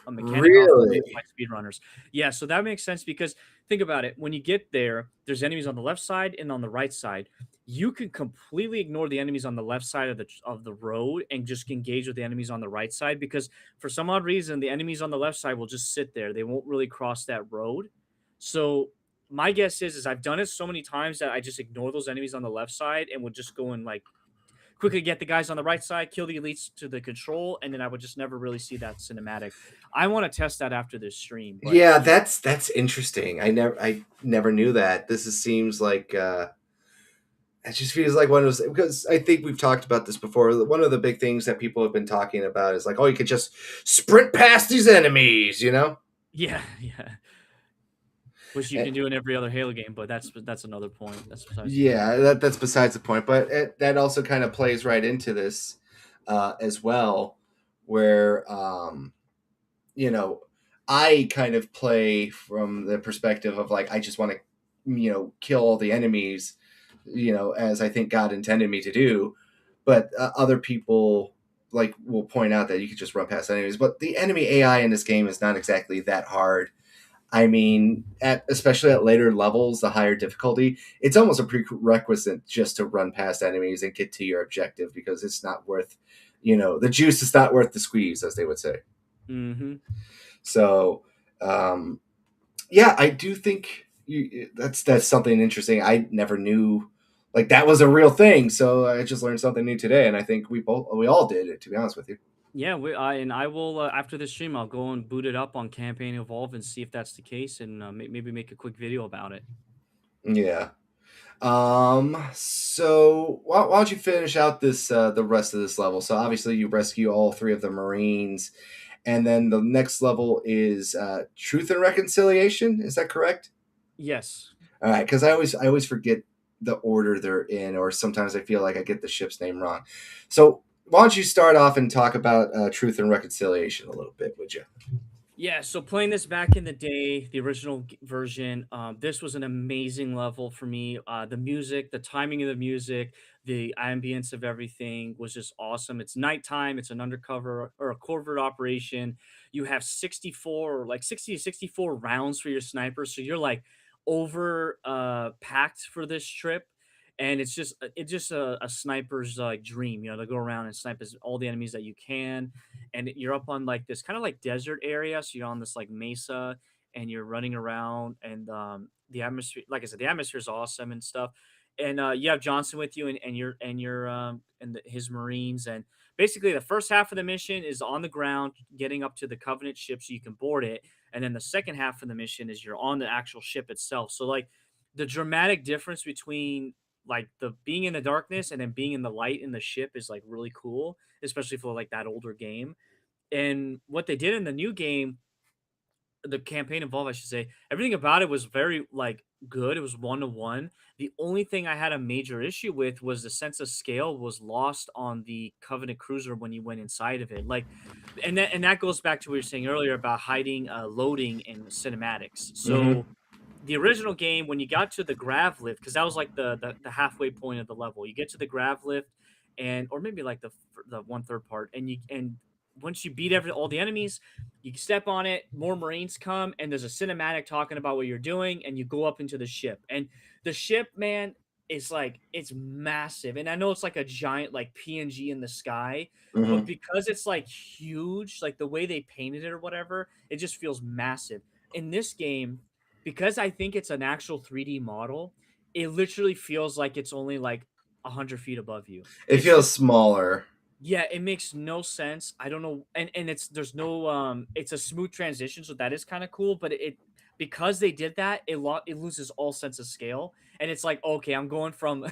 A mechanic often used Really? by speedrunners. Yeah, so that makes sense because think about it. When you get there, there's enemies on the left side and on the right side. You can completely ignore the enemies on the left side of the road and just engage with the enemies on the right side because for some odd reason the enemies on the left side will just sit there. They won't really cross that road. So my guess is I've done it so many times that I just ignore those enemies on the left side and would just go and like quickly get the guys on the right side, kill the elites to the control, and then I would just never really see that cinematic. I want to test that after this stream, but Yeah, that's interesting. I never knew that. Seems like it just feels like one of those because I think we've talked about this before. One of the big things that people have been talking about is like, oh, you could just sprint past these enemies, you know? yeah, yeah. Which you Eh, can do in every other Halo game, but that's another point. That's besides the point. Yeah, that's besides the point. But that also kind of plays right into this as well, where you know, I kind of play from the perspective of like I just want to, kill all the enemies, as I think God intended me to do. But other people like will point out that you could just run past enemies. But the enemy AI in this game is not exactly that hard. I mean, especially at later levels, the higher difficulty, it's almost a prerequisite just to run past enemies and get to your objective because it's not worth, the juice is not worth the squeeze, as they would say. Mm-hmm. So, um, yeah, I do think that's something interesting. I never knew like that was a real thing. So I just learned something new today, and I think we all did it. To be honest with you. Yeah, I will after this stream, I'll go and boot it up on Campaign Evolve and see if that's the case, and maybe make a quick video about it. Yeah. So why don't you finish out this the rest of this level? So obviously you rescue all three of the Marines, and then the next level is Truth and Reconciliation. Is that correct? Yes. All right, because I always forget the order they're in, or sometimes I feel like I get the ship's name wrong. So why don't you start off and talk about Truth and Reconciliation a little bit, would you? Yeah, so playing this back in the day, the original version, this was an amazing level for me. The music, the timing of the music, the ambience of everything was just awesome. It's nighttime, it's an undercover or a covert operation. You have 64, like 60 to 64 rounds for your sniper. So you're like over packed for this trip. And it's just a sniper's like dream, to go around and snipe all the enemies that you can, and you're up on like this kind of like desert area, so you're on this like mesa and you're running around, and the atmosphere, like I said, the atmosphere is awesome and stuff. And you have Johnson with you, and his Marines, and basically the first half of the mission is on the ground getting up to the Covenant ship so you can board it, and then the second half of the mission is you're on the actual ship itself. So like the dramatic difference between like the being in the darkness and then being in the light in the ship is like really cool, especially for like that older game. And what they did in the new game, the campaign involved, I should say, everything about it was very like good. It was 1-to-1. The only thing I had a major issue with was the sense of scale was lost on the Covenant cruiser when you went inside of it. Like, and that goes back to what you were saying earlier about hiding loading in cinematics. Mm-hmm. So the original game, when you got to the grav lift, because that was like the halfway point of the level, you get to the grav lift, and or maybe like the one third part, and once you beat all the enemies, you step on it, more Marines come, and there's a cinematic talking about what you're doing, and you go up into the ship, and the ship, man, is like it's massive, and I know it's like a giant like PNG in the sky, but Mm-hmm. because it's like huge, like the way they painted it or whatever, it just feels massive. In this game, because I think it's an actual 3D model, it literally feels like it's only like 100 feet above you. It It's feels just smaller. yeah, it makes no sense. I don't know, and there's no it's a smooth transition, so that is kind of cool. But because they did that, it loses all sense of scale, and it's like okay, I'm going from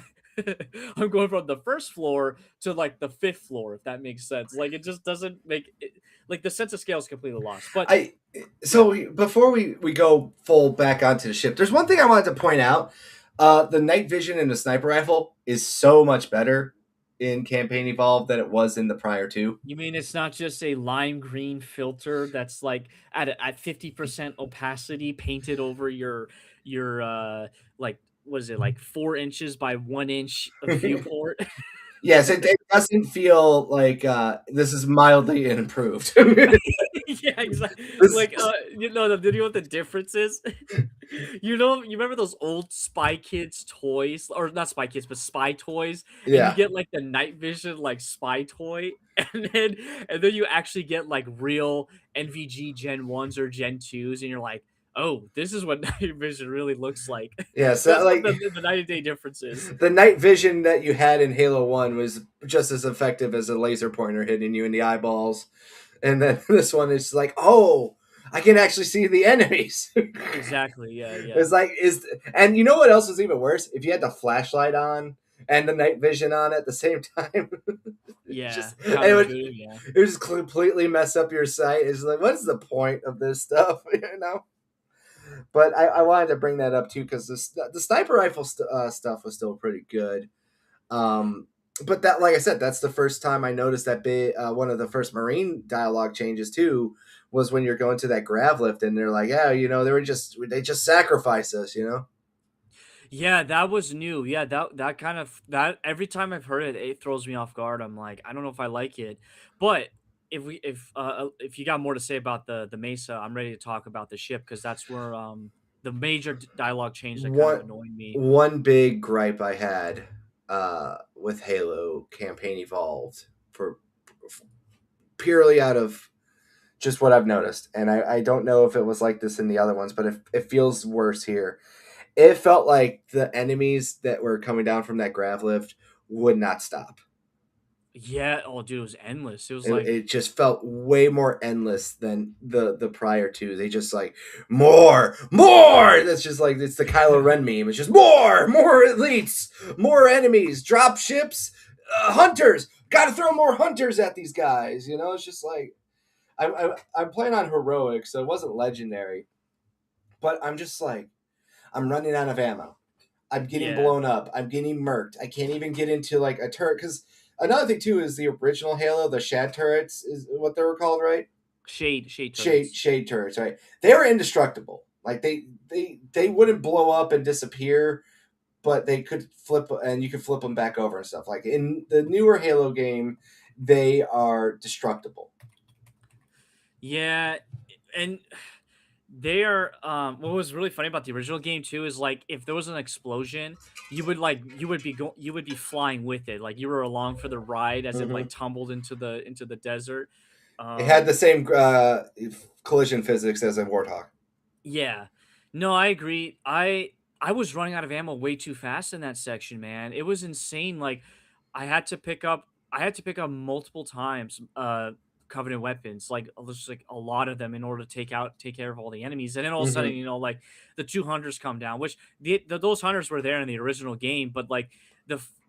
I'm going from the first floor to like the fifth floor, if that makes sense. Like it just doesn't make it, like the sense of scale is completely lost. But I yeah, so before we go full back onto the ship, there's one thing I wanted to point out. The night vision in the sniper rifle is so much better in Campaign Evolved than it was in the prior two. you mean it's not just a lime green filter that's like at 50% opacity painted over your like was it like 4 inches by 1 inch viewport? Yes, it doesn't feel like this is mildly improved. Yeah, exactly. This, Like the video what the difference is. You remember those old Spy Kids toys, or not Spy Kids, but spy toys, and you yeah, get like the night vision like spy toy, and then and then you actually get like real NVG Gen 1s or Gen 2s, and you're like, oh, this is what night vision really looks like. yeah. So That's what like the night and day difference is. the night vision that you had in Halo One was just as effective as a laser pointer hitting you in the eyeballs, and then this one is like, oh, I can actually see the enemies. Exactly. Yeah. Yeah. It's like and you know what else is even worse? If you had the flashlight on and the night vision on at the same time, Yeah. just and Counter intuitive. Yeah. it would just completely mess up your sight. It's like, what is the point of this stuff? But I wanted to bring that up too because the sniper rifle stuff was still pretty good. Um, but that, like I said, that's the first time I noticed that one of the first Marine dialogue changes too was when you're going to that grav lift and they're like, yeah, they just sacrifice us, you know. Yeah, that was new. Yeah, that kind of that every time I've heard it, it throws me off guard. I'm like, I don't know if I like it. But if you got more to say about the Mesa, I'm ready to talk about the ship because that's where the major dialogue change that kind of One annoyed me. one big gripe I had with Halo campaign evolved for purely out of just what I've noticed, and I don't know if it was like this in the other ones, but it feels worse here. It felt like the enemies that were coming down from that grav lift would not stop. Yeah, oh dude, it was endless. It was It, like it just felt way more endless than the prior two. They just like more. That's just like it's the Kylo Ren meme. It's just more elites, more enemies, drop ships, hunters. Got to throw more hunters at these guys. You know, it's just like I'm playing on heroic, so it wasn't legendary. But I'm just like I'm running out of ammo. I'm getting yeah, blown up. I'm getting murked. I can't even get into like a turret because another thing too is the original Halo, the Shad turrets is what they were called, right? shade Shade turrets. shade turrets, right? They were indestructible. Like they wouldn't blow up and disappear, but they could flip and you could flip them back over and stuff. Like in the newer Halo game, they are destructible. Yeah, and they are what was really funny about the original game too is like if there was an explosion, you would be flying with it. Like you were along for the ride as it Mm-hmm. like tumbled into the desert. It had the Um same collision physics as a Warthog. yeah. No, I agree. I was running out of ammo way too fast in that section, man. It was insane. Like I had to pick up multiple times covenant weapons, like just like a lot of them in order to take care of all the enemies. And then all of a sudden, Mm-hmm. like the two hunters come down, which those hunters were there in the original game, but like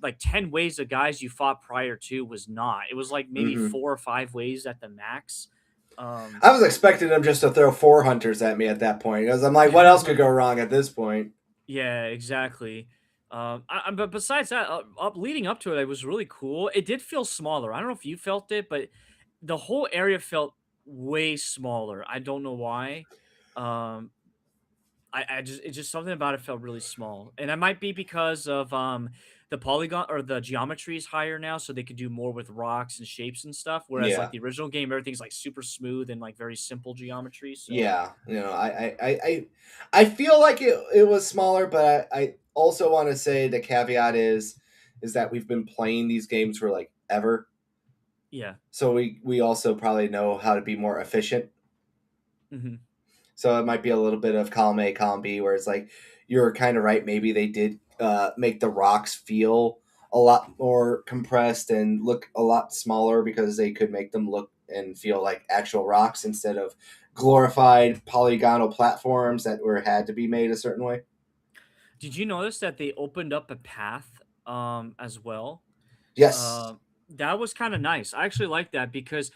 like 10 waves of guys you fought prior to was not. It was like maybe Mm-hmm. 4 or 5 waves at the max. Um I was expecting them just to throw four hunters at me at that point because I'm like, what else could go wrong at this point? Yeah, exactly. But besides that, up leading up to it, it was really cool. It did feel smaller. I don't know if you felt it, but the whole area felt way smaller. I don't know why. Um, I just it's just something about it felt really small, and that might be because of the polygon or the geometry is higher now, so they could do more with rocks and shapes and stuff. Whereas like Yeah, the original game, everything's like super smooth and like very simple geometry. So yeah. I feel like it was smaller, but I also want to say the caveat is that we've been playing these games for like ever, yeah. so we also probably know how to be more efficient. Hmm. So it might be a little bit of column A, column B, where it's like you're kind of right. Maybe they did make the rocks feel a lot more compressed and look a lot smaller because they could make them look and feel like actual rocks instead of glorified polygonal platforms that were had to be made a certain way. Did you notice that they opened up a path as well? Yes. Um, that was kind of nice. I actually like that because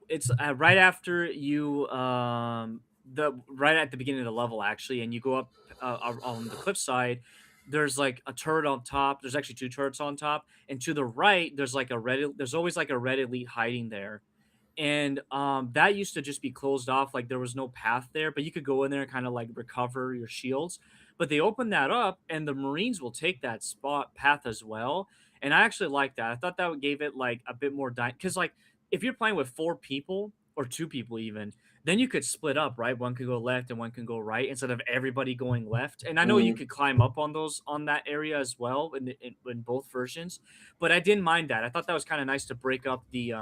it's right after you the right at the beginning of the level actually, and you go up on the cliffside. There's like a turret on top. There's actually two turrets on top, and to the right, there's like a red. There's always like a red elite hiding there, and that used to just be closed off, like there was no path there, but you could go in there and kind of like recover your shields. But they opened that up and the marines will take that spot path as well, and I actually like that. I thought that would gave it like a bit more because like if you're playing with 4 people or 2 people even, then you could split up, right? One could go left and one can go right instead of everybody going left. And I know you Mm-hmm. could climb up on those on that area as well in both versions, but I didn't mind that. I thought that was kind of nice to break up the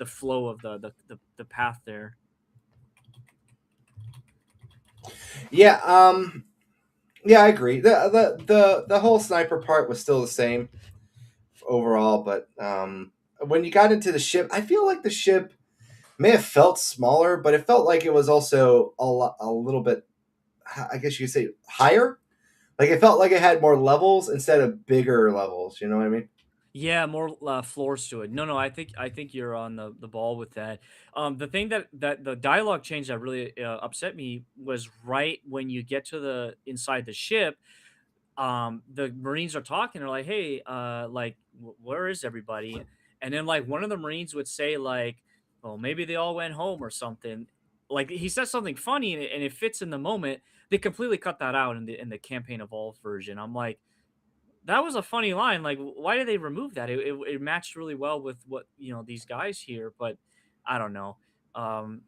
flow of the path there. Yeah. Yeah, I agree. The whole sniper part was still the same overall, but when you got into the ship, I feel like the ship may have felt smaller, but it felt like it was also a little bit, I guess you could say, higher. Like it felt like it had more levels instead of bigger levels. You know what I mean? Yeah, more floors to it. No, I think you're on the ball with that. The thing that the dialogue change that really upset me was right when you get to the inside the ship. the Marines are talking. They're like, "Hey, like, where is everybody?" And then like one of the Marines would say like, "Well, maybe they all went home or something." Like he says something funny and it fits in the moment. They completely cut that out in the campaign evolved version. I'm like, that was a funny line. Like, why did they remove that? It matched really well with what these guys here, but I don't know. Um,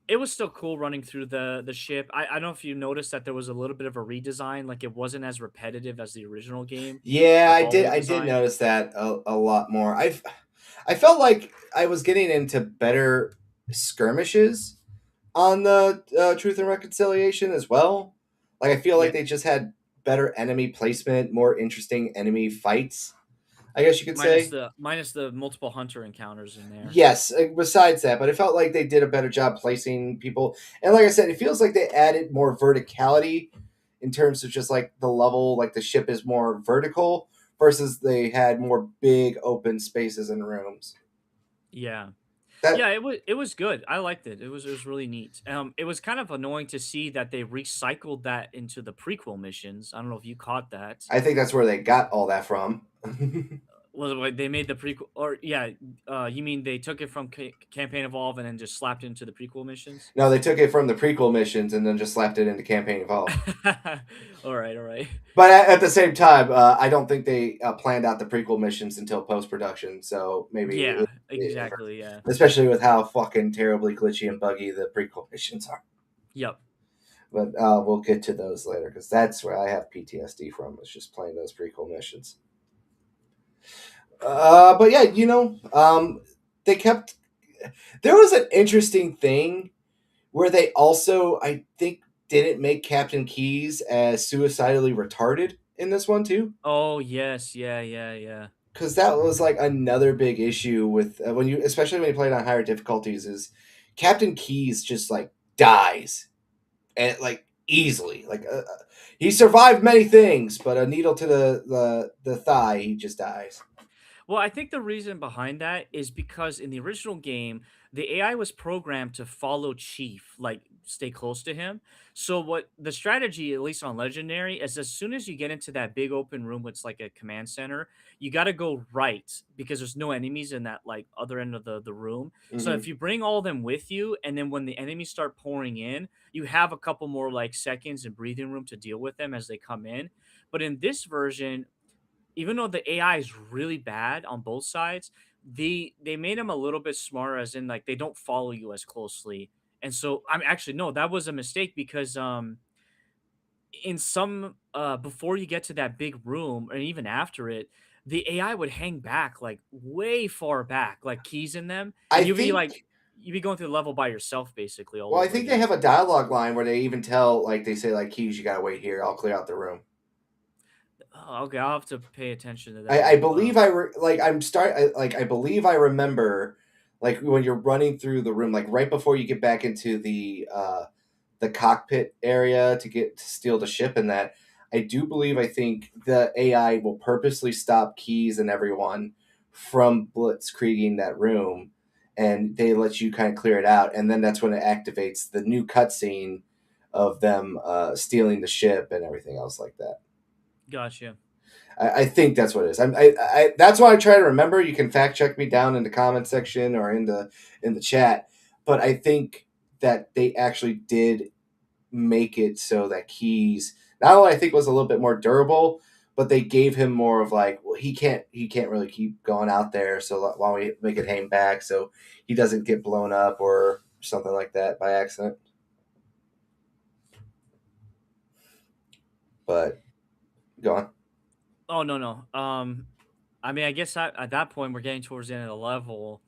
it was still cool running through the ship. I don't know if you noticed that there was a little bit of a redesign. Like it wasn't as repetitive as the original game Yeah, with I all did. the I did design. notice that a lot more. I felt like I was getting into better skirmishes on the Truth and Reconciliation as well. Like I feel like Yeah, they just had better enemy placement, more interesting enemy fights. I guess you could minus say. the multiple hunter encounters in there. Yes, besides that, but it felt like they did a better job placing people. And like I said, it feels like they added more verticality in terms of just like the level, like the ship is more vertical versus they had more big open spaces and rooms. Yeah. That Yeah, it was good. I liked it. It was really neat. It was kind of annoying to see that they recycled that into the prequel missions. I don't know if you caught that. I think that's where they got all that from. Was like they made the prequel, or yeah, you mean they took it from Campaign Evolve and then just slapped it into the prequel missions? No, they took it from the prequel missions and then just slapped it into Campaign Evolved. All right, all right. But at the same time, I don't think they planned out the prequel missions until post production. So maybe, Yeah, exactly. Yeah. especially with how fucking terribly glitchy and buggy the prequel missions are. Yep. But we'll get to those later because that's where I have PTSD from. Is just playing those prequel missions. But yeah, they kept. There was an interesting thing where they also, I think, didn't make Captain Keyes as suicidally retarded in this one too. Oh yes, yeah, yeah, yeah. Because that was like another big issue with when you, especially when you played on higher difficulties, is Captain Keyes just like dies and like easily. Like he survived many things, but a needle to the thigh, he just dies. Well, I think the reason behind that is because in the original game, the AI was programmed to follow Chief, like stay close to him. So what the strategy, at least on Legendary, is as soon as you get into that big open room with like a command center, you got to go right because there's no enemies in that like other end of the room. So Mm-hmm. if you bring all of them with you, and then when the enemies start pouring in, you have a couple more like seconds and breathing room to deal with them as they come in. But in this version, even though the AI is really bad on both sides, they made them a little bit smarter, as in like they don't follow you as closely. And so I'm actually no, that was a mistake because in some before you get to that big room and even after it, the AI would hang back like way far back, like keys in them, I and think. you'd be going through the level by yourself basically all Well, I over think they again. have a dialogue line where they even tell, like, they say, like, Keys, you gotta wait here. I'll clear out the room. Oh, okay, I'll have to pay attention to I, that. I believe I believe I remember like when you're running through the room, like right before you get back into the cockpit area to steal the ship and that. I think the AI will purposely stop Keys and everyone from blitzkrieging that room, and they let you kind of clear it out, and then that's when it activates the new cutscene of them stealing the ship and everything else like that. Gotcha. I think that's what it is. That's why I try to remember. You can fact check me down in the comment section or in the chat. But I think that they actually did make it so that Keys not only I think was a little bit more durable, but they gave him more of like, well, he can't really keep going out there. So why don't we make it hang back so he doesn't get blown up or something like that by accident. But go on. Oh no, no. I mean, I guess at that point we're getting towards the end of the level,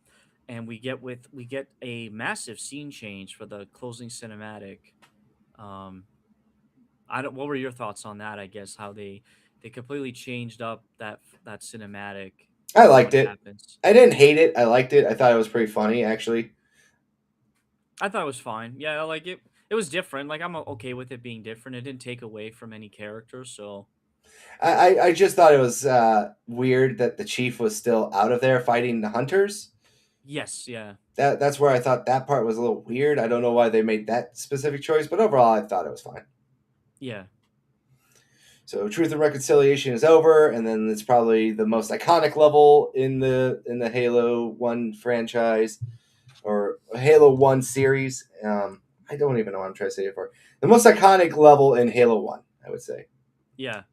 and we get a massive scene change for the closing cinematic. Um, I don't. What were your thoughts on that? I guess how they completely changed up that cinematic I for liked what it. happens. I didn't hate it. I liked it. I thought it was pretty funny actually. I thought it was fine. Yeah, like it. It was different. Like I'm okay with it being different. It didn't take away from any character. So I just thought it was weird that the chief was still out of there fighting the hunters. yes, yeah, That's where I thought that part was a little weird. I don't know why they made that specific choice, but overall, I thought it was fine. yeah. So Truth and Reconciliation is over, and then it's probably the most iconic level in the Halo One franchise or Halo One series. I don't even know what I'm trying to say it for. The most iconic level in Halo One, I would say. Yeah.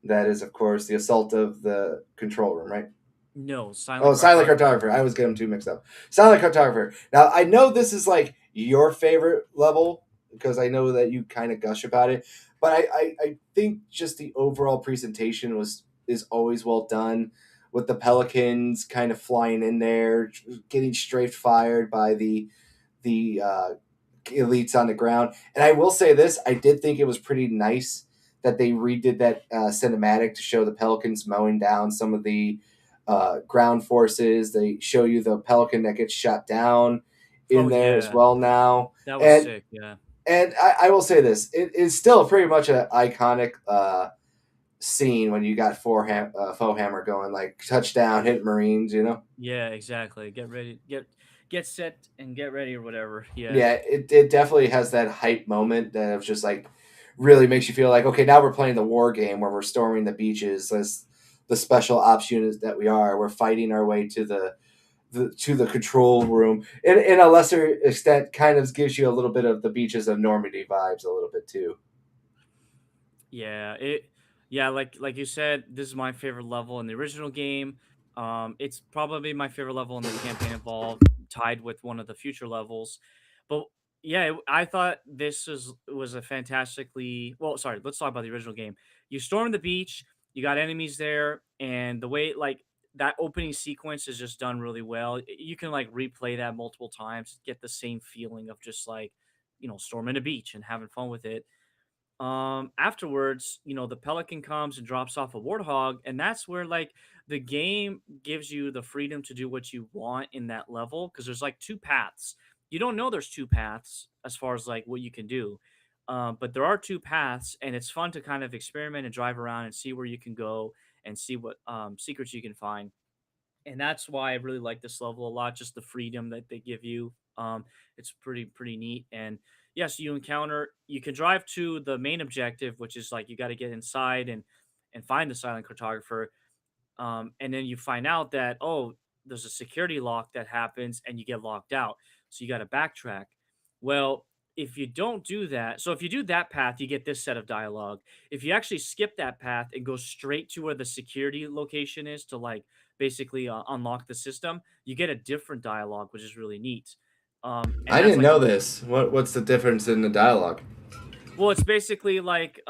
That is, of course, the assault of the control room, right? No, Oh, silent Silent cartographer. Cartographer. I was getting them too mixed up. Silent Cartographer. Now, I know this is like your favorite level because I know that you kind of gush about it, but I think just the overall presentation is always well done with the Pelicans kind of flying in there, getting strafe fired by the elites on the ground. And I will say this: I did think it was pretty nice that they redid that cinematic to show the Pelicans mowing down some of the ground forces. They show you the Pelican that gets shot down Oh in there as yeah, well now. that was And sick. Yeah. I will say this: it is still pretty much an iconic scene when you got faux hammer going like touchdown, hit Marines. You know. Yeah, exactly. Get ready. Get set and get ready or whatever. Yeah. Yeah, it definitely has that hype moment that of just like really makes you feel like, okay, now we're playing the war game where we're storming the beaches as the special ops units that we are. We're fighting our way to the control room. In a lesser extent, kind of gives you a little bit of the beaches of Normandy vibes a little bit too. Yeah, like you said, this is my favorite level in the original game. It's probably my favorite level in the campaign involved, tied with one of the future levels. But yeah, I thought this was a fantastically well. Sorry, let's talk about the original game. You storm the beach, you got enemies there, and the way like that opening sequence is just done really well. You can like replay that multiple times, get the same feeling of just like storming a beach and having fun with it. Afterwards, the pelican comes and drops off a warthog, and that's where like the game gives you the freedom to do what you want in that level because there's like two paths. You don't know there's two paths as far as like what you can do, but there are two paths, and it's fun to kind of experiment and drive around and see where you can go and see what secrets you can find. And that's why I really like this level a lot. Just the freedom that they give you. It's pretty neat. And yes, you can drive to the main objective, which is like you got to get inside and find the silent cartographer. And then you find out that there's a security lock that happens, and you get locked out. So you got to backtrack. Well, if you don't do that, so if you do that path, you get this set of dialogue. If you actually skip that path and go straight to where the security location is to like basically unlock the system, you get a different dialogue, which is really neat. And I that's didn't like know this. What's the difference in the dialogue? well, it's basically like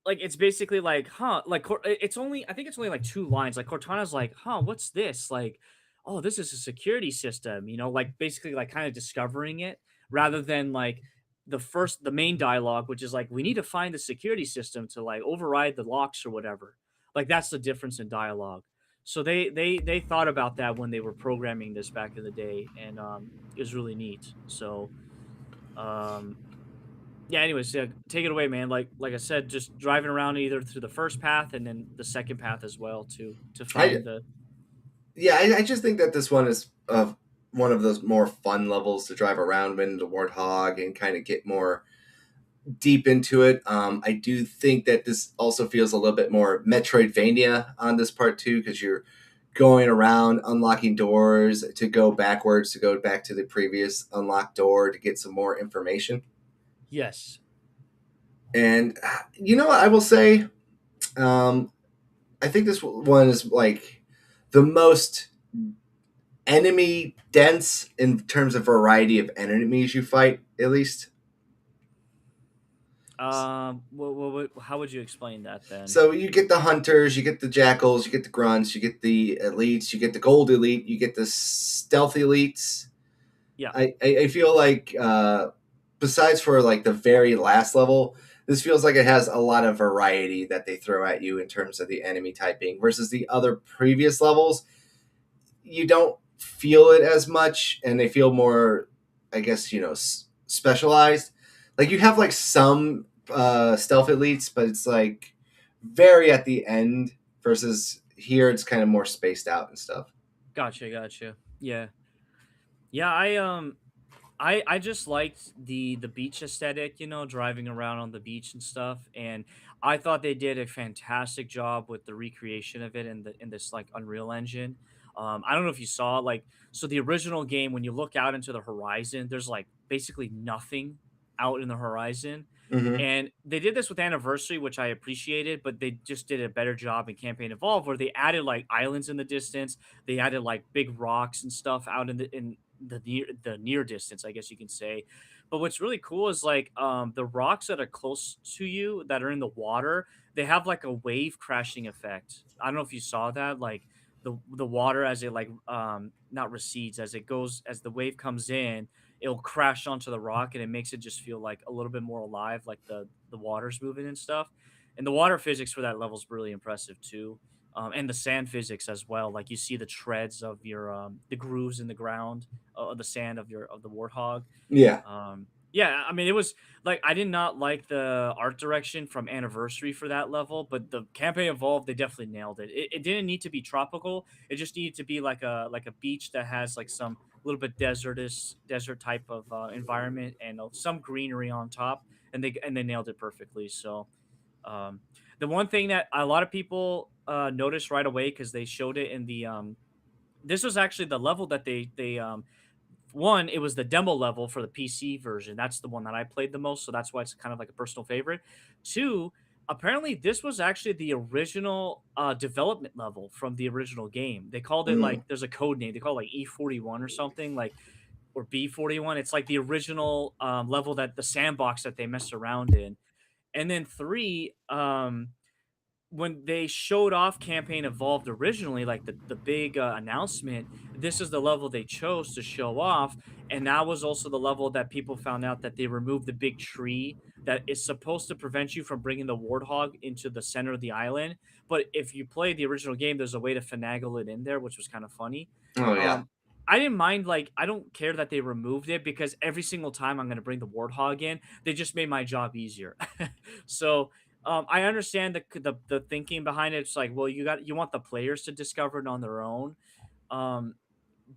it's basically like like it's only I think it's only like two lines. Like Cortana's like what's this, like oh, this is a security system, like basically like kind of discovering it rather than like the main dialogue, which is like we need to find the security system to like override the locks or whatever. Like that's the difference in dialogue. So they thought about that when they were programming this back in the day, and it was really neat. So um yeah, anyways, yeah, take it away, man. Like I said, just driving around either through the first path and then the second path as well to I find the Yeah, I just think that this one is one of those more fun levels to drive around in the Warthog and kind of get more deep into it. I do think that this also feels a little bit more Metroidvania on this part too, because you're going around unlocking doors to go backwards to go back to the previous unlocked door to get some more information. yes. And you know what I will say? Um, I think this one is like the most enemy dense in terms of variety of enemies you fight, at least. How would you explain that then? So you get the hunters, you get the jackals, you get the grunts, you get the elites, you get the gold elite, you get the stealth elites. Yeah, I feel like besides for like the very last level, this feels like it has a lot of variety that they throw at you in terms of the enemy typing versus the other previous levels. You don't feel it as much, and they feel more, I guess, specialized. Like you have like some stealth elites, but it's like very at the end versus here it's kind of more spaced out and stuff. gotcha. Yeah, yeah. I just liked the beach aesthetic, driving around on the beach and stuff, and I thought they did a fantastic job with the recreation of it in this like Unreal Engine. I don't know if you saw like so the original game when you look out into the horizon, there's like basically nothing out in the horizon. Hmm. And they did this with Anniversary, which I appreciated, but they just did a better job in Campaign Evolved, where they added like islands in the distance, they added like big rocks and stuff out in the near distance, I guess you can say. But what's really cool is like the rocks that are close to you that are in the water, they have like a wave crashing effect. I don't know if you saw that, like the water as it like not recedes as it goes as the wave comes in, it'll crash onto the rock and it makes it just feel like a little bit more alive, like the water's moving and stuff. And the water physics for that level is really impressive too. And the sand physics as well. Like you see the treads of your the grooves in the ground of the sand of the warthog. Yeah. Yeah, I mean, it was like I did not like the art direction from Anniversary for that level, but the campaign evolved. They definitely nailed it. It didn't need to be tropical. It just needed to be like a beach that has like some little bit desert type of environment and some greenery on top, and they nailed it perfectly. So um, the one thing that a lot of people noticed right away because they showed it in the this was actually the level that they one, it was the demo level for the PC version. That's the one that I played the most, so that's why it's kind of like a personal favorite. Two, apparently this was actually the original development level from the original game. They called it Mm. like there's a code name. They call it like E41 or something like or B41. It's like the original level that the sandbox that they messed around in. And then three, when they showed off campaign evolved originally like the big announcement, this is the level they chose to show off, and that was also the level that people found out that they removed the big tree that is supposed to prevent you from bringing the warthog into the center of the island. But if you play the original game, there's a way to finagle it in there, which was kind of funny. Oh yeah. um I didn't mind, like I don't care that they removed it because every single time I'm going to bring the warthog in, they just made my job easier. So I understand the thinking behind it. It's like, well, you want the players to discover it on their own, um,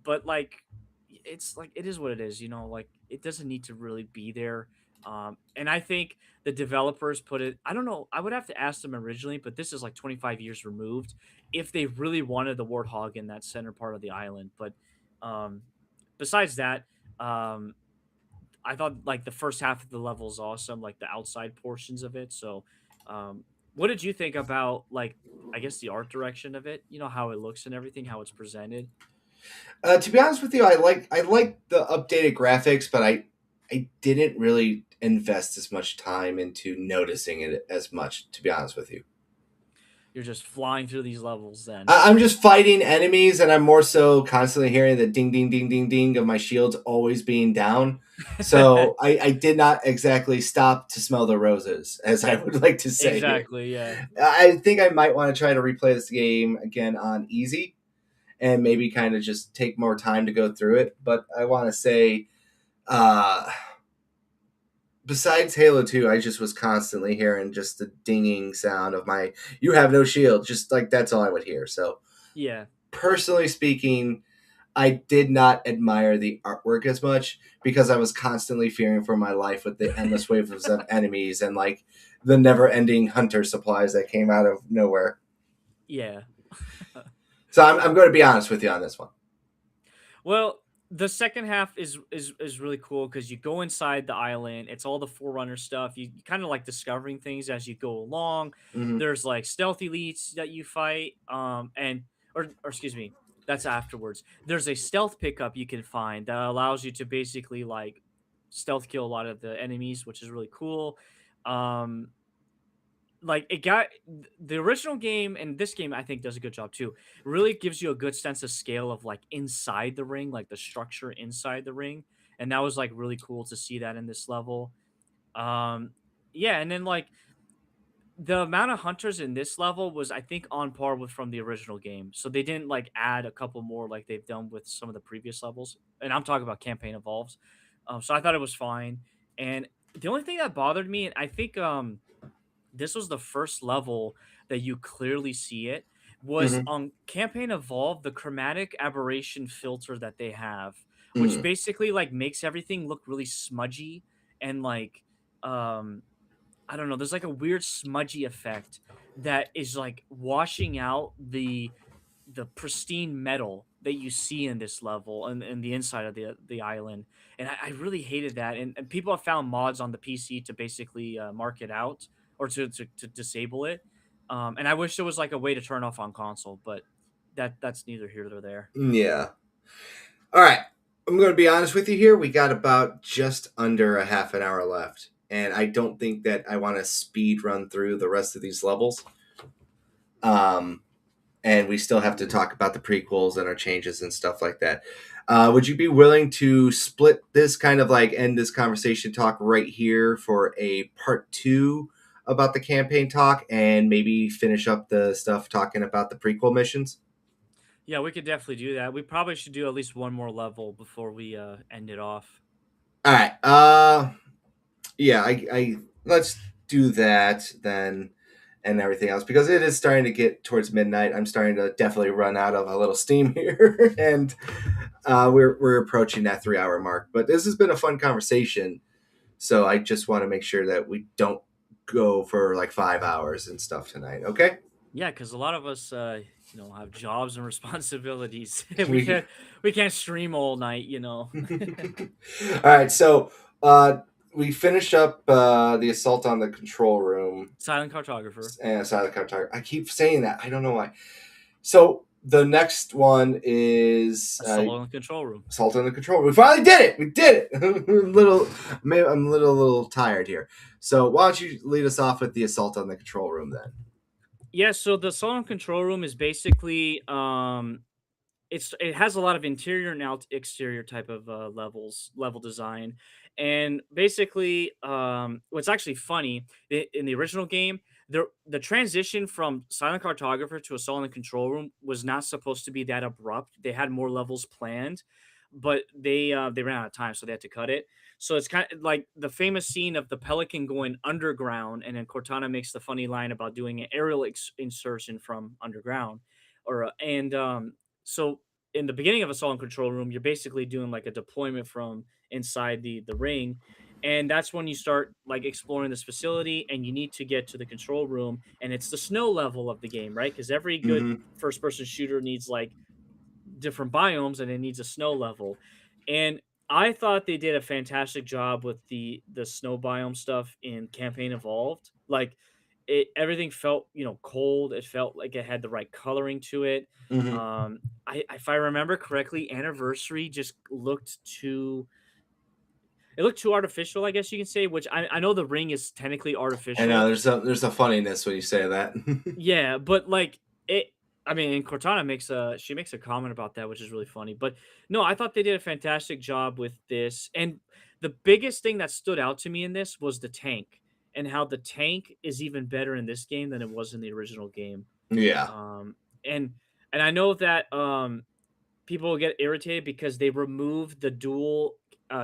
but like, it's like it is what it is. Like it doesn't need to really be there. And I think the developers put it. I don't know. I would have to ask them originally, but this is like 25 years removed. If they really wanted the warthog in that center part of the island, but um, besides that, um, I thought like the first half of the level is awesome, like the outside portions of it. So, um, what did you think about like I guess the art direction of it? How it looks and everything, how it's presented. To be honest with you, I like the updated graphics, but I didn't really invest as much time into noticing it as much. To be honest with you, You're just flying through these levels then. I'm just fighting enemies, and I'm more so constantly hearing the ding, ding, ding, ding, ding of my shields always being down. So I did not exactly stop to smell the roses, as I would like to say here. Exactly. Yeah. I think I might want to try to replay this game again on easy and maybe kind of just take more time to go through it. But I want to say, uh, besides Halo 2, I just was constantly hearing just the dinging sound of my, you have no shield. Just like that's all I would hear. So, Yeah. personally speaking, I did not admire the artwork as much because I was constantly fearing for my life with the endless waves of enemies and like the never ending hunter supplies that came out of nowhere. Yeah. So I'm going to be honest with you on this one. Well, the second half is really cool because you go inside the island. It's all the Forerunner stuff. You kind of like discovering things as you go along. Mm-hmm. There's like stealth elites that you fight, and or excuse me, that's afterwards. There's a stealth pickup you can find that allows you to basically like stealth kill a lot of the enemies, which is really cool. Um, like it got the original game and this game I think does a good job too. Really gives you a good sense of scale of like inside the ring, like the structure inside the ring. And that was like really cool to see that in this level. Um yeah, and then like the amount of hunters in this level was I think on par with from the original game. So they didn't like add a couple more like they've done with some of the previous levels. And I'm talking about campaign evolves. So I thought it was fine. And the only thing that bothered me, and I think this was the first level that you clearly see it was Mm-hmm. on campaign evolve the chromatic aberration filter that they have which Mm. basically like makes everything look really smudgy and like um I don't know, there's like a weird smudgy effect that is like washing out the pristine metal that you see in this level and the inside of the island. And I really hated that. And people have found mods on the PC to basically mark it out or to disable it. And I wish there was like a way to turn off on console, but that's neither here nor there. Yeah. All right. I'm going to be honest with you here. We got about just under a half an hour left. And I don't think that I want to speed run through the rest of these levels. Um, and we still have to talk about the prequels and our changes and stuff like that. Would you be willing to split this kind of like end this conversation talk right here for a part 2 about the campaign talk and maybe finish up the stuff talking about the prequel missions? Yeah, we could definitely do that. We probably should do at least one more level before we end it off. All right. Yeah, I let's do that then and everything else because it is starting to get towards midnight. I'm starting to definitely run out of a little steam here, and we're approaching that 3 hour mark. But this has been a fun conversation, so I just want to make sure that we don't go for like 5 hours and stuff tonight. Okay? Yeah, because a lot of us, have jobs and responsibilities. we We can't we can't stream all night. all right. So we finish up the assault on the control room. Silent cartographer, And Silent Cartographer. I keep saying that. I don't know why. So the next one is a solo in the control room. Assault on the Control Room. We finally did it. We did it. I'm a little tired here. So why don't you lead us off with the Assault on the Control Room then? Yeah, so the solo control room is basically it has a lot of interior and exterior type of level design, and basically what's actually funny in the original game, the transition from silent cartographer to a silent control room was not supposed to be that abrupt. They had more levels planned, but they ran out of time, so they had to cut it. So it's kind of like the famous scene of the pelican going underground, and then Cortana makes the funny line about doing an aerial insertion from underground, or and so in the beginning of Assault and Control Room, you're basically doing like a deployment from inside the ring. And that's when you start like exploring this facility and you need to get to the control room. And it's the snow level of the game, right? Because every good Mm-hmm. first person shooter needs like different biomes and it needs a snow level. And I thought they did a fantastic job with the snow biome stuff in Campaign Evolved. Like everything felt, cold. It felt like it had the right coloring to it. Mm-hmm. If I remember correctly, Anniversary just looked too artificial, I guess you can say, which I know the ring is technically I know artificial. there's a funniness when you say that. Yeah, but like it I mean, and Cortana makes a comment about that, which is really funny. But no, I thought they did a fantastic job with this. And the biggest thing that stood out to me in this was the tank and how the tank is even better in this game than it was in the original game. Yeah. Um and and I know that people will get irritated because they removed the dual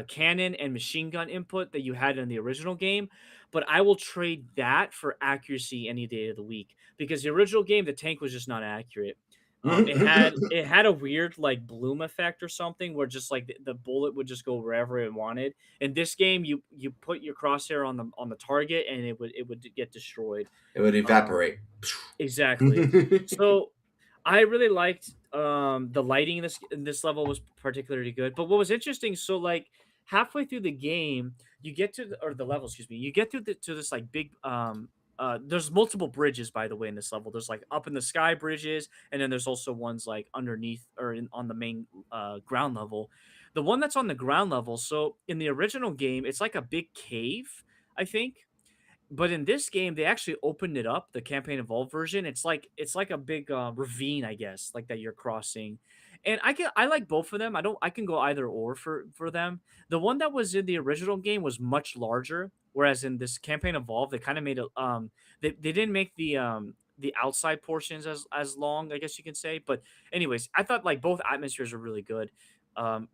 cannon and machine gun input that you had in the original game. But I will trade that for accuracy any day of the week because the original game, the tank was just not accurate. It had Mm-hmm. it had a weird like bloom effect or something where just like the bullet would just go wherever it wanted. In this game, you put your crosshair on the target and it would get destroyed. It would Um, evaporate. exactly. So I really liked the lighting in this level was particularly good. But what was interesting, so like halfway through the game, you get to or the level, excuse me, you get to this like big there's multiple bridges by the way in this level. There's like up in the sky bridges, and then there's also ones like underneath or on the main ground level. The one that's on the ground level, so in the original game, it's like a big cave, I think, but in this game, they actually opened it up, the campaign evolved version. It's like a big ravine, I guess, like that you're crossing. And I like both of them. I can go either or for them. The one that was in the original game was much larger, whereas in this campaign evolved, they kind of made it they didn't make the outside portions as long, I guess you can say. But anyways, I thought like both atmospheres are really good.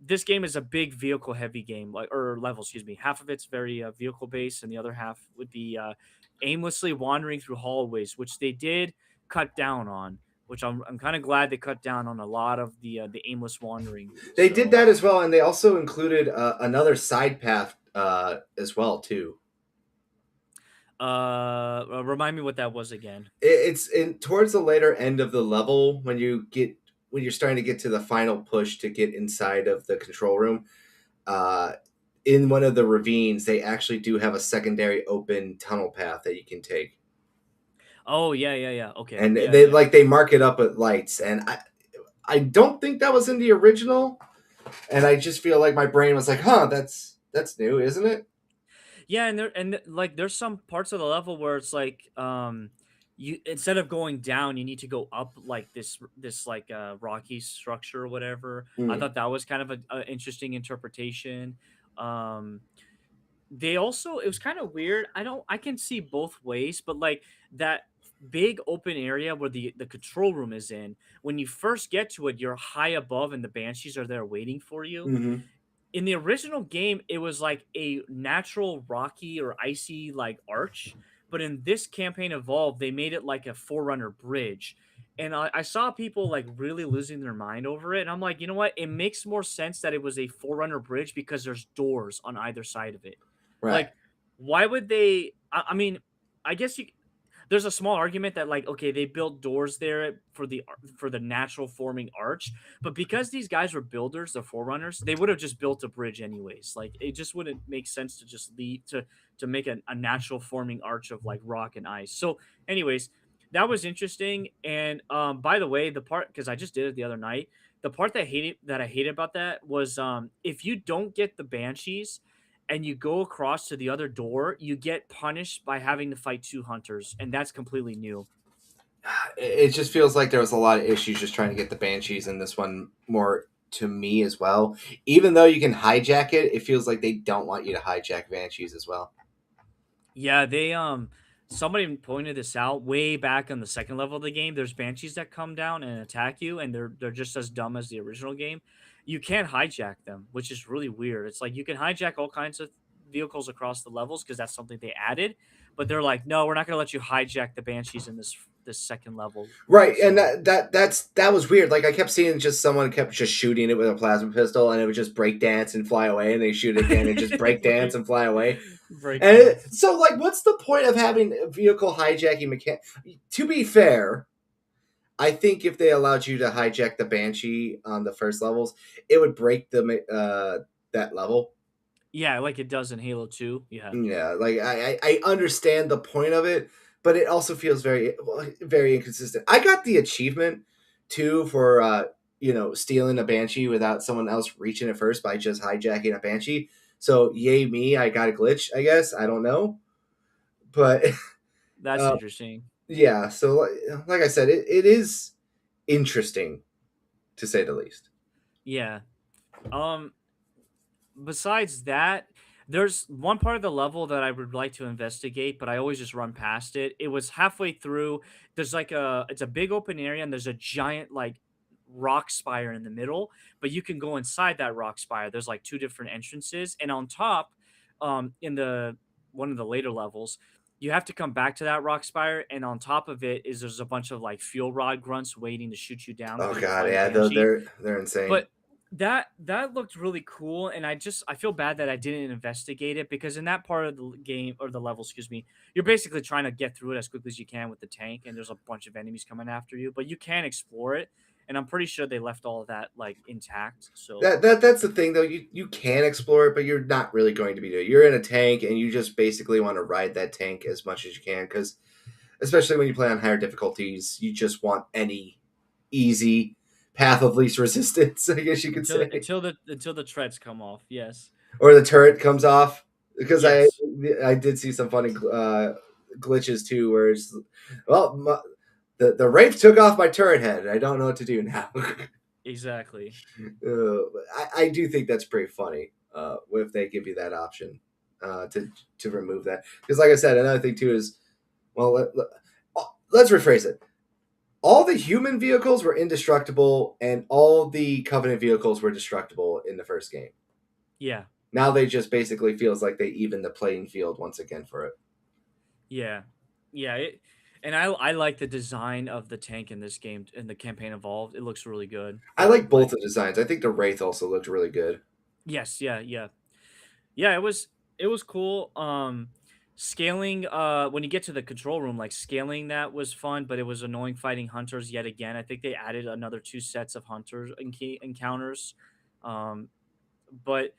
This game is a big vehicle heavy game, like or level, excuse me. Half of it's very vehicle based, and the other half would be aimlessly wandering through hallways, which they did cut down on. which I'm kind of glad they cut down on a lot of the aimless wandering. They did So that as well, and they also included another side path as well too. remind me what that was again. It's in towards the later end of the level when you're starting to get to the final push to get inside of the control room. Uh, in one of the ravines, they actually do have a secondary open tunnel path that you can take, Oh yeah. Okay, and yeah, they yeah. like they mark it up with lights. And I don't think that was in the original, and I just feel like my brain was like, huh, that's new, isn't it? Yeah, like there's some parts of the level where it's like you instead of going down, you need to go up like this like rocky structure or whatever. I Mm. thought that was kind of a interesting interpretation. Um they also, it was kind of weird. I can see both ways, but like that big open area where the control room is in, when you first get to it, you're high above and the banshees are there waiting for you. Mm-hmm. In the original game, it was like a natural rocky or icy like arch, but in this campaign evolved, they made it like a forerunner bridge. And I saw people like really losing their mind over it. And I'm like, you know what? It makes more sense that it was a forerunner bridge because there's doors on either side of it. Right. Like, why would they? I mean, I guess there's a small argument that like okay they built doors there for the natural forming arch, but because these guys were builders, the forerunners, they would have just built a bridge anyways. Like it just wouldn't make sense to just leave to make a natural forming arch of like rock and ice. So anyways, that was interesting. And by the way, the part, because I just did it the other night, the part that I hated about that was if you don't get the banshees and you go across to the other door, you get punished by having to fight two hunters, and that's completely new. It just feels like there was a lot of issues just trying to get the banshees in this one more to me as well. Even though you can hijack it, it feels like they don't want you to hijack banshees as well. Yeah, they somebody pointed this out way back on the second level of the game. There's banshees that come down and attack you, and they're just as dumb as the original game. You can't hijack them, which is really weird. It's like you can hijack all kinds of vehicles across the levels because that's something they added, but they're like, no, we're not gonna let you hijack the banshees in this second level. Right, and So that was weird. Like I kept seeing just someone kept just shooting it with a plasma pistol, and it would just break dance and fly away, and they shoot it again and just break dance and fly away. break And dance. so, like, what's the point of having a vehicle hijacking mechanic? To be fair, I think if they allowed you to hijack the Banshee on the first levels, it would break that level. Yeah, like it does in Halo 2. Yeah. Yeah, like I understand the point of it, but it also feels very inconsistent. I got the achievement too for stealing a Banshee without someone else reaching it first by just hijacking a Banshee. So yay me, I got a glitch. I guess I don't know, but That's uh, interesting. yeah. So like I said, it is interesting to say the least. Yeah. Um Besides that, there's one part of the level that I would like to investigate, but I always just run past it. It was halfway through. There's like it's a big open area, and there's a giant like rock spire in the middle, but you can go inside that rock spire. There's like two different entrances, and on top, in the one of the later levels, you have to come back to that rock spire, and on top of it is there's a bunch of like fuel rod grunts waiting to shoot you down Oh for you to god, fight a yeah, though banshee. they're insane. But that looked really cool, and I feel bad that I didn't investigate it because in that part of the game or the level, excuse me, you're basically trying to get through it as quickly as you can with the tank, and there's a bunch of enemies coming after you, but you can explore it, and I'm pretty sure they left all of that like intact. So That's the thing though. You can explore it, but you're not really going to be doing it. You're in a tank, and you just basically want to ride that tank as much as you can, because especially when you play on higher difficulties, you just want any easy path of least resistance, I guess you could say, until the treads come off, yes, or the turret comes off. Because yes, I did see some funny glitches too, where it's the Wraith took off my turret head. I don't know what to do now. exactly, I do think that's pretty funny if they give you that option to remove that. Because, like I said, another thing too is, well, let's rephrase it. All the human vehicles were indestructible, and all the Covenant vehicles were destructible in the first game. yeah, Now they just basically feels like they even the playing field once again for it. yeah, yeah. And I like the design of the tank in this game in the campaign evolved. It looks really good. I like both Like the designs. I think the Wraith also looked really good. yes, yeah, yeah. Yeah, it was cool. Scaling when you get to the control room, like scaling that was fun, but it was annoying fighting hunters yet again. I think they added another two sets of hunters encounters. Um but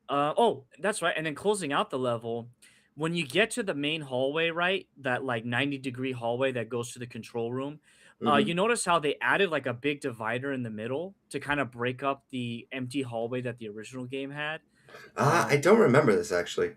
oh, that's right. And then closing out the level, when you get to the main hallway, right? That like 90-degree hallway that goes to the control room. Hmm. You notice how they added like a big divider in the middle to kind of break up the empty hallway that the original game had. I Um, don't remember this actually.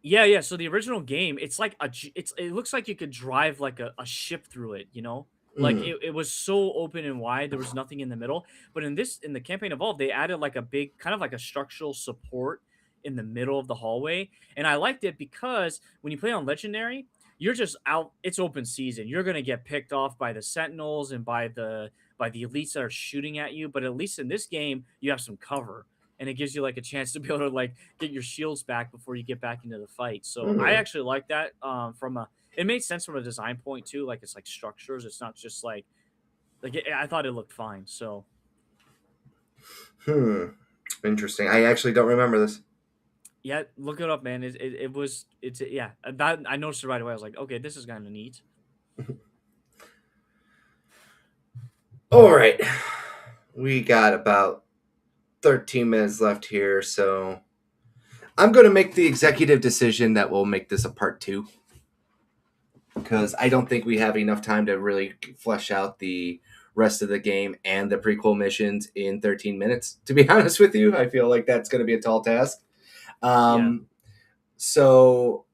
yeah, yeah. So the original game, it's like it looks like you could drive like a ship through it, you know? Like Mm. it was so open and wide, there was nothing in the middle. But in the campaign evolved, they added like a big kind of like a structural support in the middle of the hallway. And I liked it because when you play on legendary, you're just out, it's open season. You're gonna get picked off by the sentinels and by the elites that are shooting at you. But at least in this game, you have some cover and it gives you like a chance to be able to like get your shields back before you get back into the fight. So I Mm. actually like that. From a it made sense from a design point too. Like it's like structures. It's not just I thought it looked fine. So Hmm. Interesting. I actually don't remember this. yeah, look it up, man. It's yeah. That I noticed it right away. I was like, okay, this is kind of neat. All right. We got about 13 minutes left here, so I'm going to make the executive decision that we'll make this a part two because I don't think we have enough time to really flesh out the rest of the game and the prequel missions in 13 minutes. To be honest with you, I feel like that's going to be a tall task. Yeah. Um, so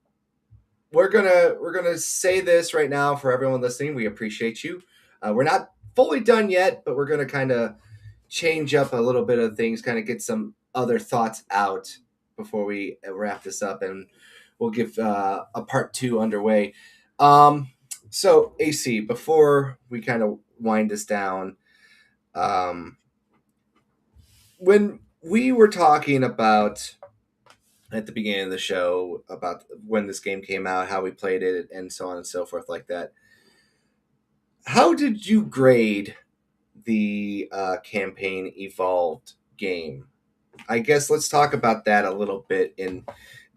we're gonna say this right now for everyone listening. We appreciate you. We're not fully done yet, but we're gonna kind of change up a little bit of things, kind of get some other thoughts out before we wrap this up, and we'll give a part two underway. Um, so AC, before we kind of wind this down, um, when we were talking about at the beginning of the show about when this game came out, how we played it, and so on and so forth, like that. How did you grade the campaign evolved game? I guess let's talk about that a little bit in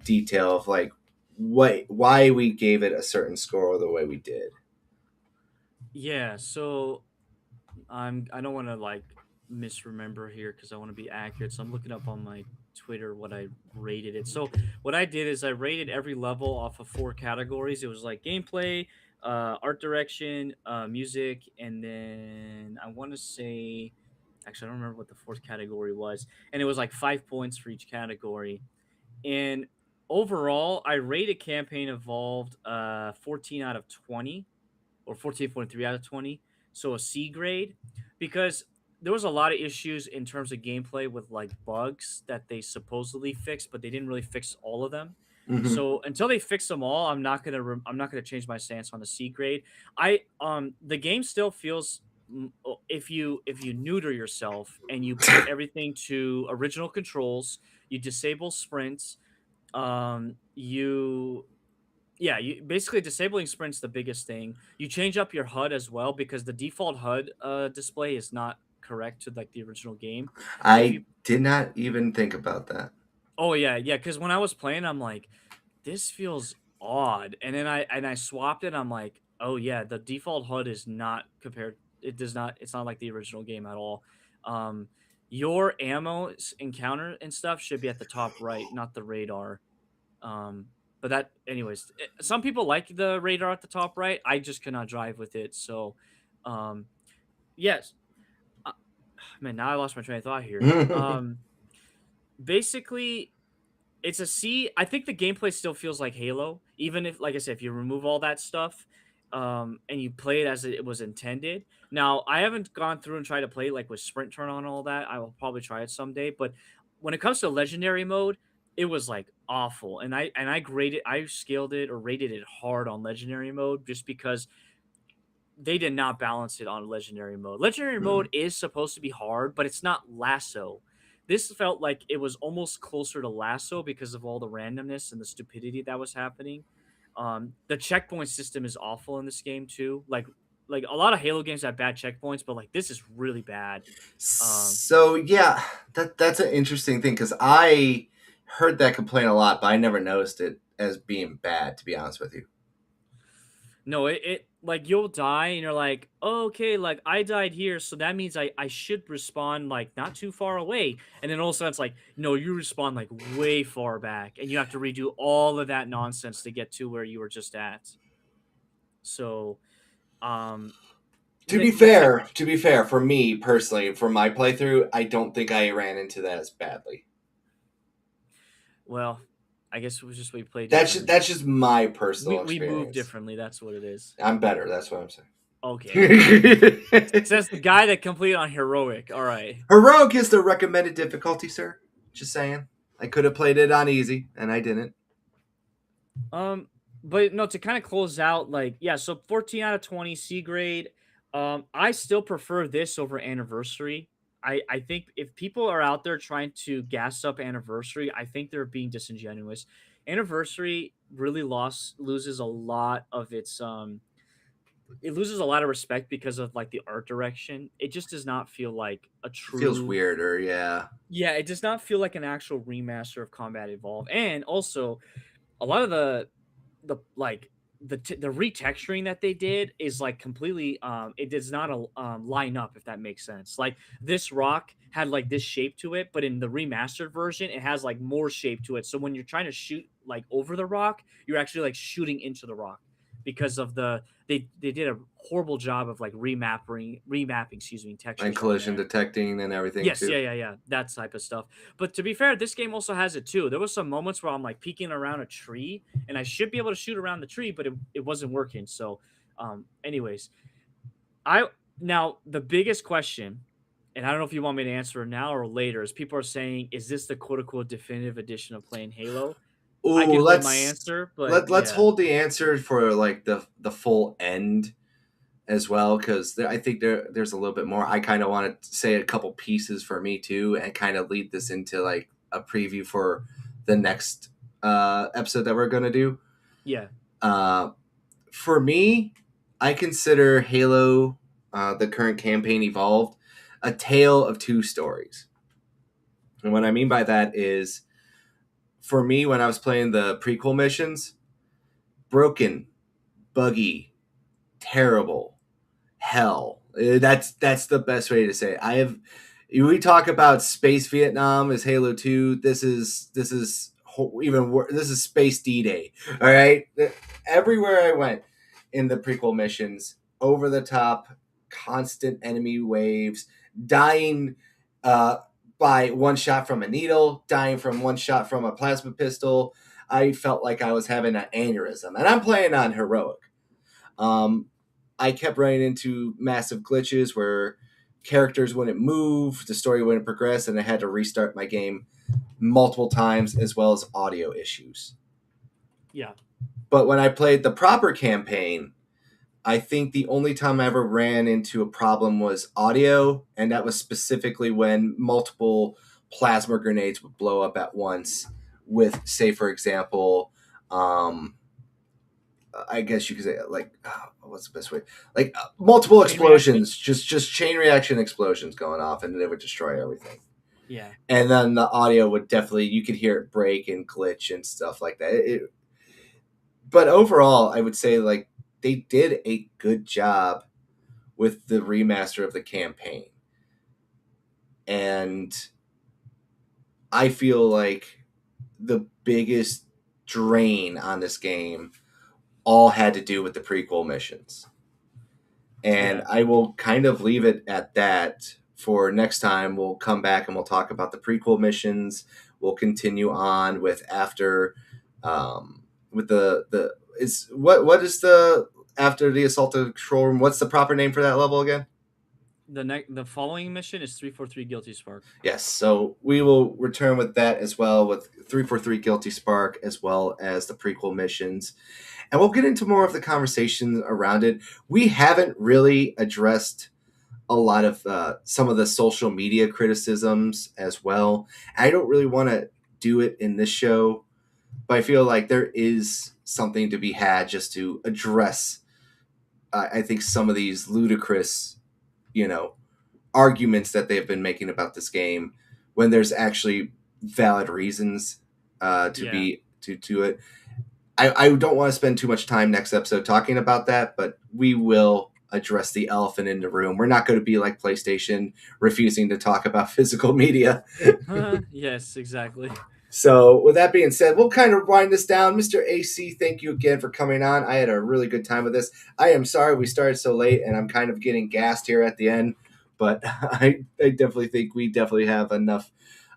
detail of like why we gave it a certain score the way we did. Yeah. So I don't want to like misremember here because I want to be accurate. So I'm looking up on my Twitter what I rated it. So what I did is I rated every level off of four categories. It was like gameplay, art direction, music, and then I want to say, actually I don't remember what the fourth category was, and it was like 5 points for each category. And overall, I rated campaign evolved 14 out of 20 or 14.3 out of 20. So a C grade because there was a lot of issues in terms of gameplay with like bugs that they supposedly fixed, but they didn't really fix all of them. Mm-hmm. So until they fix them all, I'm not gonna change my stance on the C grade. The game still feels if you neuter yourself and you put everything to original controls, you disable sprints, you yeah, you basically disabling sprint's the biggest thing. You change up your HUD as well because the default HUD display is not correct to like the original game. If I you did not even think about that. Oh yeah, yeah, because when I was playing, I'm like, this feels odd. And then I swapped it, I'm like, oh yeah, the default HUD is not compared it's not like the original game at all. Um your encounter and stuff should be at the top right, not the radar. Um, but that, anyways, some people like the radar at the top right. I just cannot drive with it. So, um, yes, uh, man. Now I lost my train of thought here. Basically, it's a C. I think the gameplay still feels like Halo, even if, like I said, if you remove all that stuff, and you play it as it was intended. Now, I haven't gone through and tried to play it, like with sprint turn on all that. I will probably try it someday. But when it comes to legendary mode, it was like awful, and I scaled it or rated it hard on legendary mode just because they did not balance it on legendary mode. Legendary mode is supposed to be hard, but it's not lasso. This felt like it was almost closer to lasso because of all the randomness and the stupidity that was happening. The checkpoint system is awful in this game too. Like a lot of Halo games have bad checkpoints, but like this is really bad. So yeah, that's an interesting thing because I heard that complaint a lot, but I never noticed it as being bad. To be honest with you, No, it like you'll die and you're like, oh, okay, like I died here, so that means I should respawn like not too far away. And then all of a sudden it's like, no, you respawn like way far back, and you have to redo all of that nonsense to get to where you were just at. So, um, the check. to be fair, for me personally, for my playthrough, I don't think I ran into that as badly. Well, I guess it was just we play That's different. that's just my personal We move experience. differently. That's what it is. I'm better. That's what I'm saying. Okay. Says the guy that completed on heroic. All right. Heroic is the recommended difficulty, sir. Just saying. I could have played it on easy, and I didn't. Um, but no, to kind of close out, like, yeah, so 14 out of 20 C grade. I still prefer this over Anniversary. I think if people are out there trying to gas up Anniversary, I think they're being disingenuous. Anniversary really loses a lot of its it loses a lot of respect because of like the art direction. It just does not feel like a It feels true. weirder, yeah. Yeah, it does not feel like an actual remaster of Combat Evolved. And also a lot of the retexturing that they did is like completely it does not line up, if that makes sense. Like this rock had like this shape to it, but in the remastered version it has like more shape to it, so when you're trying to shoot like over the rock, you're actually like shooting into the rock because of they did a horrible job of like remapping, excuse me, textures And on collision there. detecting and everything Yes, too. yeah, that type of stuff. But to be fair, this game also has it too. There was some moments where I'm like peeking around a tree, and I should be able to shoot around the tree, but it wasn't working. So, anyways, I now the biggest question, and I don't know if you want me to answer it now or later, is people are saying, is this the quote unquote definitive edition of playing Halo? I Ooh, can hold my answer, but let's yeah, hold the answer for like the full end as well, because I think there's a little bit more. I kind of want to say a couple pieces for me too, and kind of lead this into like a preview for the next episode that we're gonna do. yeah, Uh, for me, I consider Halo, the current campaign Evolved, a tale of two stories. And what I mean by that is, for me, when I was playing the prequel missions, broken, buggy, terrible, hell. That's the best way to say it. We talk about space Vietnam as Halo 2. This is space D-Day. All right? Everywhere I went in the prequel missions, over the top, constant enemy waves, dying by one shot from a needle, dying from one shot from a plasma pistol. I felt like I was having an aneurysm. And I'm playing on heroic. I kept running into massive glitches where characters wouldn't move, the story wouldn't progress, and I had to restart my game multiple times, as well as audio issues. yeah, But when I played the proper campaign, I think the only time I ever ran into a problem was audio, and that was specifically when multiple plasma grenades would blow up at once with, say, for example, I guess you could say, like, what's the best way? Like multiple chain reaction. explosions, just chain reaction explosions going off, and it would destroy everything. Yeah, And then the audio would definitely, you could hear it break and glitch and stuff like that. But overall, I would say like they did a good job with the remaster of the campaign, and I feel like the biggest drain on this game all had to do with the prequel missions. And yeah. I will kind of leave it at that for next time. We'll come back and we'll talk about the prequel missions. We'll continue on with after, with the is what is the after the assault of the control room? What's the proper name for that level again? The following mission is 343 Guilty Spark. Yes, so we will return with that as well, with 343 Guilty Spark, as well as the prequel missions. And we'll get into more of the conversation around it. We haven't really addressed a lot of some of the social media criticisms as well. I don't really want to do it in this show but I feel like there is something to be had just to address, I think, some of these ludicrous, arguments that they've been making about this game when there's actually valid reasons to Yeah. be to it. I don't want to spend too much time next episode talking about that, but we will address the elephant in the room. We're not going to be like PlayStation, refusing to talk about physical media. Yes, exactly. So, with that being said, we'll kind of wind this down. Mr. AC, thank you again for coming on. I had a really good time with this. I am sorry we started so late, and I'm kind of getting gassed here at the end, but I definitely think we definitely have enough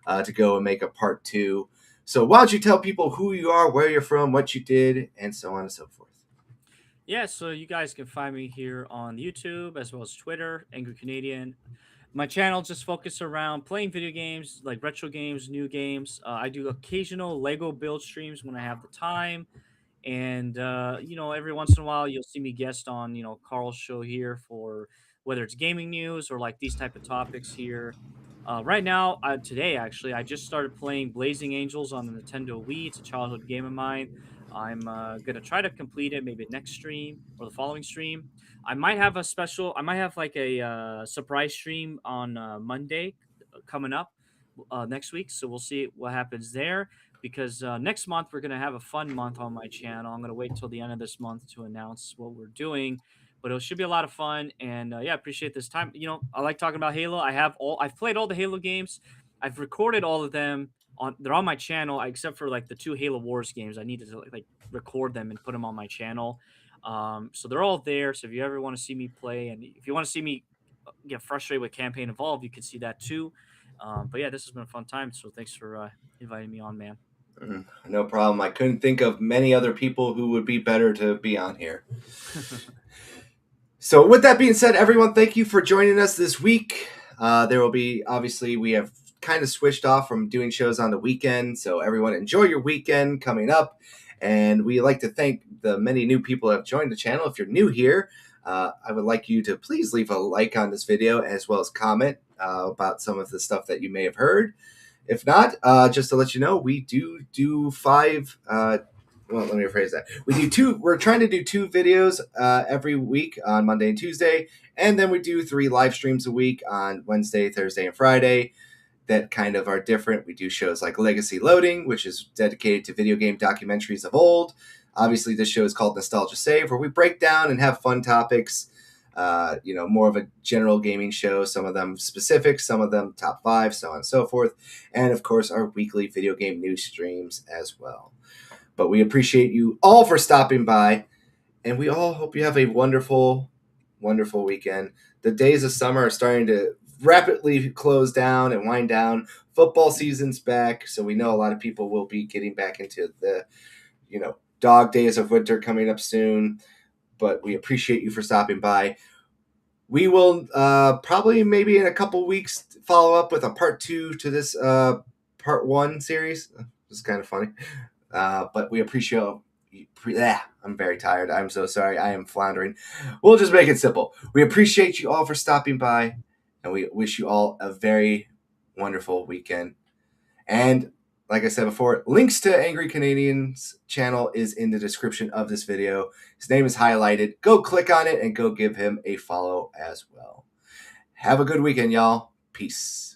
to go and make a part 2. So, why don't you tell people who you are, where you're from, what you did, and so on and so forth. Yeah, so you guys can find me here on YouTube as well as Twitter, Angry Canadian. My channel just focus around playing video games, like retro games, new games. I do occasional Lego build streams when I have the time. And every once in a while you'll see me guest on Carl's show here for whether it's gaming news or like these type of topics here. Right now, today actually, I just started playing Blazing Angels on the Nintendo Wii. It's a childhood game of mine. I'm gonna try to complete it maybe next stream or the following stream. I might have like a surprise stream on Monday coming up next week. So we'll see what happens there because next month we're gonna have a fun month on my channel. I'm gonna wait until the end of this month to announce what we're doing, but it should be a lot of fun. And yeah, appreciate this time. I like talking about Halo. I've played all the Halo games. I've recorded all of them they're on my channel except for like the 2 Halo Wars games. I needed to like record them and put them on my channel. So they're all there. So if you ever want to see me play and if you want to see me get frustrated with campaign involved, you can see that too. But yeah, this has been a fun time. So thanks for inviting me on, man. No problem. I couldn't think of many other people who would be better to be on here. So, with that being said, everyone, thank you for joining us this week. There will be, obviously, we have kind of switched off from doing shows on the weekend. So, everyone, enjoy your weekend coming up. And we like to thank the many new people who have joined the channel. If you're new here, I would like you to please leave a like on this video as well as comment about some of the stuff that you may have heard. If not, just to let you know, we do 5. Well, let me rephrase that. We do 2. We're trying to do 2 videos every week on Monday and Tuesday, and then we do 3 live streams a week on Wednesday, Thursday, and Friday. That kind of are different. We do shows like Legacy Loading, which is dedicated to video game documentaries of old. Obviously, this show is called Nostalgia Save, where we break down and have fun topics. More of a general gaming show, some of them specific, some of them top 5, so on and so forth. And of course, our weekly video game news streams as well. But we appreciate you all for stopping by, and we all hope you have a wonderful, wonderful weekend. The days of summer are starting to rapidly close down and wind down. Football season's back, so we know a lot of people will be getting back into the, dog days of winter coming up soon. But we appreciate you for stopping by. We will probably maybe in a couple weeks follow up with a part 2 to this part 1 series. It's kind of funny. But we appreciate. I'm very tired. I'm so sorry. I am floundering. We'll just make it simple. We appreciate you all for stopping by, and we wish you all a very wonderful weekend. And like I said before, links to Angry Canadian's channel is in the description of this video. His name is highlighted. Go click on it and go give him a follow as well. Have a good weekend, y'all. Peace.